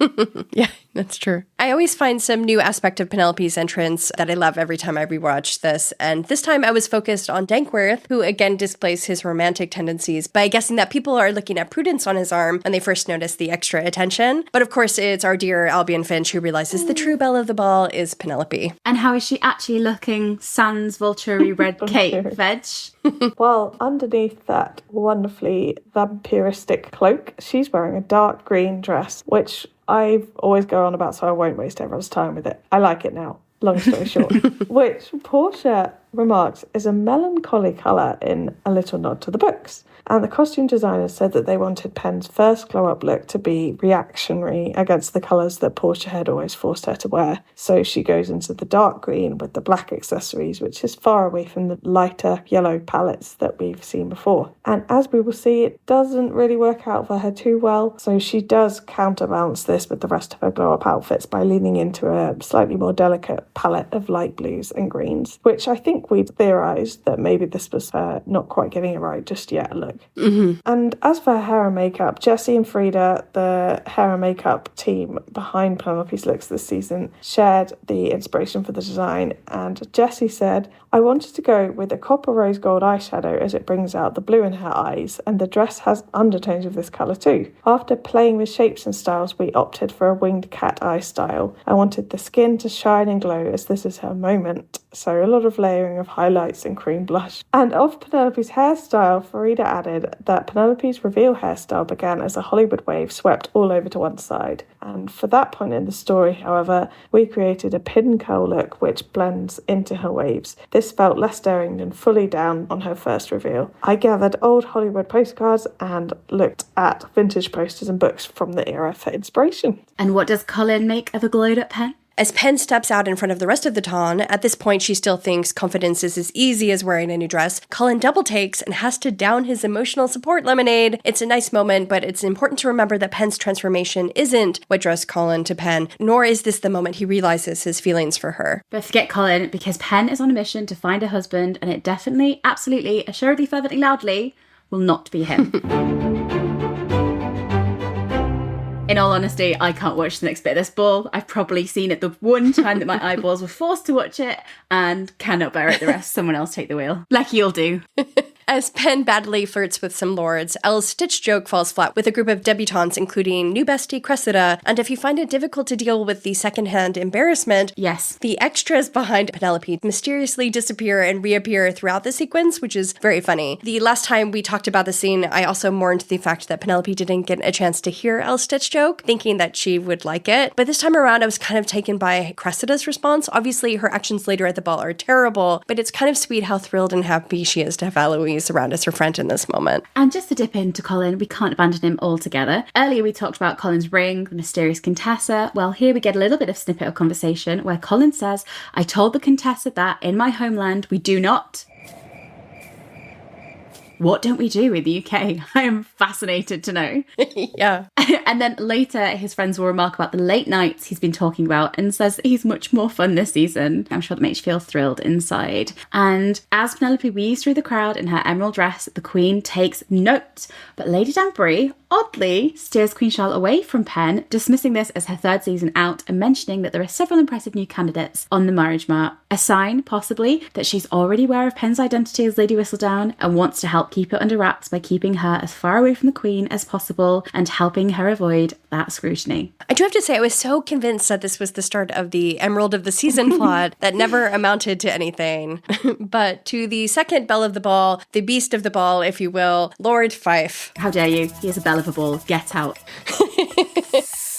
Yeah, that's true. I always find some new aspect of Penelope's entrance that I love every time I rewatch this. And this time I was focused on Dankworth, who again displays his romantic tendencies by guessing that people are looking at Prudence on his arm when they first notice the extra attention. But of course, it's our dear Albion Finch who realizes the true belle of the ball is Penelope. And how is she actually looking sans Vulturi red cape, Veg? Well, underneath that wonderfully vampiristic cloak, she's wearing a dark green dress, which I always go on about, so I won't waste everyone's time with it. I like it now. Long story short. Which Portia remarks is a melancholy colour in a little nod to the books. And the costume designers said that they wanted Pen's first glow-up look to be reactionary against the colours that Portia had always forced her to wear. So she goes into the dark green with the black accessories, which is far away from the lighter yellow palettes that we've seen before. And as we will see, it doesn't really work out for her too well. So she does counterbalance this with the rest of her glow-up outfits by leaning into a slightly more delicate palette of light blues and greens, which I think we'd theorised that maybe this was her not quite getting it right just yet look. And as for her hair and makeup, Jessie and Frida, the hair and makeup team behind Penelope's looks this season, shared the inspiration for the design. And Jessie said, I wanted to go with a copper rose gold eyeshadow as it brings out the blue in her eyes, and the dress has undertones of this colour too. After playing with shapes and styles, we opted for a winged cat eye style. I wanted the skin to shine and glow as this is her moment. So a lot of layering of highlights and cream blush. And of Penelope's hairstyle, Farida added that Penelope's reveal hairstyle began as a Hollywood wave swept all over to one side. And for that point in the story, however, we created a pin curl look which blends into her waves. This felt less daring than fully down on her first reveal. I gathered old Hollywood postcards and looked at vintage posters and books from the era for inspiration. And what does Colin make of a glowed up pen? As Pen steps out in front of the rest of the town, at this point she still thinks confidence is as easy as wearing a new dress, Colin double takes and has to down his emotional support lemonade. It's a nice moment, but it's important to remember that Pen's transformation isn't what draws Colin to Pen, nor is this the moment he realizes his feelings for her. But forget Colin, because Pen is on a mission to find a husband, and it definitely, absolutely, assuredly, fervently, loudly will not be him. In all honesty, I can't watch the next bit of this ball. I've probably seen it the one time that my eyeballs were forced to watch it and cannot bear it the rest. Someone else take the wheel. Like you'll do. As Pen badly flirts with some lords, Elle's stitch joke falls flat with a group of debutantes, including new bestie Cressida, and if you find it difficult to deal with the secondhand embarrassment, yes, the extras behind Penelope mysteriously disappear and reappear throughout the sequence, which is very funny. The last time we talked about the scene, I also mourned the fact that Penelope didn't get a chance to hear Elle's stitch joke, thinking that she would like it. But this time around, I was kind of taken by Cressida's response. Obviously, her actions later at the ball are terrible, but it's kind of sweet how thrilled and happy she is to have Eloise around as her friend in this moment. And just to dip into Colin, we can't abandon him altogether. Earlier we talked about Colin's ring, the mysterious Contessa. Well, here we get a little bit of snippet of conversation where Colin says, I told the Contessa that in my homeland we do not... What don't we do in the UK? I am fascinated to know. Yeah. And then later, his friends will remark about the late nights he's been talking about and says that he's much more fun this season. I'm sure that makes you feel thrilled inside. And as Penelope weaves through the crowd in her emerald dress, the Queen takes note. But Lady Danbury, oddly, steers Queen Charlotte away from Pen, dismissing this as her third season out and mentioning that there are several impressive new candidates on the marriage mart. A sign, possibly, that she's already aware of Pen's identity as Lady Whistledown and wants to help keep it under wraps by keeping her as far away from the Queen as possible and helping her avoid that scrutiny. I do have to say, I was so convinced that this was the start of the Emerald of the Season plot that never amounted to anything. But to the second belle of the ball, the beast of the ball, if you will, Lord Fife. How dare you? He is a belle of a ball. Get out.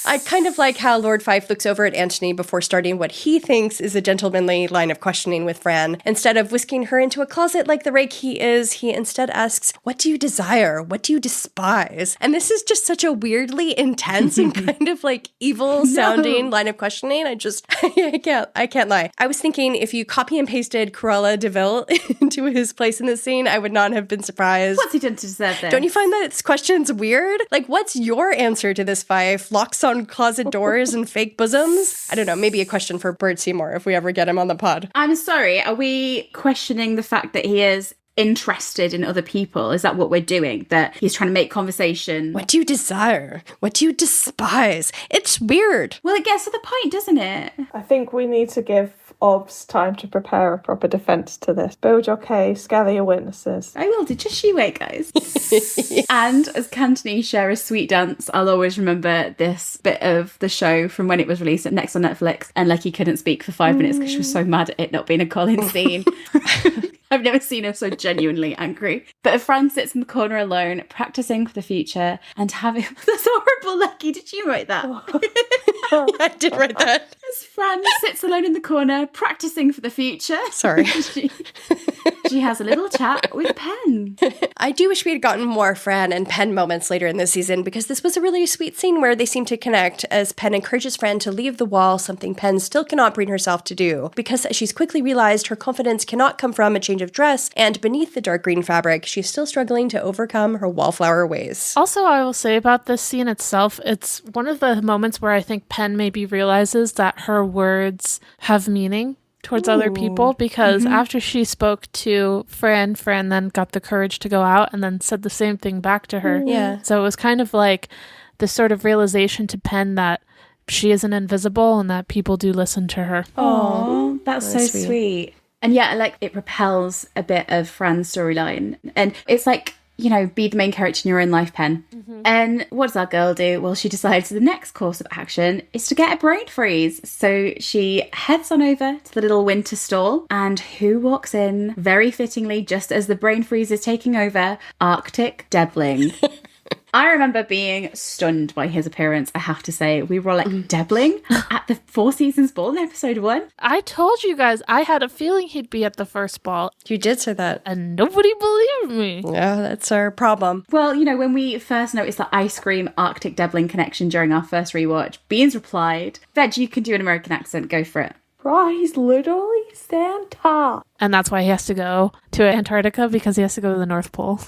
I kind of like how Lord Fife looks over at Antony before starting what he thinks is a gentlemanly line of questioning with Fran. Instead of whisking her into a closet like the rake he is, he instead asks, what do you desire? What do you despise? And this is just such a weirdly intense and kind of like evil sounding line of questioning. I can't lie. I was thinking if you copy and pasted Cruella de Vil into his place in this scene, I would not have been surprised. What's he done to deserve this? Don't you find that this question's weird? Like, what's your answer to this, Fife? Locks on closet doors and fake bosoms? I don't know, maybe a question for Bert Seymour if we ever get him on the pod. I'm sorry, are we questioning the fact that he is interested in other people? Is that what we're doing? That he's trying to make conversation? What do you desire? What do you despise? It's weird. Well, it gets to the point, doesn't it? I think we need to give Obs time to prepare a proper defence to this. Build your case, gather your witnesses. I will do. Just you wait, guys. And as Cantonese share a sweet dance, I'll always remember this bit of the show from when it was released next on Netflix, and Lucky couldn't speak for 5 minutes because she was so mad at it not being a Colin scene. I've never seen her so genuinely angry. But Fran sits in the corner alone, practicing for the future and having... That's horrible, Lucky. Did you write that? I did write that. As Fran sits alone in the corner, practicing for the future. Sorry. she has a little chat with Pen. I do wish we had gotten more Fran and Pen moments later in this season, because this was a really sweet scene where they seem to connect as Pen encourages Fran to leave the wall, something Pen still cannot bring herself to do, because she's quickly realized her confidence cannot come from a change of dress, and beneath the dark green fabric, she's still struggling to overcome her wallflower ways. Also, I will say about this scene itself, it's one of the moments where I think Pen maybe realizes that her words have meaning towards other people, because after she spoke to Fran then got the courage to go out and then said the same thing back to her. Yeah. So it was kind of like this sort of realization to Pen that she isn't invisible and that people do listen to her. Oh, that's so sweet. And yeah, like it propels a bit of Fran's storyline. And it's like, you know, be the main character in your own life, Pen. And what does our girl do? Well, she decides the next course of action is to get a brain freeze. So she heads on over to the little winter stall, and who walks in very fittingly just as the brain freeze is taking over? Arctic Debling. I remember being stunned by his appearance, I have to say. We were all like, Debling at the Four Seasons Ball in episode 1? I told you guys I had a feeling he'd be at the first ball. You did say that. And nobody believed me. Yeah, that's our problem. Well, you know, when we first noticed the ice cream Arctic Debling connection during our first rewatch, Beans replied, Veg, you can do an American accent, go for it. Right, he's literally Santa. And that's why he has to go to Antarctica, because he has to go to the North Pole.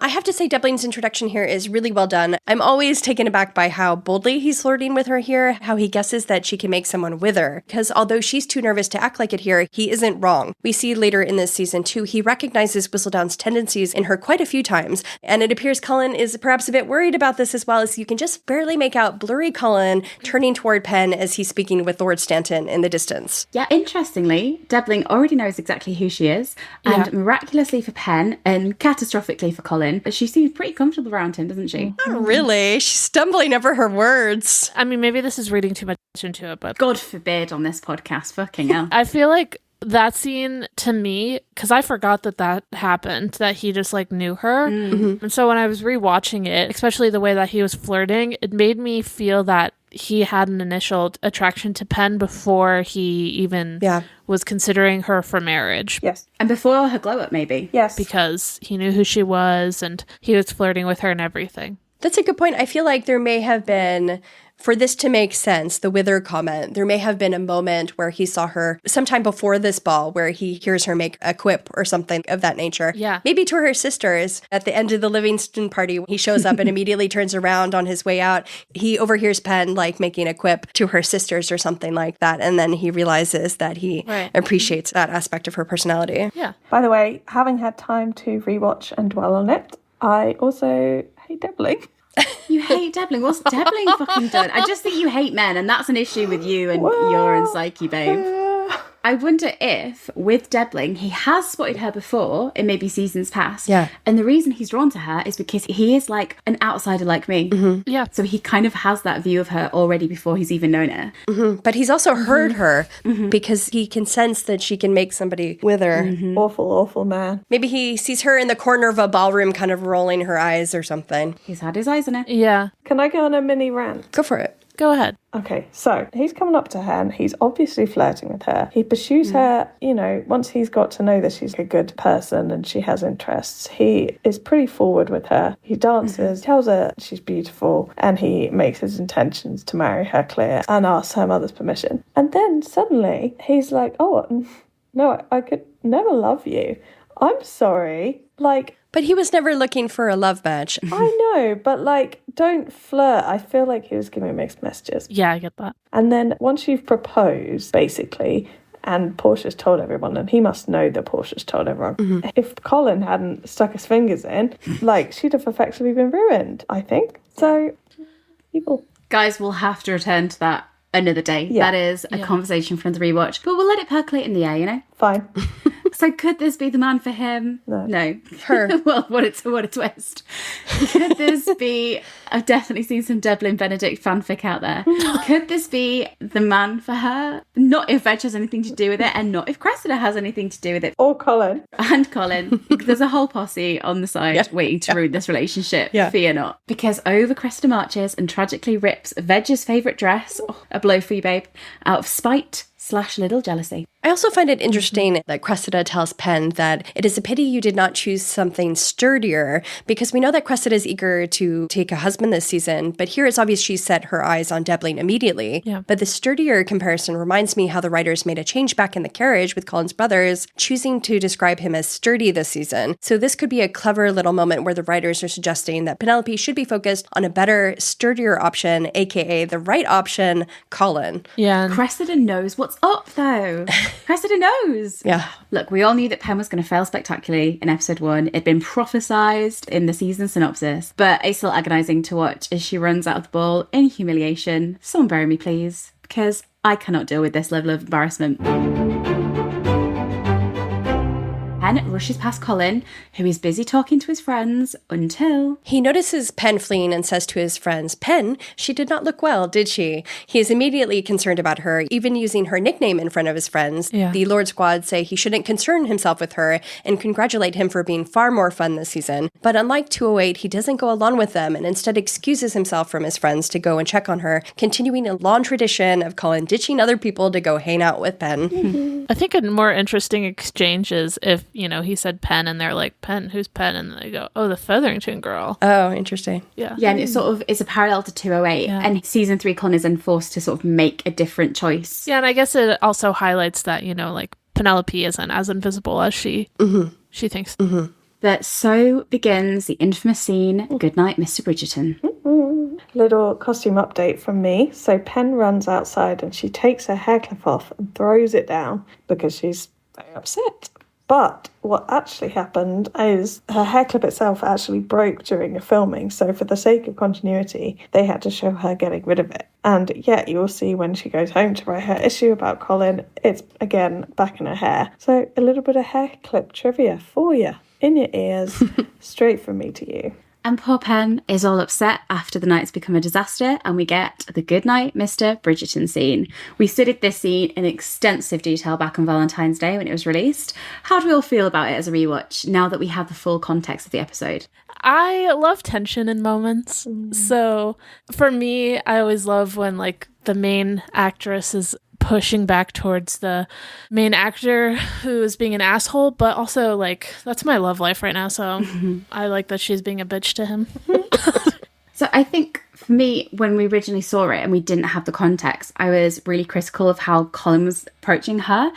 I have to say Debling's introduction here is really well done. I'm always taken aback by how boldly he's flirting with her here, how he guesses that she can make someone wither. Because although she's too nervous to act like it here, he isn't wrong. We see later in this season, too, he recognizes Whistledown's tendencies in her quite a few times. And it appears Cullen is perhaps a bit worried about this as well, as you can just barely make out blurry Cullen turning toward Penn as he's speaking with Lord Stanton in the distance. Yeah, interestingly, Debling already knows exactly who she is, and miraculously for Penn, and catastrophically for Colin, she seems pretty comfortable around him, doesn't she? Not really. She's stumbling over her words. I mean, maybe this is reading too much into it, but God forbid on this podcast, fucking hell. I feel like that scene to me, because I forgot that happened, that he just like knew her. And so when I was rewatching it, especially the way that he was flirting, it made me feel that he had an initial attraction to Penn before he even was considering her for marriage. Yes. And before her glow up, maybe. Yes. Because he knew who she was and he was flirting with her and everything. That's a good point. I feel like there may have been, for this to make sense, the wither comment, there may have been a moment where he saw her sometime before this ball where he hears her make a quip or something of that nature. Yeah. Maybe to her sisters at the end of the Livingston party. He shows up and immediately turns around on his way out. He overhears Penn like making a quip to her sisters or something like that. And then he realizes that he appreciates that aspect of her personality. Yeah. By the way, having had time to rewatch and dwell on it, I also hate Debling. You hate Debling? What's Debling fucking done? I just think you hate men, and that's an issue with you and your and Psyche, babe. I wonder if, with Debling, he has spotted her before in maybe seasons past. Yeah. And the reason he's drawn to her is because he is like an outsider like me. Yeah. So he kind of has that view of her already before he's even known her. But he's also heard her because he can sense that she can make somebody wither. Awful, awful man. Maybe he sees her in the corner of a ballroom kind of rolling her eyes or something. He's had his eyes on her. Yeah. Can I go on a mini rant? Go for it. Go ahead. Okay, so he's coming up to her and he's obviously flirting with her. He pursues her, you know, once he's got to know that she's a good person and she has interests, he is pretty forward with her. He dances, tells her she's beautiful, and he makes his intentions to marry her clear and asks her mother's permission. And then suddenly he's like, oh, no, I could never love you. I'm sorry. Like, But he was never looking for a love match. I know, but like, don't flirt. I feel like he was giving mixed messages. Yeah, I get that. And then once you've proposed, basically, and Portia's told everyone, and he must know that Portia's told everyone, if Colin hadn't stuck his fingers in, like, she'd have effectively been ruined, I think. So, evil. Guys, we'll have to return to that another day. Yeah. That is a conversation from the rewatch. But we'll let it percolate in the air, you know? Fine. So could this be the man for him? No. Her. Well, what a twist. Could this be... I've definitely seen some Devlin Benedict fanfic out there. Could this be the man for her? Not if Veg has anything to do with it, and not if Cressida has anything to do with it. Or Colin. And Colin. There's a whole posse on the side waiting to ruin this relationship. Yeah. Fear not. Because over Cressida marches and tragically rips Veg's favourite dress, a blow for you, babe, out of spite/little jealousy. I also find it interesting that Cressida tells Penn that it is a pity you did not choose something sturdier, because we know that Cressida is eager to take a husband this season, but here it's obvious she set her eyes on Debling immediately. Yeah. But the sturdier comparison reminds me how the writers made a change back in the carriage with Colin's brothers, choosing to describe him as sturdy this season. So this could be a clever little moment where the writers are suggesting that Penelope should be focused on a better, sturdier option, aka the right option, Colin. Yeah. And Cressida knows what's up, though. Cressida knows. Yeah. Look, we all knew that Penn was going to fail spectacularly in episode 1. It'd been prophesized in the season synopsis, but it's still agonising to watch as she runs out of the ball in humiliation. Someone bury me, please, because I cannot deal with this level of embarrassment. Penn rushes past Colin, who is busy talking to his friends, until he notices Penn fleeing and says to his friends, "Penn, she did not look well, did she?" He is immediately concerned about her, even using her nickname in front of his friends. Yeah. The Lord Squad say he shouldn't concern himself with her and congratulate him for being far more fun this season. But unlike 208, he doesn't go along with them and instead excuses himself from his friends to go and check on her, continuing a long tradition of Colin ditching other people to go hang out with Penn. I think a more interesting exchange is if, he said Penn and they're like, Penn, who's Penn? And they go, oh, the Featherington girl. Oh, interesting. Yeah. Yeah, and it's a parallel to 208. Yeah. And season 3, Colin is enforced to sort of make a different choice. Yeah, and I guess it also highlights that, Penelope isn't as invisible as she thinks. Mm-hmm. But so begins the infamous scene, Goodnight, Mr. Bridgerton. Little costume update from me. So Pen runs outside and she takes her hair clip off and throws it down because she's very upset. But what actually happened is her hair clip itself actually broke during the filming. So for the sake of continuity, they had to show her getting rid of it. And yet you'll see when she goes home to write her issue about Colin, it's again back in her hair. So a little bit of hair clip trivia for you. In your ears, straight from me to you. And poor Penn is all upset after the night's become a disaster, and we get the Goodnight Mr. Bridgerton scene. We studied this scene in extensive detail back on Valentine's Day when it was released. How do we all feel about it as a rewatch, now that we have the full context of the episode? I love tension in moments. So for me, I always love when the main actress is pushing back towards the main actor who is being an asshole, but also that's my love life right now, so I like that she's being a bitch to him. So I think for me, when we originally saw it and we didn't have the context, I was really critical of how Colin was approaching her.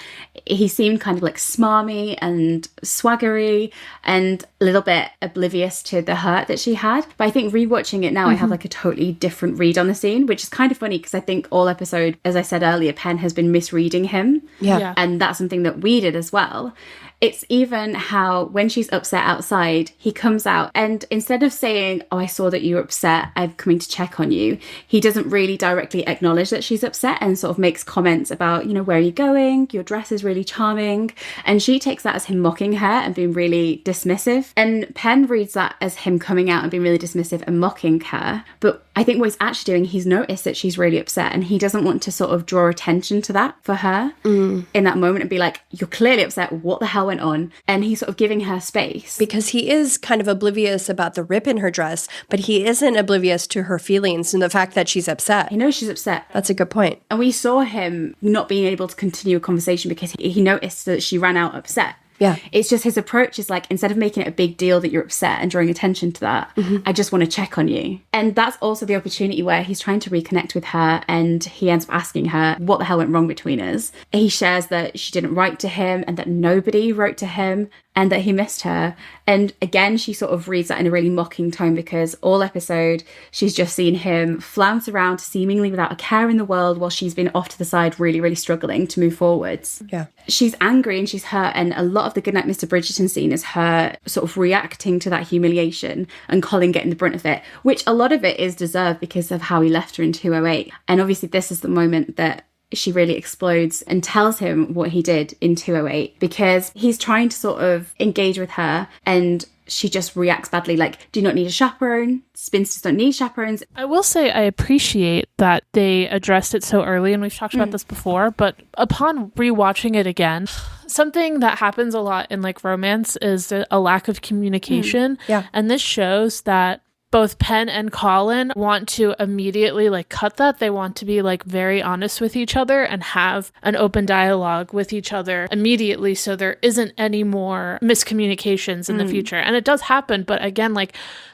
He seemed kind of smarmy and swaggery and a little bit oblivious to the hurt that she had. But I think rewatching it now, I have a totally different read on the scene, which is kind of funny because I think all episode, as I said earlier, Penn has been misreading him. Yeah. And that's something that we did as well. It's even how when she's upset outside, he comes out and instead of saying, oh, I saw that you were upset, I'm coming to check on you, he doesn't really directly acknowledge that she's upset and sort of makes comments about, where are you going? Your dress is really charming. And she takes that as him mocking her and being really dismissive. And Penn reads that as him coming out and being really dismissive and mocking her. But I think what he's actually doing, he's noticed that she's really upset and he doesn't want to sort of draw attention to that for her in that moment and be like, you're clearly upset. What the hell went on? And he's sort of giving her space. Because he is kind of oblivious about the rip in her dress, but he isn't oblivious to her feelings and the fact that she's upset. He knows she's upset. That's a good point. And we saw him not being able to continue a conversation because he noticed that she ran out upset. Yeah. It's just his approach is instead of making it a big deal that you're upset and drawing attention to that, I just want to check on you. And that's also the opportunity where he's trying to reconnect with her and he ends up asking her what the hell went wrong between us. He shares that she didn't write to him and that nobody wrote to him and that he missed her. And again, she sort of reads that in a really mocking tone because all episode, she's just seen him flounce around seemingly without a care in the world while she's been off to the side really, really struggling to move forwards. Yeah. She's angry and she's hurt, and a lot of the Goodnight Mr. Bridgerton scene is her sort of reacting to that humiliation and Colin getting the brunt of it, which a lot of it is deserved because of how he left her in 208. And obviously this is the moment that she really explodes and tells him what he did in 208 because he's trying to sort of engage with her and she just reacts badly, do you not need a chaperone? Spinsters don't need chaperones. I will say I appreciate that they addressed it so early, and we've talked about this before, but upon rewatching it again, something that happens a lot in romance is a lack of communication. Yeah. And this shows that both Penn and Colin want to immediately cut that. They want to be very honest with each other and have an open dialogue with each other immediately so there isn't any more miscommunications in the future. And it does happen, but again,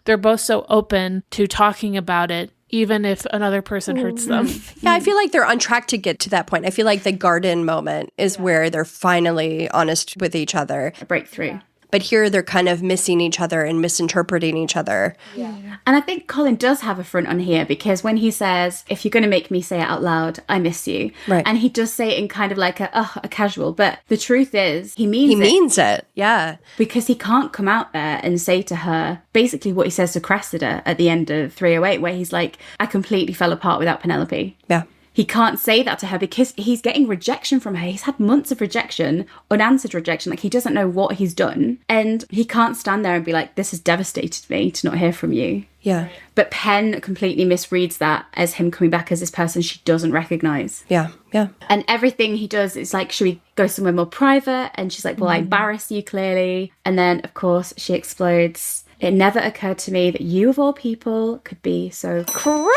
they're both so open to talking about it even if another person hurts them. Yeah, I feel like they're on track to get to that point. I feel like the garden moment is where they're finally honest with each other. A breakthrough. But here they're kind of missing each other and misinterpreting each other. Yeah. And I think Colin does have a front on here because when he says, if you're going to make me say it out loud, I miss you. Right. And he does say it in kind of a casual, but the truth is he means it. He means it, yeah. Because he can't come out there and say to her basically what he says to Cressida at the end of 308 where he's like, I completely fell apart without Penelope. Yeah. he can't say that to her because he's getting rejection from her. He's had months of rejection, unanswered rejection. Like, he doesn't know what he's done. And he can't stand there and be like, this has devastated me to not hear from you. Yeah. But Pen completely misreads that as him coming back as this person she doesn't recognise. Yeah. Yeah. And everything he does is like, should we go somewhere more private? And she's like, well, I embarrass you clearly. And then, of course, she explodes. It never occurred to me that you, of all people, could be so cruel.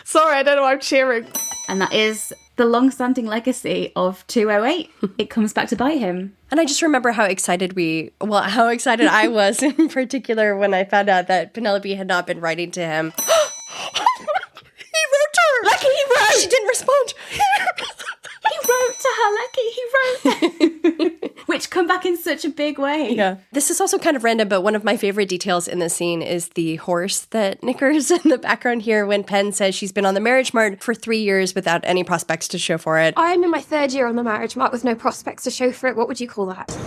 Sorry, I don't know why I'm cheering. And that is the long-standing legacy of 208. It comes back to bite him. And I just remember how excited I was in particular when I found out that Penelope had not been writing to him. He wrote to her! Lucky he wrote! She didn't respond. He wrote to her, Lucky. He wrote. Which come back in such a big way. Yeah. This is also kind of random, but one of my favorite details in this scene is the horse that nickers in the background here when Pen says she's been on the marriage mart for 3 years without any prospects to show for it. I'm in my 3rd year on the marriage mart with no prospects to show for it. What would you call that?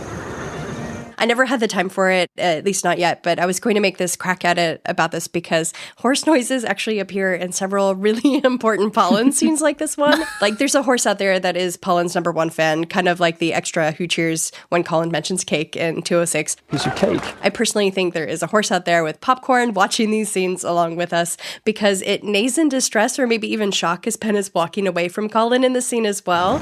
I never had the time for it, at least not yet, but I was going to make this crack at it about this because horse noises actually appear in several really important Polin scenes like this one. Like, there's a horse out there that is Polin's #1 fan, kind of like the extra who cheers when Colin mentions cake in 206. Here's your cake. I personally think there is a horse out there with popcorn watching these scenes along with us because it neighs in distress or maybe even shock as Pen is walking away from Colin in the scene as well.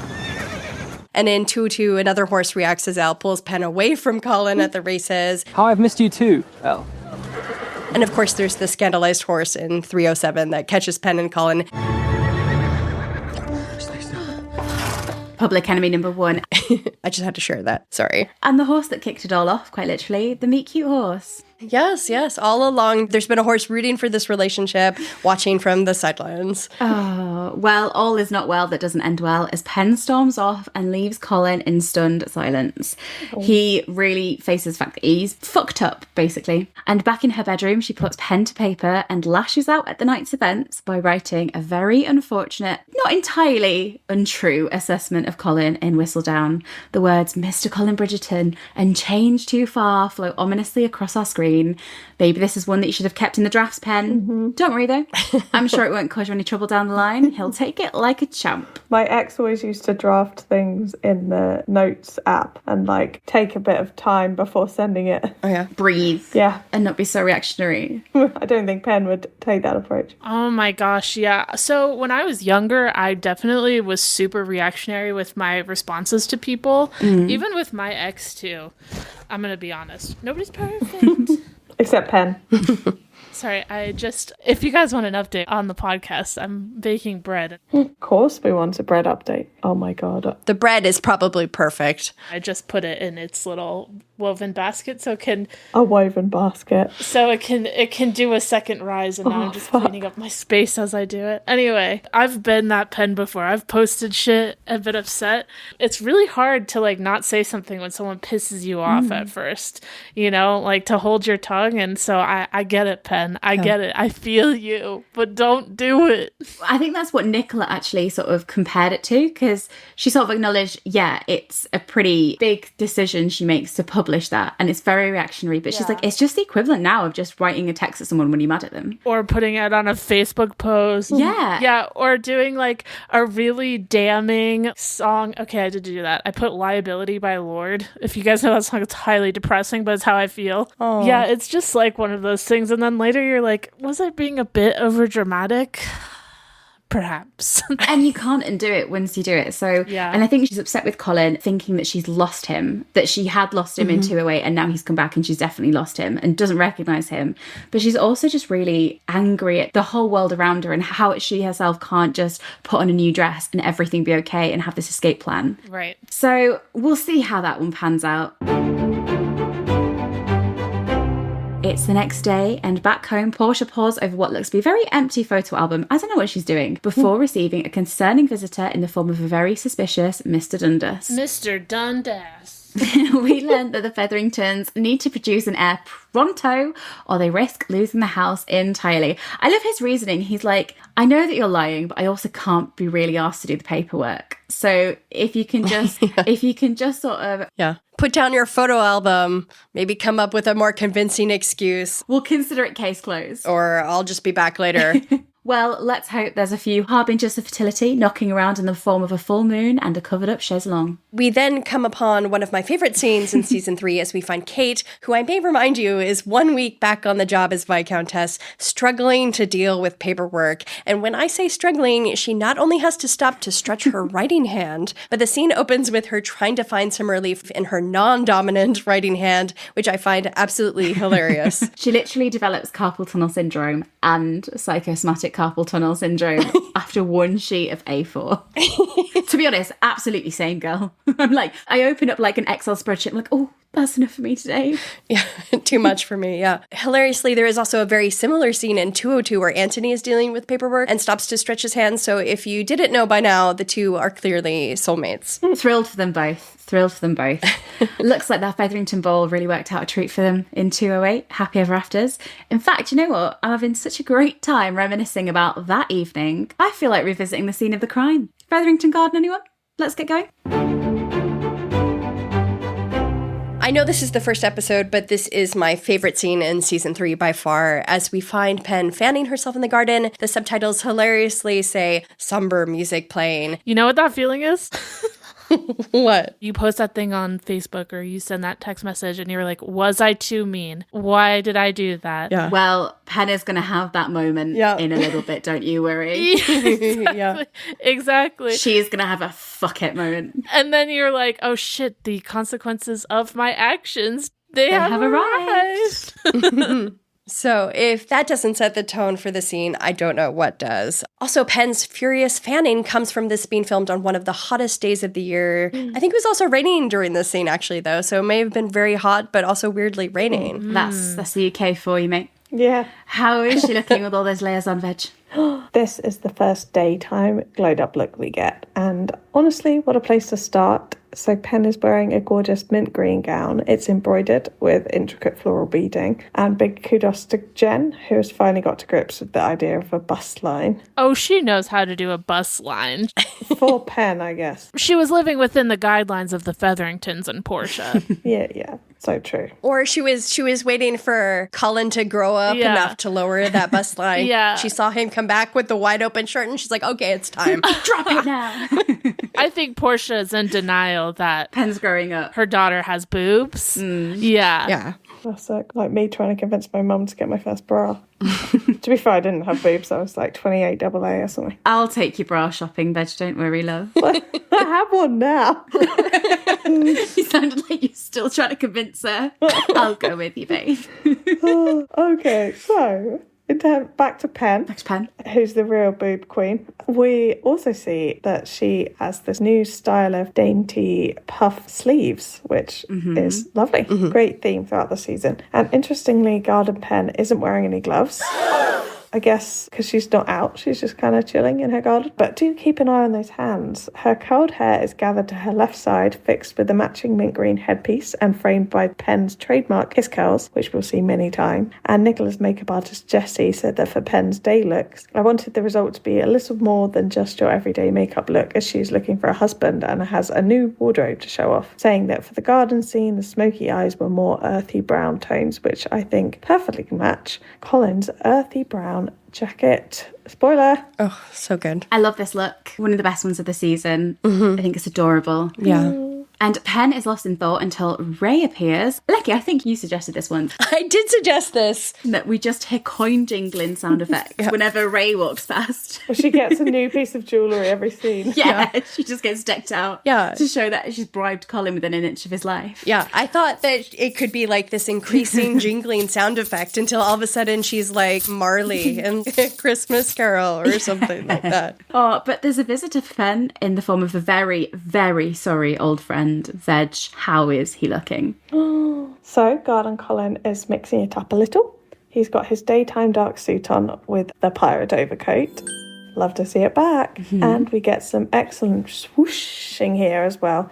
And in 202, another horse reacts as Al pulls Pen away from Colin at the races. How I've missed you too, Elle. And of course, there's the scandalized horse in 307 that catches Pen and Colin. Public enemy #1. I just had to share that. Sorry. And the horse that kicked it all off, quite literally. The meet cute horse. Yes, yes. All along, there's been a horse rooting for this relationship, watching from the sidelines. Oh, well, all is not well that doesn't end well as Pen storms off and leaves Colin in stunned silence. He really faces the fact that he's fucked up, basically. And back in her bedroom, she puts pen to paper and lashes out at the night's events by writing a very unfortunate, not entirely untrue assessment of Colin in Whistledown. The words Mr. Colin Bridgerton and change too far flow ominously across our screen. Maybe this is one that you should have kept in the drafts pen. Don't worry though. I'm sure it won't cause you any trouble down the line. He'll take it like a champ. My ex always used to draft things in the notes app and like take a bit of time before sending it. Oh yeah. Breathe. Yeah. And not be so reactionary. I don't think Pen would take that approach. Oh my gosh, yeah. So when I was younger, I definitely was super reactionary with my responses to people, even with my ex too. I'm going to be honest. Nobody's perfect. Except Pen. Sorry, if you guys want an update on the podcast, I'm baking bread. Of course we want a bread update. Oh my God. The bread is probably perfect. I just put it in its little woven basket so a woven basket. It can do a second rise, and now I'm just cleaning up my space as I do it. Anyway, I've been that Pen before. I've posted shit and been upset. It's really hard to like not say something when someone pisses you off at first, like to hold your tongue. And so I get it, Pen. I get it. I feel you, but don't do it. I think that's what Nicola actually sort of compared it to, because she sort of acknowledged, it's a pretty big decision she makes to publish that, and it's very reactionary, but she's like, it's just the equivalent now of just writing a text at someone when you're mad at them. Or putting it on a Facebook post. Yeah. Yeah, or doing like a really damning song. Okay, I did do that. I put Liability by Lorde. If you guys know that song, it's highly depressing, but it's how I feel. Oh. Yeah, it's just like one of those things, and then later you're like, was I being a bit over dramatic? Perhaps. And you can't undo it once you do it. So, and I think she's upset with Colin, thinking that she's lost him, that she had lost him in 208 and now he's come back and she's definitely lost him and doesn't recognise him. But she's also just really angry at the whole world around her and how she herself can't just put on a new dress and everything be okay and have this escape plan. Right. So we'll see how that one pans out. It's the next day, and back home, Portia pores over what looks to be a very empty photo album. I don't know what she's doing, before receiving a concerning visitor in the form of a very suspicious Mr. Dundas. Mr. Dundas. We learned that the Featheringtons need to produce an heir pronto, or they risk losing the house entirely. I love his reasoning. He's like, I know that you're lying, but I also can't be really asked to do the paperwork. So if you can just, sort of... Yeah. Put down your photo album, maybe come up with a more convincing excuse. We'll consider it case closed. Or I'll just be back later. Well, let's hope there's a few harbingers of fertility knocking around in the form of a full moon and a covered-up chaise longue. We then come upon one of my favorite scenes in season 3 as we find Kate, who I may remind you is 1 week back on the job as Viscountess, struggling to deal with paperwork. And when I say struggling, she not only has to stop to stretch her writing hand, but the scene opens with her trying to find some relief in her non-dominant writing hand, which I find absolutely hilarious. She literally develops carpal tunnel syndrome and psychosomatic carpal tunnel syndrome after one sheet of A4. To be honest, absolutely same girl. I'm like, I open up like an Excel spreadsheet, I'm like, oh, that's enough for me today. Yeah, too much for me, yeah. Hilariously, there is also a very similar scene in 202 where Anthony is dealing with paperwork and stops to stretch his hand. So if you didn't know by now, the two are clearly soulmates. Thrilled for them both. Looks like that Featherington Ball really worked out a treat for them in 208. Happy ever afters. In fact, you know what? I'm having such a great time reminiscing about that evening. I feel like revisiting the scene of the crime. Featherington Garden, anyone? Let's get going. I know this is the first episode, but this is my favorite scene in season 3 by far. As we find Pen fanning herself in the garden, the subtitles hilariously say somber music playing. You know what that feeling is? What? You post that thing on Facebook or you send that text message and you're like, was I too mean? Why did I do that? Yeah. Well, Pen is going to have that moment in a little bit, don't you worry. Exactly. She is going to have a fuck it moment. And then you're like, oh shit, the consequences of my actions, they have arrived. So if that doesn't set the tone for the scene, I don't know what does. Also, Pen's furious fanning comes from this being filmed on one of the hottest days of the year. I think it was also raining during this scene, actually, though. So it may have been very hot, but also weirdly raining. That's the UK for you, mate. Yeah. How is she looking with all those layers on, veg? This is the first daytime glowed up look we get. And honestly, what a place to start. So Pen is wearing a gorgeous mint green gown. It's embroidered with intricate floral beading. And big kudos to Jen, who has finally got to grips with the idea of a bust line. Oh, she knows how to do a bust line. For Pen, I guess. She was living within the guidelines of the Featheringtons and Portia. Yeah. So true. Or she was waiting for Colin to grow up enough to lower that bust line. Yeah. She saw him come back with the wide open shirt and she's like, okay, it's time. Drop it now. I think Portia is in denial that Pen's growing up. her daughter has boobs. Yeah. Yeah. That's like me trying to convince my mum to get my first bra. To be fair, I didn't have boobs. I was like 28 AA or something. I'll take you bra shopping, veg. Don't worry, love. I have one now. You sounded like you're still trying to convince her. I'll go with you, babe. Okay, so back to Pen. Thanks, Pen. Who's the real boob queen. We also see that she has this new style of dainty puff sleeves, which is lovely. Great theme throughout the season. And interestingly, Garden Pen isn't wearing any gloves. I guess because she's not out, she's just kind of chilling in her garden. But do keep an eye on those hands. Her curled hair is gathered to her left side, fixed with the matching mint green headpiece and framed by Pen's trademark kiss curls, which we'll see many times. And Nicola's makeup artist Jessie said that for Pen's day looks, I wanted the result to be a little more than just your everyday makeup look, as she's looking for a husband and has a new wardrobe to show off, saying that for the garden scene, the smoky eyes were more earthy brown tones, which I think perfectly match Colin's earthy brown jacket. Spoiler. Oh, so good. I love this look. One of the best ones of the season. I think it's adorable. Yeah. And Pen is lost in thought until Ray appears. Lecky, I think you suggested this one. I did suggest this. That we just hear coin jingling sound effects whenever Ray walks past. Well, she gets a new piece of jewellery every scene. Yeah, she just gets decked out. Yeah. To show that she's bribed Colin within an inch of his life. Yeah, I thought that it could be like this increasing jingling sound effect until all of a sudden she's like Marley in Christmas Carol or something like that. Oh, but there's a visitor for Pen in the form of a very, very sorry old friend, Veg. How is he looking? So, Garden Colin is mixing it up a little. He's got his daytime dark suit on with the pirate overcoat. Love to see it back. And we get some excellent swooshing here as well.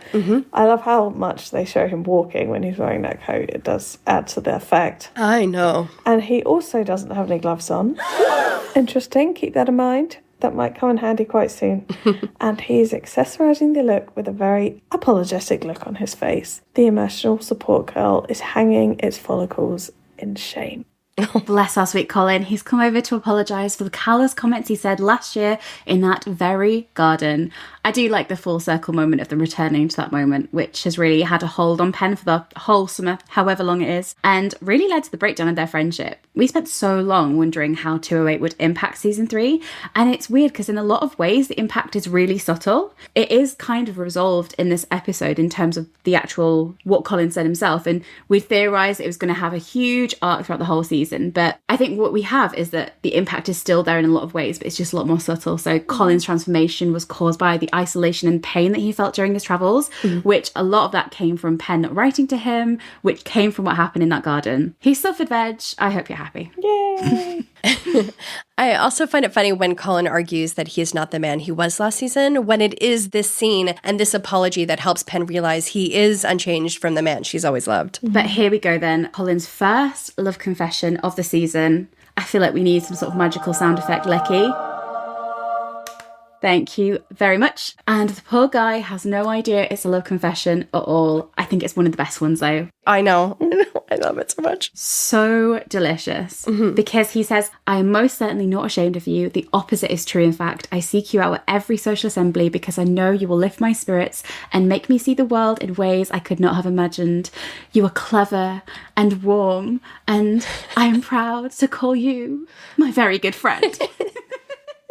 I love how much they show him walking when he's wearing that coat. It does add to the effect. I know. And he also doesn't have any gloves on. Interesting, keep that in mind. That might come in handy quite soon. And he's accessorising the look with a very apologetic look on his face. The emotional support curl is hanging its follicles in shame. Bless our sweet Colin. He's come over to apologise for the callous comments he said last year in that very garden. I do like the full circle moment of them returning to that moment, which has really had a hold on Penn for the whole summer, however long it is, and really led to the breakdown of their friendship. We spent so long wondering how 208 would impact season 3, and it's weird because in a lot of ways the impact is really subtle. It is kind of resolved in this episode in terms of the actual what Colin said himself, and we theorised it was going to have a huge arc throughout the whole season, but I think what we have is that the impact is still there in a lot of ways, but it's just a lot more subtle. So Colin's transformation was caused by the isolation and pain that he felt during his travels, which a lot of that came from Penn not writing to him, which came from what happened in that garden. He suffered, Veg. I hope you're happy. Yay! I also find it funny when Colin argues that he is not the man he was last season, when it is this scene and this apology that helps Penn realize he is unchanged from the man she's always loved. But here we go then. Colin's first love confession of the season. I feel like we need some sort of magical sound effect, Lecky. Thank you very much. And the poor guy has no idea it's a love confession at all. I think it's one of the best ones though. I know. I love it so much. So delicious. Because he says, I am most certainly not ashamed of you. The opposite is true, in fact. I seek you out at every social assembly because I know you will lift my spirits and make me see the world in ways I could not have imagined. You are clever and warm, and I am proud to call you my very good friend.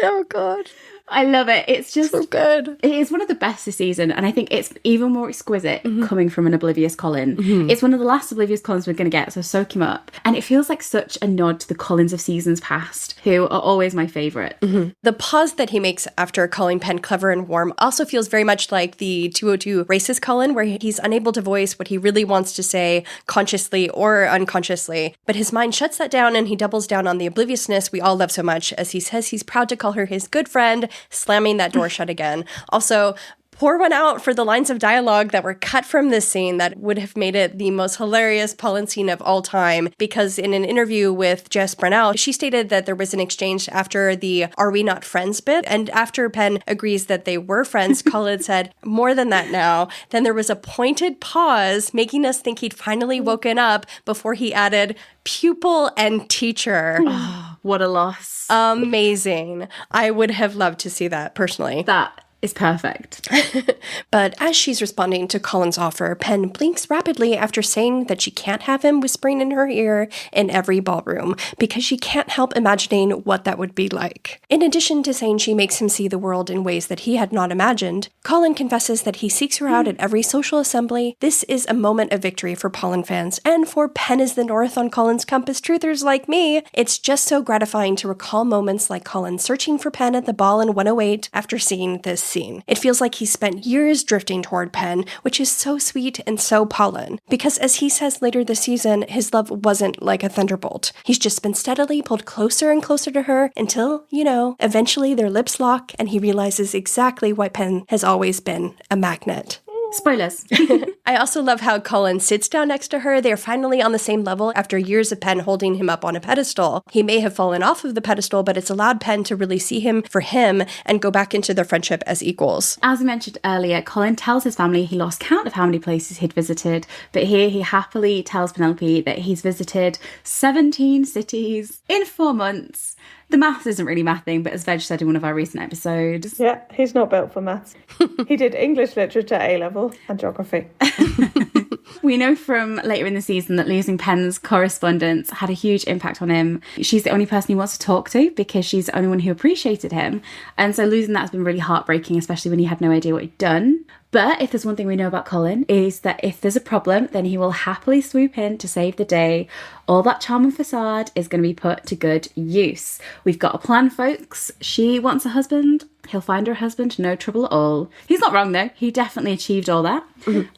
Oh, God. I love it. It's just so good. It is one of the best this season, and I think it's even more exquisite coming from an oblivious Colin. It's one of the last oblivious Colins we're going to get, so soak him up. And it feels like such a nod to the Colins of seasons past, who are always my favourite. The pause that he makes after calling Penn clever and warm also feels very much like the 202 racist Colin, where he's unable to voice what he really wants to say consciously or unconsciously. But his mind shuts that down and he doubles down on the obliviousness we all love so much, as he says he's proud to call her his good friend, slamming that door shut again. Also, pour one out for the lines of dialogue that were cut from this scene that would have made it the most hilarious Polin scene of all time, because in an interview with Jess Brunel, she stated that there was an exchange after the "Are we not friends" bit, and after Penn agrees that they were friends, Colin said, "More than that now." Then there was a pointed pause, making us think he'd finally woken up, before he added, "pupil and teacher." Oh, what a loss. Amazing. I would have loved to see that, personally. That is perfect. But as she's responding to Colin's offer, Penn blinks rapidly after saying that she can't have him whispering in her ear in every ballroom, because she can't help imagining what that would be like. In addition to saying she makes him see the world in ways that he had not imagined, Colin confesses that he seeks her out at every social assembly. This is a moment of victory for Polin fans, and for Penn is the North on Colin's compass truthers like me. It's just so gratifying to recall moments like Colin searching for Penn at the ball in 108 after seeing this scene. It feels like he spent years drifting toward Penn, which is so sweet and so Polin. Because as he says later this season, his love wasn't like a thunderbolt. He's just been steadily pulled closer and closer to her until, eventually their lips lock and he realizes exactly why Penn has always been a magnet. Spoilers. I also love how Colin sits down next to her. They are finally on the same level after years of Penn holding him up on a pedestal. He may have fallen off of the pedestal, but it's allowed Penn to really see him for him and go back into their friendship as equals. As I mentioned earlier, Colin tells his family he lost count of how many places he'd visited, but here he happily tells Penelope that he's visited 17 cities in 4 months. The maths isn't really mathing, but as Veg said in one of our recent episodes... Yeah, he's not built for maths. He did English literature A-level and geography. We know from later in the season that losing Penn's correspondence had a huge impact on him. She's the only person he wants to talk to because she's the only one who appreciated him. And so losing that has been really heartbreaking, especially when he had no idea what he'd done. But if there's one thing we know about Colin, is that if there's a problem, then he will happily swoop in to save the day. All that charm and facade is going to be put to good use. We've got a plan, folks. She wants a husband. He'll find her a husband, no trouble at all. He's not wrong, though. He definitely achieved all that.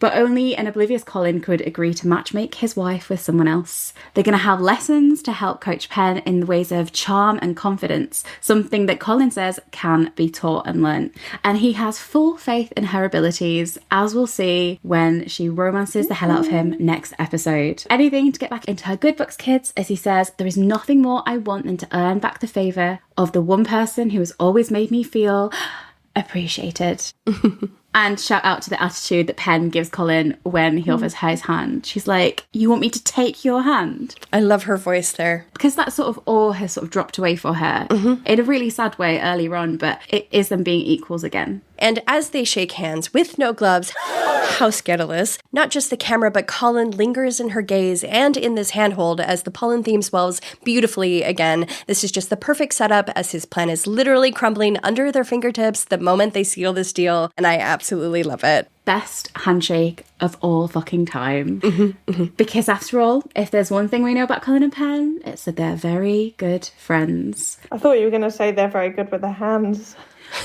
But only an oblivious Colin could agree to matchmake his wife with someone else. They're going to have lessons to help coach Penn in the ways of charm and confidence, something that Colin says can be taught and learnt. And he has full faith in her abilities, as we'll see when she romances the hell out of him next episode. Anything to get back into her good books, kids. As he says, there is nothing more I want than to earn back the favour of the one person who has always made me feel appreciated. And shout out to the attitude that Penn gives Colin when he offers her his hand. She's like, you want me to take your hand? I love her voice there. Because that sort of awe has sort of dropped away for her in a really sad way earlier on, but it is them being equals again. And as they shake hands with no gloves, how scandalous, not just the camera, but Colin lingers in her gaze and in this handhold as the Polin theme swells beautifully again. This is just the perfect setup as his plan is literally crumbling under their fingertips the moment they seal this deal, and I absolutely love it. Best handshake of all fucking time. Because after all, if there's one thing we know about Colin and Penn, it's that they're very good friends. I thought you were going to say they're very good with their hands.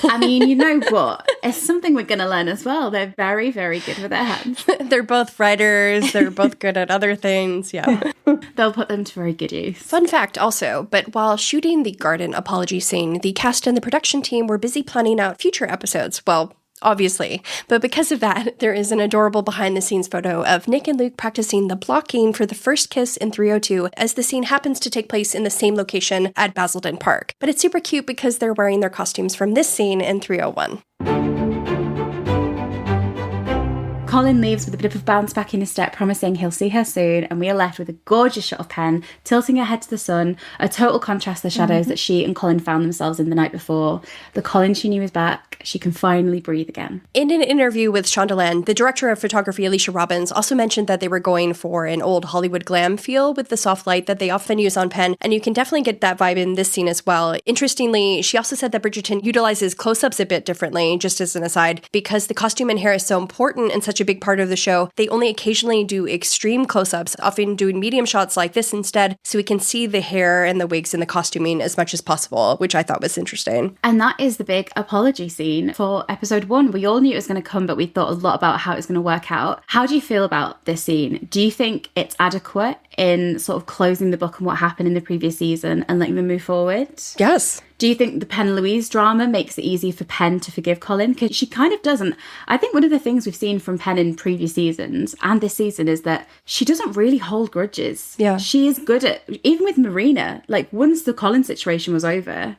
I mean, you know what? It's something we're going to learn as well. They're very, very good with their hands. They're both writers. They're both good at other things. Yeah. They'll put them to very good use. Fun fact also, but while shooting the garden apology scene, the cast and the production team were busy planning out future episodes. Well, obviously. But because of that, there is an adorable behind-the-scenes photo of Nick and Luke practicing the blocking for the first kiss in 302 as the scene happens to take place in the same location at Basildon Park. But it's super cute because they're wearing their costumes from this scene in 301. Colin leaves with a bit of a bounce back in his step, promising he'll see her soon, and we are left with a gorgeous shot of Penn tilting her head to the sun, a total contrast to the shadows that she and Colin found themselves in the night before. The Colin she knew is back. She can finally breathe again. In an interview with Shondaland, the director of photography, Alicia Robbins, also mentioned that they were going for an old Hollywood glam feel with the soft light that they often use on Penn, and you can definitely get that vibe in this scene as well. Interestingly, she also said that Bridgerton utilizes close-ups a bit differently, just as an aside, because the costume and hair is so important and such a big part of the show. They only occasionally do extreme close-ups, often doing medium shots like this instead, so we can see the hair and the wigs and the costuming as much as possible, which I thought was interesting. And that is the big apology scene for episode 1. We all knew it was going to come, but we thought a lot about how it was going to work out. How do you feel about this scene? Do you think it's adequate in sort of closing the book on what happened in the previous season and letting them move forward? Yes. Do you think the Penn and Louise drama makes it easy for Penn to forgive Colin? Because she kind of doesn't. I think one of the things we've seen from Penn in previous seasons and this season is that she doesn't really hold grudges. Yeah. She is good at, even with Marina, like once the Colin situation was over,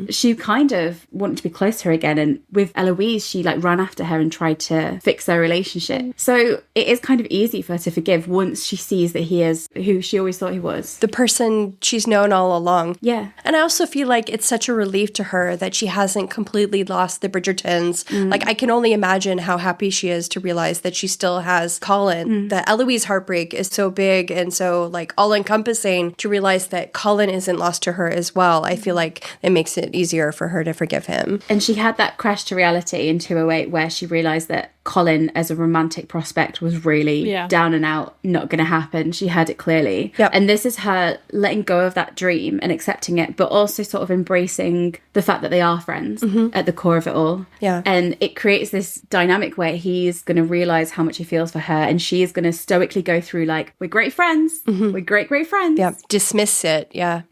she kind of wanted to be close to her again. And with Eloise, she like ran after her and tried to fix their relationship. So it is kind of easy for her to forgive once she sees that he is who she always thought he was. The person she's known all along. Yeah. And I also feel like it's such a relief to her that she hasn't completely lost the Bridgertons. Like, I can only imagine how happy she is to realize that she still has Colin. The Eloise heartbreak is so big and so, like, all-encompassing to realize that Colin isn't lost to her as well. I feel like it makes it easier for her to forgive him. And she had that crash to reality in 208 where she realised that Colin as a romantic prospect was really down and out, not going to happen. She heard it clearly. Yep. And this is her letting go of that dream and accepting it, but also sort of embracing the fact that they are friends at the core of it all. Yeah. And it creates this dynamic where he's going to realise how much he feels for her and she is going to stoically go through like, we're great friends. We're great, great friends. Yeah. Dismiss it. Yeah.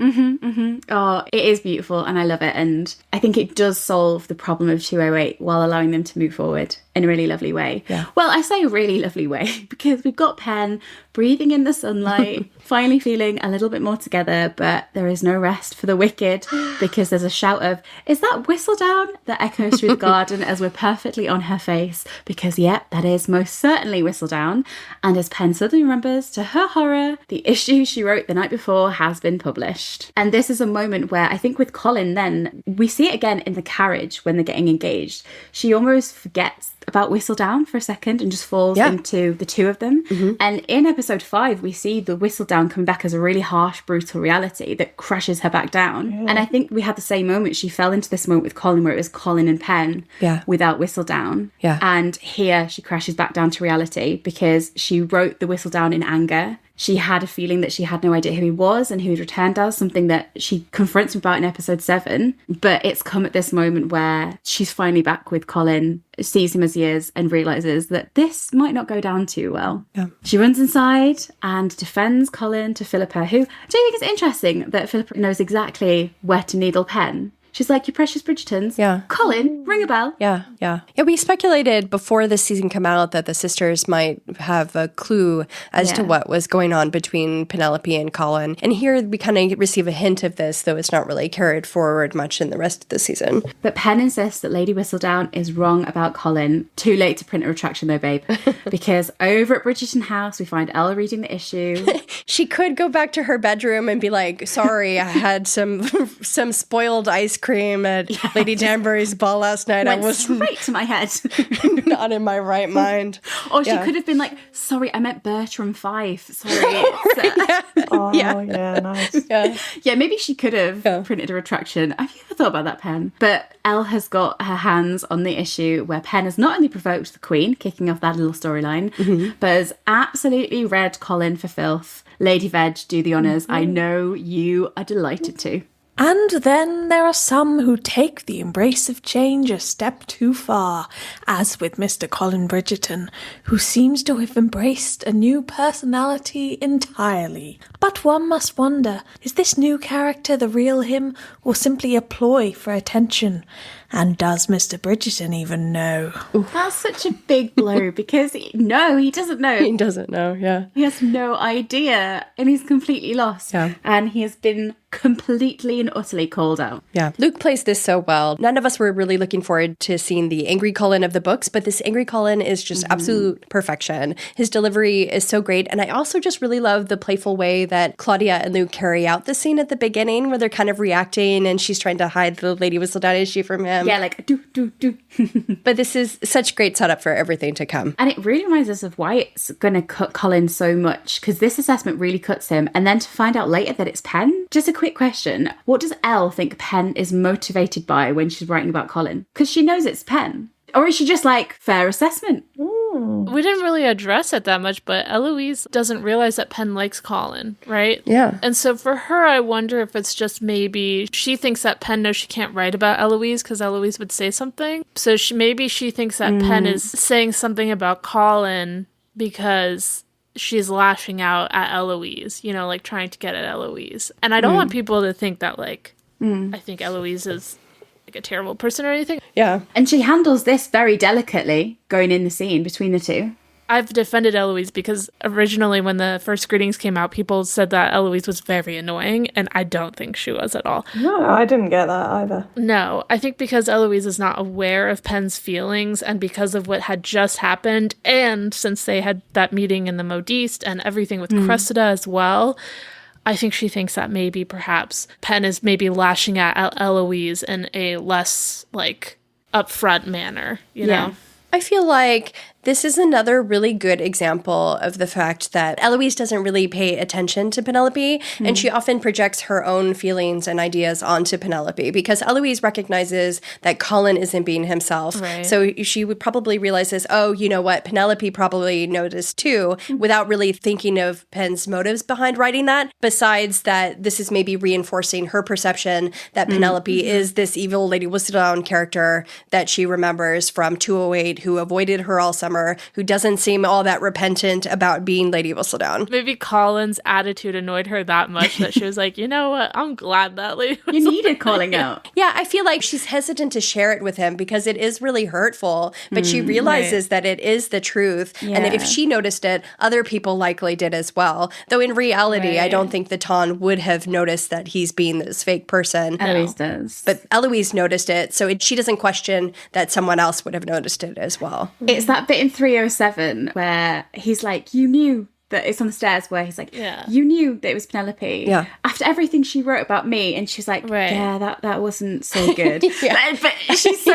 Oh, it is beautiful and I love it. And I think it does solve the problem of 208 while allowing them to move forward in a really lovely way. Yeah. Well, I say a really lovely way because we've got Penn breathing in the sunlight, finally feeling a little bit more together, but there is no rest for the wicked because there's a shout of, is that Whistledown? That echoes through the garden as we're perfectly on her face because, that is most certainly Whistledown. And as Penn suddenly remembers, to her horror, the issue she wrote the night before has been published. And this is a moment where I think with Colin then, we see it again in the carriage when they're getting engaged. She almost forgets about Whistledown for a second and just falls into the two of them. And in episode 5, we see the Whistledown come back as a really harsh, brutal reality that crashes her back down. And I think we had the same moment. She fell into this moment with Colin where it was Colin and Penn without Whistledown. And here she crashes back down to reality because she wrote the Whistledown in anger. She had a feeling that she had no idea who he was and who he'd returned as, something that she confronts him about in episode 7. But it's come at this moment where she's finally back with Colin, sees him as he is, and realises that this might not go down too well. Yeah. She runs inside and defends Colin to Philippa, who, do you think it's interesting that Philippa knows exactly where to needle Penn? She's like, "You precious Bridgertons." Yeah. Colin, ring a bell. Yeah. We speculated before this season came out that the sisters might have a clue as to what was going on between Penelope and Colin. And here we kind of receive a hint of this, though it's not really carried forward much in the rest of the season. But Pen insists that Lady Whistledown is wrong about Colin. Too late to print a retraction though, babe. Because over at Bridgerton House, we find Elle reading the issue. She could go back to her bedroom and be like, "Sorry, I had some spoiled ice cream at Lady Danbury's ball last night. I was straight to my head. Not in my right mind." Or she could have been like, "Sorry, I meant Bertram Fife. Sorry." Nice. Yeah, maybe she could have printed a retraction. Have you ever thought about that, Pen? But Elle has got her hands on the issue where Pen has not only provoked the Queen, kicking off that little storyline, but has absolutely read Colin for filth. Lady Veg, do the honours. I know you are delighted to. And then there are some who take the embrace of change a step too far, as with Mr. Colin Bridgerton, who seems to have embraced a new personality entirely. But one must wonder, is this new character the real him, or simply a ploy for attention? And does Mr. Bridgerton even know? That's such a big blow because he doesn't know. He doesn't know, yeah. He has no idea and he's completely lost. Yeah. And he has been completely and utterly called out. Yeah. Luke plays this so well. None of us were really looking forward to seeing the angry Colin of the books, but this angry Colin is just absolute perfection. His delivery is so great. And I also just really love the playful way that Claudia and Luke carry out the scene at the beginning where they're kind of reacting and she's trying to hide the Lady Whistledown issue from him. Yeah, like, do. But this is such great setup for everything to come. And it really reminds us of why it's going to cut Colin so much, because this assessment really cuts him. And then to find out later that it's Pen. Just a quick question. What does Elle think Pen is motivated by when she's writing about Colin? Because she knows it's Pen. Or is she just like, fair assessment? We didn't really address it that much, but Eloise doesn't realize that Pen likes Colin, right? Yeah. And so for her, I wonder if it's just maybe she thinks that Pen knows she can't write about Eloise because Eloise would say something. So maybe she thinks that Pen is saying something about Colin because she's lashing out at Eloise, like trying to get at Eloise. And I don't want people to think that, I think Eloise is a terrible person or anything. Yeah. And she handles this very delicately, going in the scene between the two. I've defended Eloise because originally when the first greetings came out, people said that Eloise was very annoying, and I don't think she was at all. No, I didn't get that either. No, I think because Eloise is not aware of Pen's feelings and because of what had just happened, and since they had that meeting in the Modiste and everything with Cressida as well, I think she thinks that maybe perhaps Pen is maybe lashing at Eloise in a less, upfront manner, you know? I feel like this is another really good example of the fact that Eloise doesn't really pay attention to Penelope, and she often projects her own feelings and ideas onto Penelope because Eloise recognizes that Colin isn't being himself. Right. So she would probably realizes, oh, you know what, Penelope probably noticed too, without really thinking of Pen's motives behind writing that, besides that this is maybe reinforcing her perception that Penelope is this evil Lady Whistledown character that she remembers from 208 who avoided her all summer, who doesn't seem all that repentant about being Lady Whistledown. Maybe Colin's attitude annoyed her that much that she was like, you know what, I'm glad that Lady You needed calling out. Yeah, I feel like she's hesitant to share it with him because it is really hurtful, but she realizes that it is the truth, and that if she noticed it, other people likely did as well. Though in reality, I don't think the Ton would have noticed that he's being this fake person. Eloise does. But Eloise noticed it, so she doesn't question that someone else would have noticed it as well. It's that bit in 307 where he's like, you knew that it's on the stairs where he's like, you knew that it was Penelope. Yeah. After everything she wrote about me, and she's like, yeah, that wasn't so good. But she's so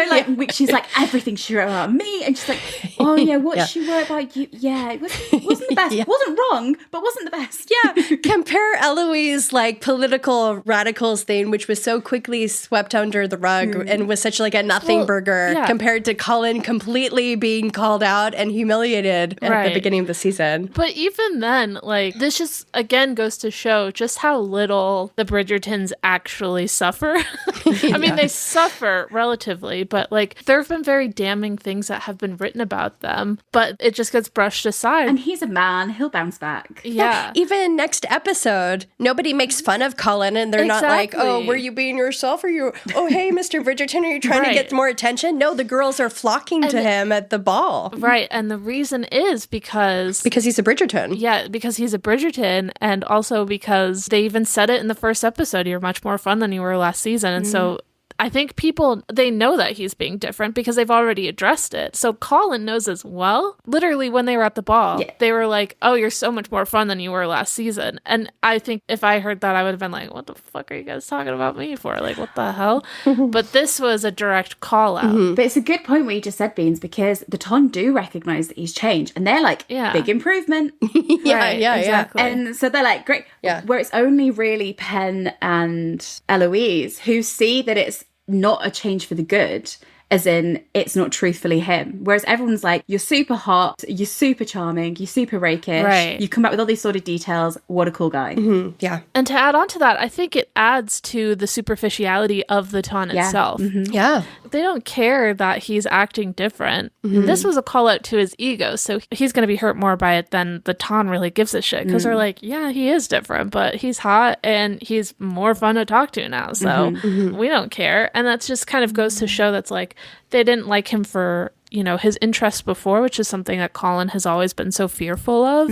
she's like, everything she wrote about me, and she's like, oh yeah, what she wrote about you, it wasn't the best. It wasn't wrong, but wasn't the best. Yeah. Compare Eloise political radicals thing, which was so quickly swept under the rug and was such a nothing burger compared to Colin completely being called out and humiliated at the beginning of the season. But even even then, like, this just, again, goes to show just how little the Bridgertons actually suffer. I mean, they suffer relatively, but, like, there have been very damning things that have been written about them, but it just gets brushed aside. And he's a man. He'll bounce back. Yeah. Even next episode, nobody makes fun of Cullen, and they're not like, oh, were you being yourself? Or you, oh, hey, Mr. Bridgerton, are you trying to get more attention? No, the girls are flocking to him at the ball. Right. And the reason is because he's a Bridgerton. Yeah, because he's a Bridgerton, and also because they even said it in the first episode, you're much more fun than you were last season. And so I think people, they know that he's being different because they've already addressed it. So Colin knows as well. Literally, when they were at the ball, they were like, oh, you're so much more fun than you were last season. And I think if I heard that, I would have been like, what the fuck are you guys talking about me for? Like, what the hell? But this was a direct call out. But it's a good point what you just said, Beans, because the Ton do recognise that he's changed. And they're like, big improvement. Exactly. And so they're like, great. Yeah. Where it's only really Penn and Eloise who see that it's not a change for the good, as in it's not truthfully him. Whereas everyone's like, you're super hot, you're super charming, you're super rakish. Right. You come back with all these sort of details. What a cool guy. Yeah. And to add on to that, I think it adds to the superficiality of the Ton itself. Yeah. They don't care that he's acting different. This was a call out to his ego, so he's going to be hurt more by it than the Ton really gives a shit, because they're like, yeah, he is different, but he's hot and he's more fun to talk to now, so we don't care. And that's just kind of goes to show that's like, they didn't like him for, you know, his interest before, which is something that Colin has always been so fearful of.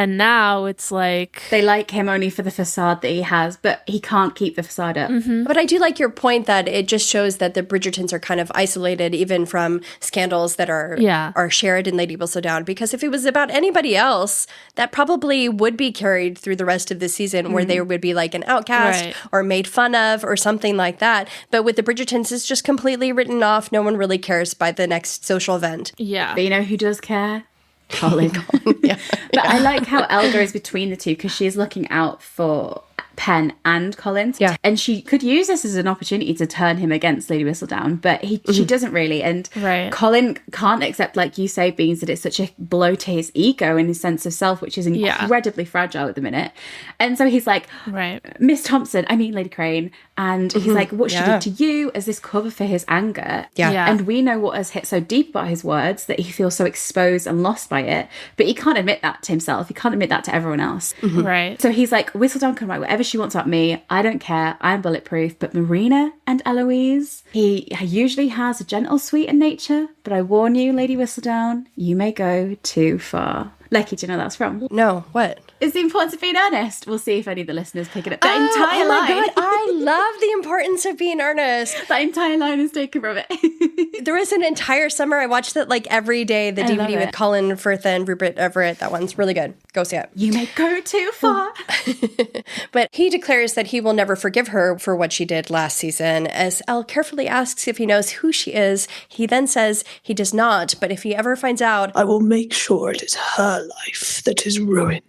And now it's like, they like him only for the facade that he has, but he can't keep the facade up. But I do like your point that it just shows that the Bridgertons are kind of isolated even from scandals that are shared in Lady Whistledown, because if it was about anybody else, that probably would be carried through the rest of the season, where they would be like an outcast or made fun of or something like that. But with the Bridgertons, it's just completely written off. No one really cares by the next social event. Yeah. But you know who does care? Colin. But I like how Elga is between the two, because she's looking out for Penn and Colin. Yeah. And she could use this as an opportunity to turn him against Lady Whistledown, but she doesn't really. And Colin can't accept, like you say, Beans, that it's such a blow to his ego and his sense of self, which is incredibly fragile at the minute. And so he's like, Miss Thompson, I mean Lady Crane. And he's like, what she did to you as this cover for his anger. And we know what has hit so deep about his words that he feels so exposed and lost by it. But he can't admit that to himself. He can't admit that to everyone else. Right. So he's like, Whistledown can write whatever she wants about me. I don't care. I'm bulletproof. But Marina and Eloise, he usually has a gentle, sweet in nature. But I warn you, Lady Whistledown, you may go too far. Lecky, do you know that's from? No, what? It's the importance of being earnest. We'll see if any of the listeners pick it up. That entire line. Oh my God, I love the importance of being earnest. That entire line is taken from it. There was an entire summer. I watched it like every day, the DVD with Colin Firth and Rupert Everett. That one's really good. Go see it. You may go too far. But he declares that he will never forgive her for what she did last season. As Elle carefully asks if he knows who she is, he then says he does not. But if he ever finds out, I will make sure it is her life that is ruined.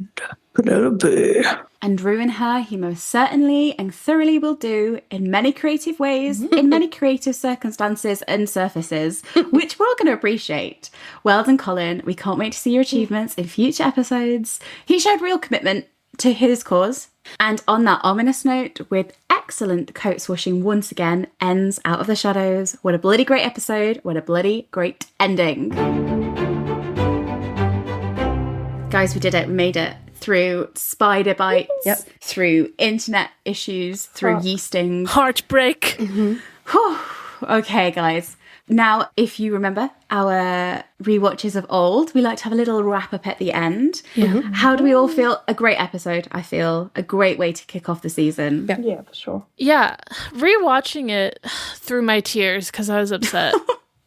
Penelope. And ruin her he most certainly and thoroughly will do, in many creative ways, in many creative circumstances and surfaces, which we're all going to appreciate. Well done, Colin. We can't wait to see your achievements in future episodes. He showed real commitment to his cause. And on that ominous note, with excellent coat swooshing once again, ends Out of the Shadows. What a bloody great episode. What a bloody great ending. Guys, we did it. We made it. Through spider bites, through internet issues, through yeastings. Heartbreak. Okay, guys. Now, if you remember our rewatches of old, we like to have a little wrap up at the end. How do we all feel? A great episode, I feel. A great way to kick off the season. Yeah, for sure. Yeah, rewatching it through my tears because I was upset.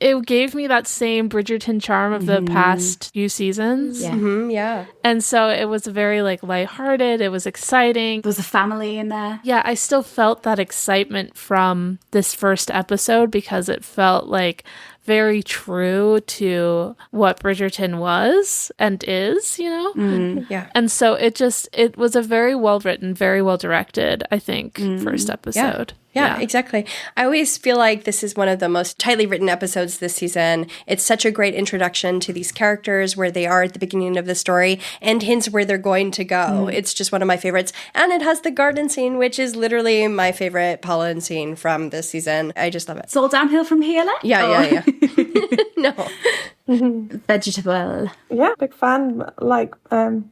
It gave me that same Bridgerton charm of the past few seasons. And so it was very like lighthearted. It was exciting. There was a family in there. Yeah, I still felt that excitement from this first episode because it felt like very true to what Bridgerton was and is, you know? And so it was a very well written, very well directed, I think, first episode. Yeah, exactly. I always feel like this is one of the most tightly written episodes this season. It's such a great introduction to these characters, where they are at the beginning of the story, and hints where they're going to go. It's just one of my favorites. And it has the garden scene, which is literally my favorite Polin scene from this season. I just love it. It's all downhill from here, like? Yeah. No. Vegetable. Yeah, big fan. Like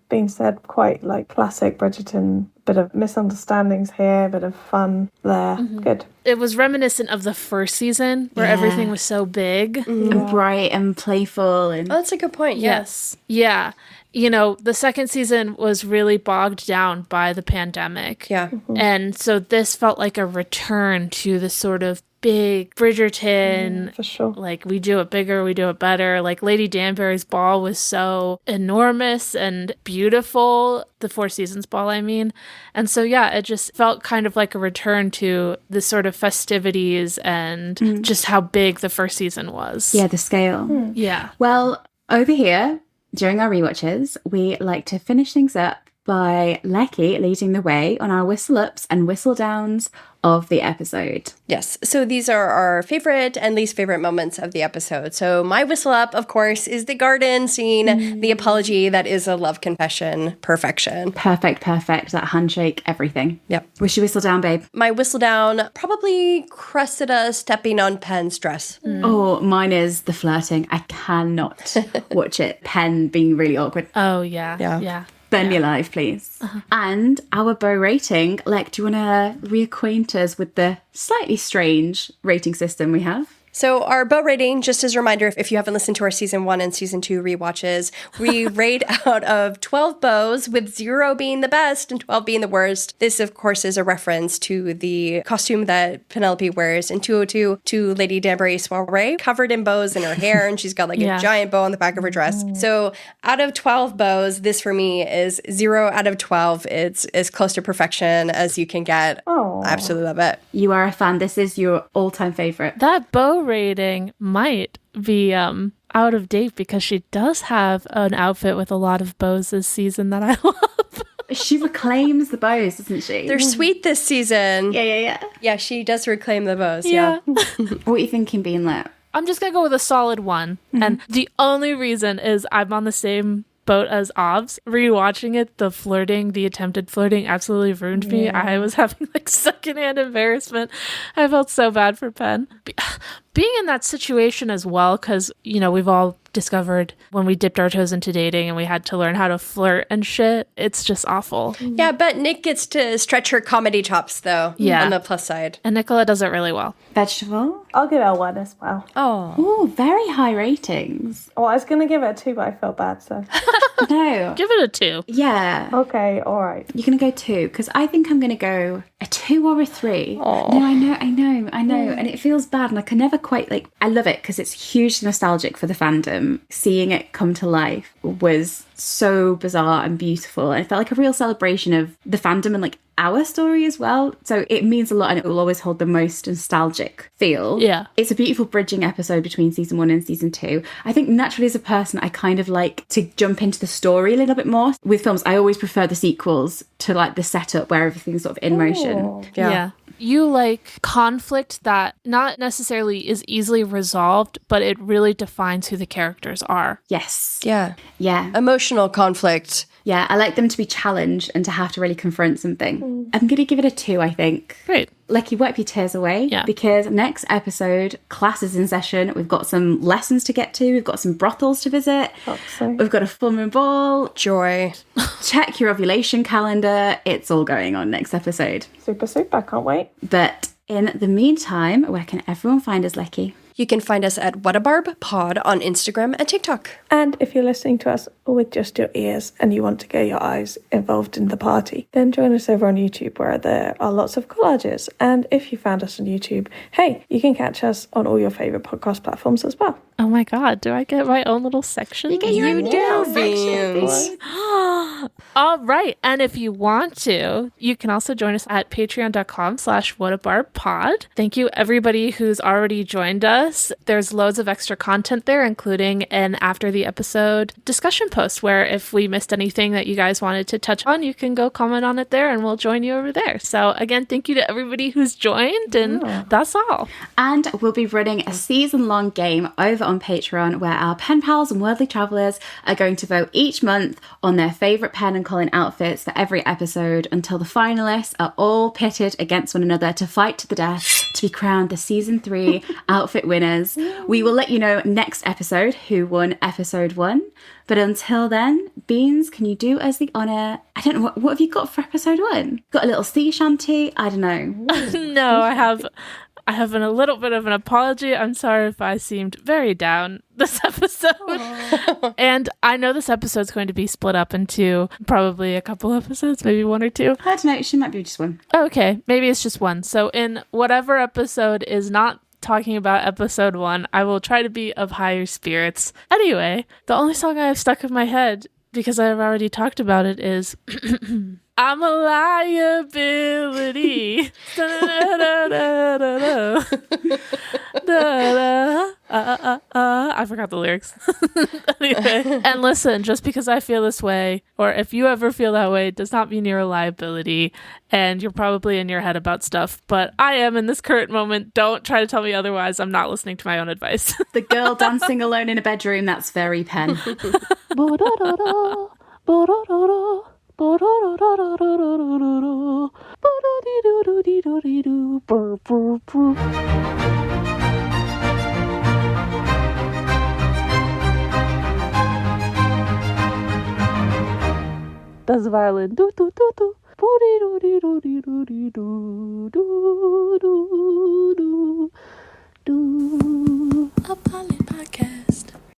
being said, quite like classic Bridgerton. Bit of misunderstandings here, bit of fun there. Good. It was reminiscent of the first season where everything was so big. And bright and playful. And Oh, that's a good point. Yes. Yeah. You know, the second season was really bogged down by the pandemic. Yeah. And so this felt like a return to the sort of big Bridgerton. For sure. Like, we do it bigger, we do it better. Like, Lady Danbury's ball was so enormous and beautiful. The Four Seasons ball, I mean. And so, yeah, it just felt kind of like a return to the sort of festivities and just how big the first season was. yeah, the scale. Yeah. Well, over here, during our rewatches, we like to finish things up by Lecky leading the way on our whistle ups and whistle downs of the episode. Yes. So these are our favorite and least favorite moments of the episode. So my whistle up, of course, is the garden scene, the apology that is a love confession. Perfection. Perfect. That handshake, everything. Yep. Wish you whistle down, babe. My whistle down, probably Cressida stepping on Pen's dress. Oh, mine is the flirting. I cannot watch it. Pen being really awkward. Oh, yeah. Burn me alive, please. And our bow rating, like, do you want to reacquaint us with the slightly strange rating system we have? So our bow rating, just as a reminder, if you haven't listened to our season 1 and season 2 rewatches, we rate out of 12 bows, with 0 being the best and 12 being the worst. This, of course, is a reference to the costume that Penelope wears in 202 to Lady Danbury's soiree, covered in bows in her hair, and she's got like a giant bow on the back of her dress. So out of 12 bows, this for me is 0 out of 12. It's as close to perfection as you can get. Oh, I absolutely love it. You are a fan. This is your all-time favorite. That bow rating might be out of date because she does have an outfit with a lot of bows this season that I love. She reclaims the bows, doesn't she? They're sweet this season. Yeah. Yeah, she does reclaim the bows. Yeah. What are you thinking, being lit? I'm just going to go with a solid 1. And the only reason is I'm on the same boat as Ovs. Rewatching it, the attempted flirting absolutely ruined me. I was having like secondhand embarrassment. I felt so bad for Pen. Being in that situation as well, because, you know, we've all discovered when we dipped our toes into dating and we had to learn how to flirt and shit, it's just awful. Yeah, but Nick gets to stretch her comedy chops, though, on the plus side. And Nicola does it really well. Vegetable? I'll give it a 1 as well. Oh. Oh, very high ratings. Oh, I was going to give it a 2, but I felt bad, so. No. Give it a 2. Yeah. Okay, all right. You're going to go 2, because I think I'm going to go a 2 or a 3. No, I know. And it feels bad, and I can never quite, like, I love it because it's hugely nostalgic for the fandom. Seeing it come to life was so bizarre and beautiful. And it felt like a real celebration of the fandom and, like, our story as well. So it means a lot, and it will always hold the most nostalgic feel. Yeah. It's a beautiful bridging episode between season 1 and season 2. I think naturally as a person, I kind of like to jump into the story a little bit more. With films, I always prefer the sequels to like the setup where everything's sort of in motion. Yeah. You like conflict that not necessarily is easily resolved, but it really defines who the characters are. Yes. Yeah. Yeah. Emotional conflict. Yeah, I like them to be challenged and to have to really confront something. I'm going to give it a 2, I think. Great. Lucky, wipe your tears away. Yeah. Because next episode, class is in session. We've got some lessons to get to. We've got some brothels to visit. We've got a full moon ball. Joy. Check your ovulation calendar. It's all going on next episode. Super, can't wait. But in the meantime, where can everyone find us, Lecky? You can find us at whatabarb.pod on Instagram and TikTok. And if you're listening to us with just your ears and you want to get your eyes involved in the party, then join us over on YouTube, where there are lots of collages. And if you found us on YouTube, hey, you can catch us on all your favourite podcast platforms as well. Oh my god, do I get my own little section? You do, Beans. All right. And if you want to, you can also join us at patreon.com/whatabarbpod. Thank you everybody who's already joined us. There's loads of extra content there, including an after the episode discussion post where if we missed anything that you guys wanted to touch on, you can go comment on it there and we'll join you over there. So again, thank you to everybody who's joined, and that's all. And we'll be running a season-long game over on Patreon where our pen pals and worldly travellers are going to vote each month on their favourite Pen and Colin outfits for every episode until the finalists are all pitted against one another to fight to the death to be crowned the Season 3 outfit winners. We will let you know next episode who won episode 1. But until then, Beans, can you do us the honour? I don't know, what have you got for episode 1? Got a little sea shanty? I don't know. No, I have a little bit of an apology. I'm sorry if I seemed very down this episode. And I know this episode's going to be split up into probably a couple episodes, maybe 1 or 2. I don't know, she might be just 1. Okay, maybe it's just 1. So in whatever episode is not talking about episode 1, I will try to be of higher spirits. Anyway, the only song I have stuck in my head, because I've already talked about it, is I'm a liability. I forgot the lyrics. Anyway, and listen, just because I feel this way, or if you ever feel that way, does not mean you're a liability, and you're probably in your head about stuff, but I am in this current moment. Don't try to tell me otherwise. I'm not listening to my own advice. The girl dancing alone in a bedroom, that's very Pen. Das violin. Do do do do. A Polin podcast.